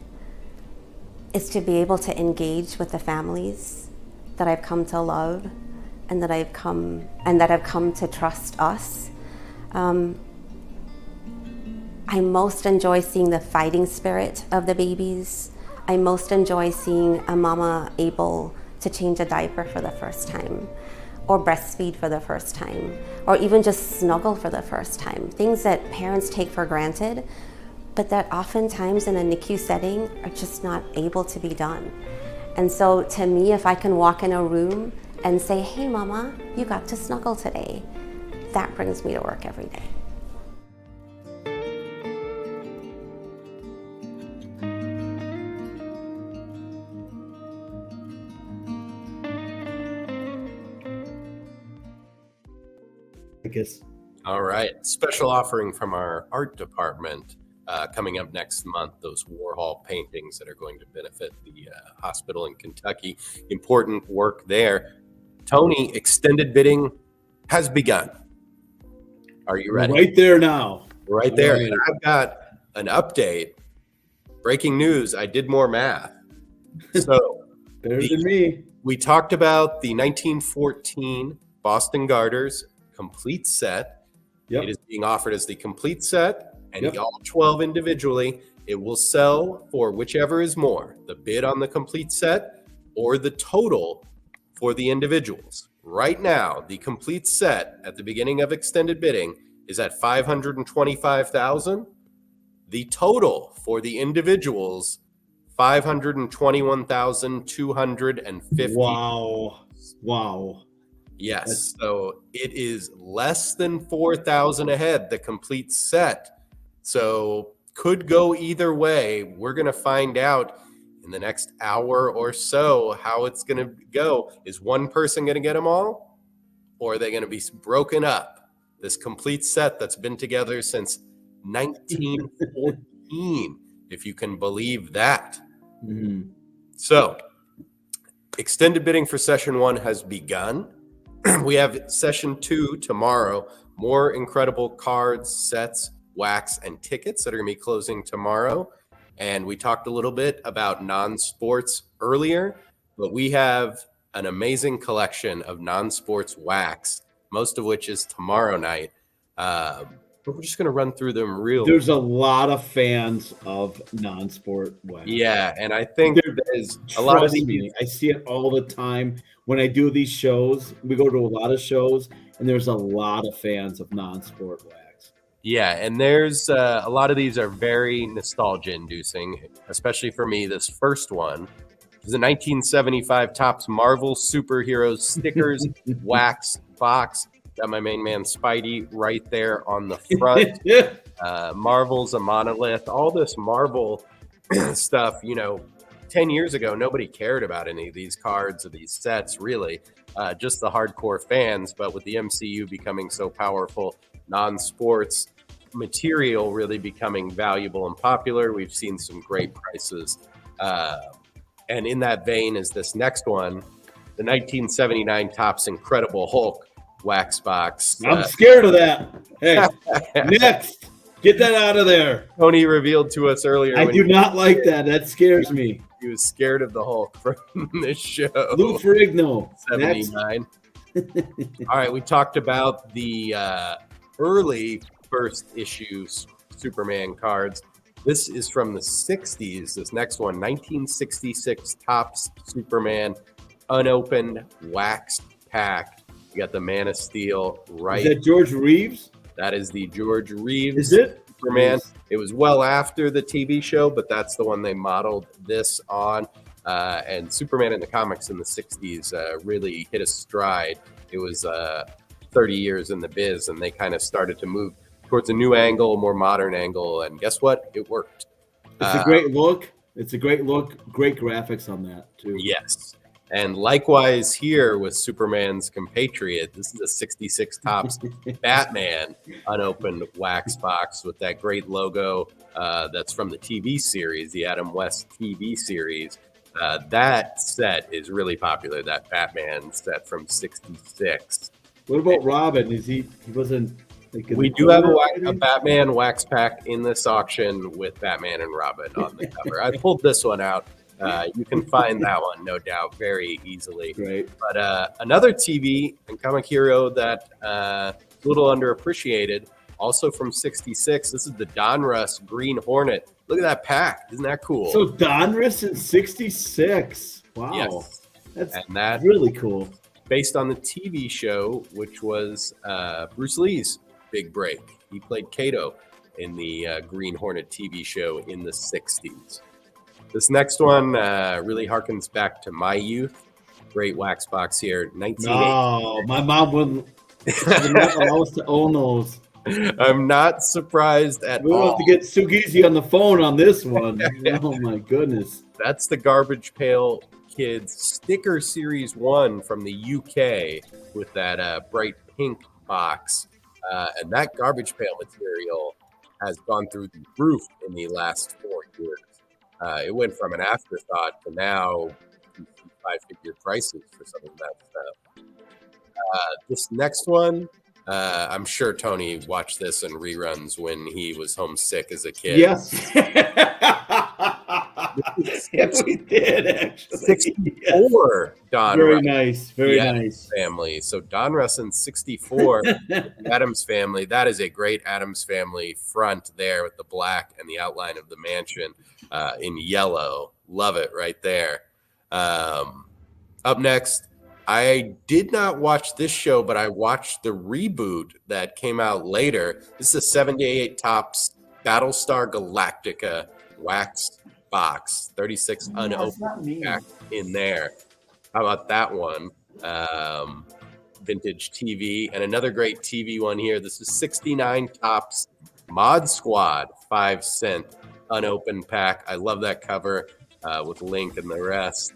is to be able to engage with the families that I've come to love and that I've come to trust us. I most enjoy seeing the fighting spirit of the babies. I most enjoy seeing a mama able to change a diaper for the first time, or breastfeed for the first time, or even just snuggle for the first time. Things that parents take for granted, but that oftentimes in a NICU setting are just not able to be done. And so to me, if I can walk in a room and say, hey mama, you got to snuggle today, that brings me to work every day. I guess. All right. Special offering from our art department coming up next month. Those Warhol paintings that are going to benefit the hospital in Kentucky. Important work there. Tony, extended bidding has begun. Are you ready? Right there now. Right there. And I've got an update. Breaking news. I did more math. So better than me. We talked about the 1914 Boston Garters complete set. It is being offered as the complete set, and all 12 individually. It will sell for whichever is more, the bid on the complete set or the total for the individuals. Right now, the complete set at the beginning of extended bidding is at $525,000. The total for the individuals, $521,250. Wow. Yes. So it is less than 4,000 ahead, the complete set. So could go either way. We're going to find out in the next hour or so how it's going to go. Is one person going to get them all, or are they going to be broken up? This complete set that's been together since 1914, if you can believe that. Mm-hmm. So extended bidding for session 1 has begun. We have session 2 tomorrow. More incredible cards, sets, wax, and tickets that are going to be closing tomorrow. And we talked a little bit about non-sports earlier, but we have an amazing collection of non-sports wax, most of which is tomorrow night. But we're just going to run through them real. There's a lot of fans of non-sport wax. Yeah, and I think there's a lot of these. I see it all the time when I do these shows. We go to a lot of shows, and there's a lot of fans of non-sport wax. Yeah, and there's a lot of these are very nostalgia-inducing, especially for me. This first one is a 1975 Topps Marvel Superheroes stickers wax box. Got my main man Spidey right there on the front. Marvel's a monolith. All this Marvel stuff, 10 years ago, nobody cared about any of these cards or these sets, really. Just the hardcore fans. But with the MCU becoming so powerful, non-sports material really becoming valuable and popular, we've seen some great prices. And in that vein is this next one, the 1979 Topps Incredible Hulk wax box. I'm scared of that. Hey, next, get that out of there. Tony revealed to us earlier. I do not like that. That scares me. He was scared of the Hulk from this show. Lou Ferrigno. 79. All right, we talked about the early first issues Superman cards. This is from the 60s. This next one, 1966 Topps Superman unopened wax pack. You got the Man of Steel right. Is that George Reeves? That is the George Reeves is it? Superman. It was well after the TV show, but that's the one they modeled this on. And Superman in the comics in the 60s really hit a stride. It was 30 years in the biz, and they kind of started to move towards a new angle, a more modern angle. And guess what? It worked. It's a great look. It's a great look. Great graphics on that, too. Yes. And likewise here with Superman's compatriot, this is a 66 Topps Batman unopened wax box with that great logo that's from the TV series, the Adam West TV series. That set is really popular, that Batman set from 66. What about Robin? He wasn't... We do have a Batman wax pack in this auction with Batman and Robin on the cover. I pulled this one out. You can find that one, no doubt, very easily. Great. But another TV and comic hero that is a little underappreciated, also from 66. This is the Donruss Green Hornet. Look at that pack. Isn't that cool? So Donruss in 66. Wow. Yes. That's really cool. Based on the TV show, which was Bruce Lee's big break. He played Kato in the Green Hornet TV show in the 60s. This next one really harkens back to my youth. Great wax box here. 1980. Oh, my mom wouldn't allow us to own those. I'm not surprised at all. We'll have to get Giese on the phone on this one. Oh, my goodness. That's the Garbage Pail Kids Sticker Series 1 from the UK with that bright pink box. And that Garbage Pail material has gone through the roof in the last 4 years. It went from an afterthought to now five-figure prices for some of that stuff. This next one, I'm sure Tony watched this in reruns when he was homesick as a kid. Yes. Yes, we did, actually. 64 Don Very Russ, nice. Very nice. Family. So Don Russ in 64, Addams Family. That is a great Addams Family front there with the black and the outline of the mansion in yellow. Love it right there. Up next, I did not watch this show, but I watched the reboot that came out later. This is a 78 Topps Battlestar Galactica wax box, 36 unopened pack in there. How about that one? Vintage TV. And another great TV one here. This is 69 Topps Mod Squad 5-cent unopened pack. I love that cover with Link and the rest.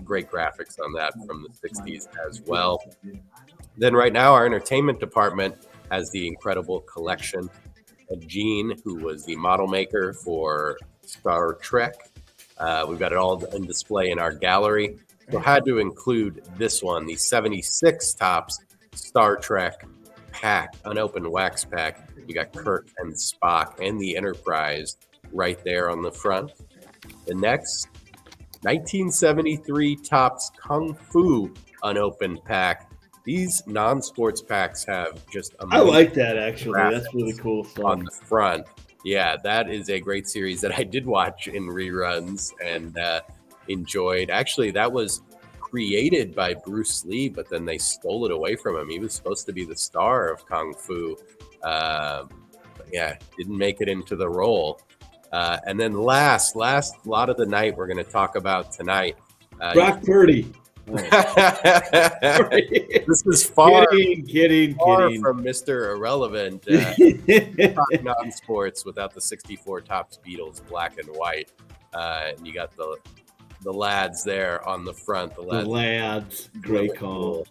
Great graphics on that from the 60s as well. Then right now, our entertainment department has the incredible collection of Gene, who was the model maker for Star Trek. We've got it all in display in our gallery. So had to include this one, the 76 Topps Star Trek pack, unopened wax pack. You got Kirk and Spock and the Enterprise right there on the front. The next 1973 Topps Kung Fu unopened pack. These non-sports packs have just I like that, actually. That's graphics really cool stuff. on the front. Yeah, that is a great series that I did watch in reruns and enjoyed. Actually, that was created by Bruce Lee, but then they stole it away from him. He was supposed to be the star of Kung Fu. But yeah, didn't make it into the role. And then last lot of the night we're going to talk about tonight. Brock Purdy. This is far kidding from Mr. Irrelevant. Talk non-sports without the 64 Topps Beatles black and white. And you got the lads there on the front. The lads. Great call.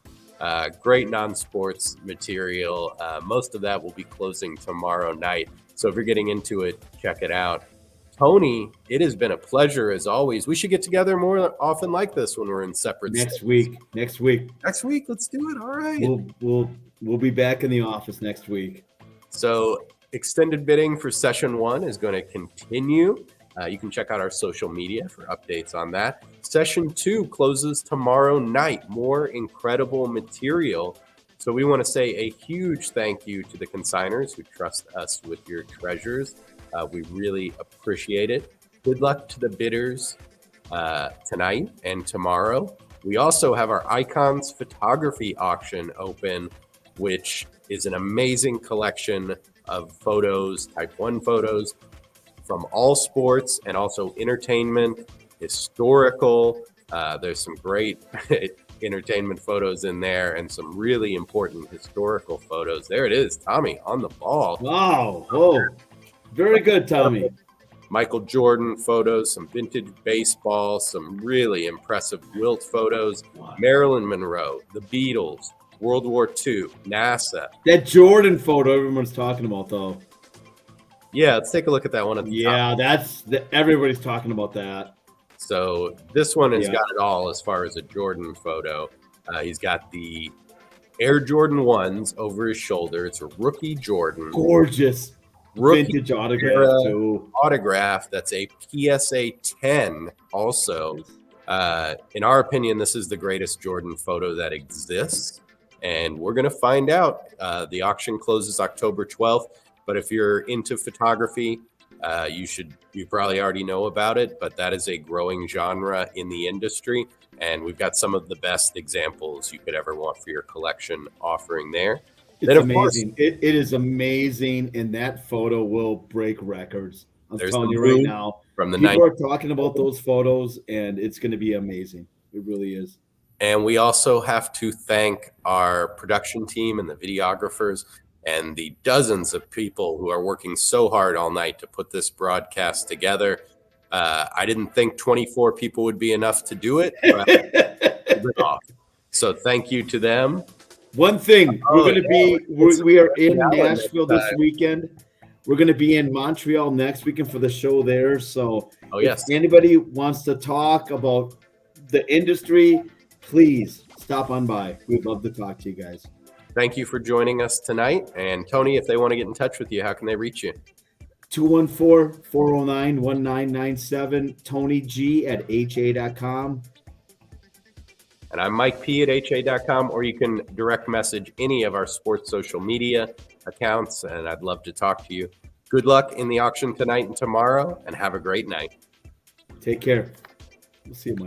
Great non-sports material. Most of that will be closing tomorrow night. So if you're getting into it, check it out. Tony, it has been a pleasure as always. We should get together more often like this when we're in separate Next week. Next week, let's do it. All right. We'll be back in the office next week. So extended bidding for session 1 is going to continue. You can check out our social media for updates on that. Session 2 closes tomorrow night. More incredible material. So we want to say a huge thank you to the consigners who trust us with your treasures. We really appreciate it. Good luck to the bidders tonight and tomorrow. We also have our Icons Photography auction open, which is an amazing collection of photos, Type 1 photos from all sports and also entertainment, historical. There's some great entertainment photos in there and some really important historical photos. There it is, Tommy, on the ball. Wow. Oh. Very good, Tommy. Michael Jordan photos, some vintage baseball, some really impressive Wilt photos, Marilyn Monroe, the Beatles, World War II, NASA. That Jordan photo everyone's talking about, though. Yeah, let's take a look at that one. At the top. Everybody's talking about that. So this one has got it all as far as a Jordan photo. He's got the Air Jordan 1s over his shoulder. It's a rookie Jordan. Gorgeous. Vintage autograph too. Autograph. That's a PSA 10 also. In our opinion, this is the greatest Jordan photo that exists. And we're going to find out. The auction closes October 12th. But if you're into photography, you probably already know about it. But that is a growing genre in the industry. And we've got some of the best examples you could ever want for your collection offering there. It's amazing. It is amazing, and that photo will break records. I'm telling you right now. From the people are talking about those photos, and it's going to be amazing. It really is. And we also have to thank our production team and the videographers and the dozens of people who are working so hard all night to put this broadcast together. I didn't think 24 people would be enough to do it. But so thank you to them. One thing, we are in Nashville this weekend. We're going to be in Montreal next weekend for the show there. So if anybody wants to talk about the industry, please stop on by. We'd love to talk to you guys. Thank you for joining us tonight. And Tony, if they want to get in touch with you, how can they reach you? 214-409-1997, TonyG@ha.com. And I'm Mike P at ha.com, or you can direct message any of our sports social media accounts, and I'd love to talk to you. Good luck in the auction tonight and tomorrow, and have a great night. Take care. We'll see you, Mike.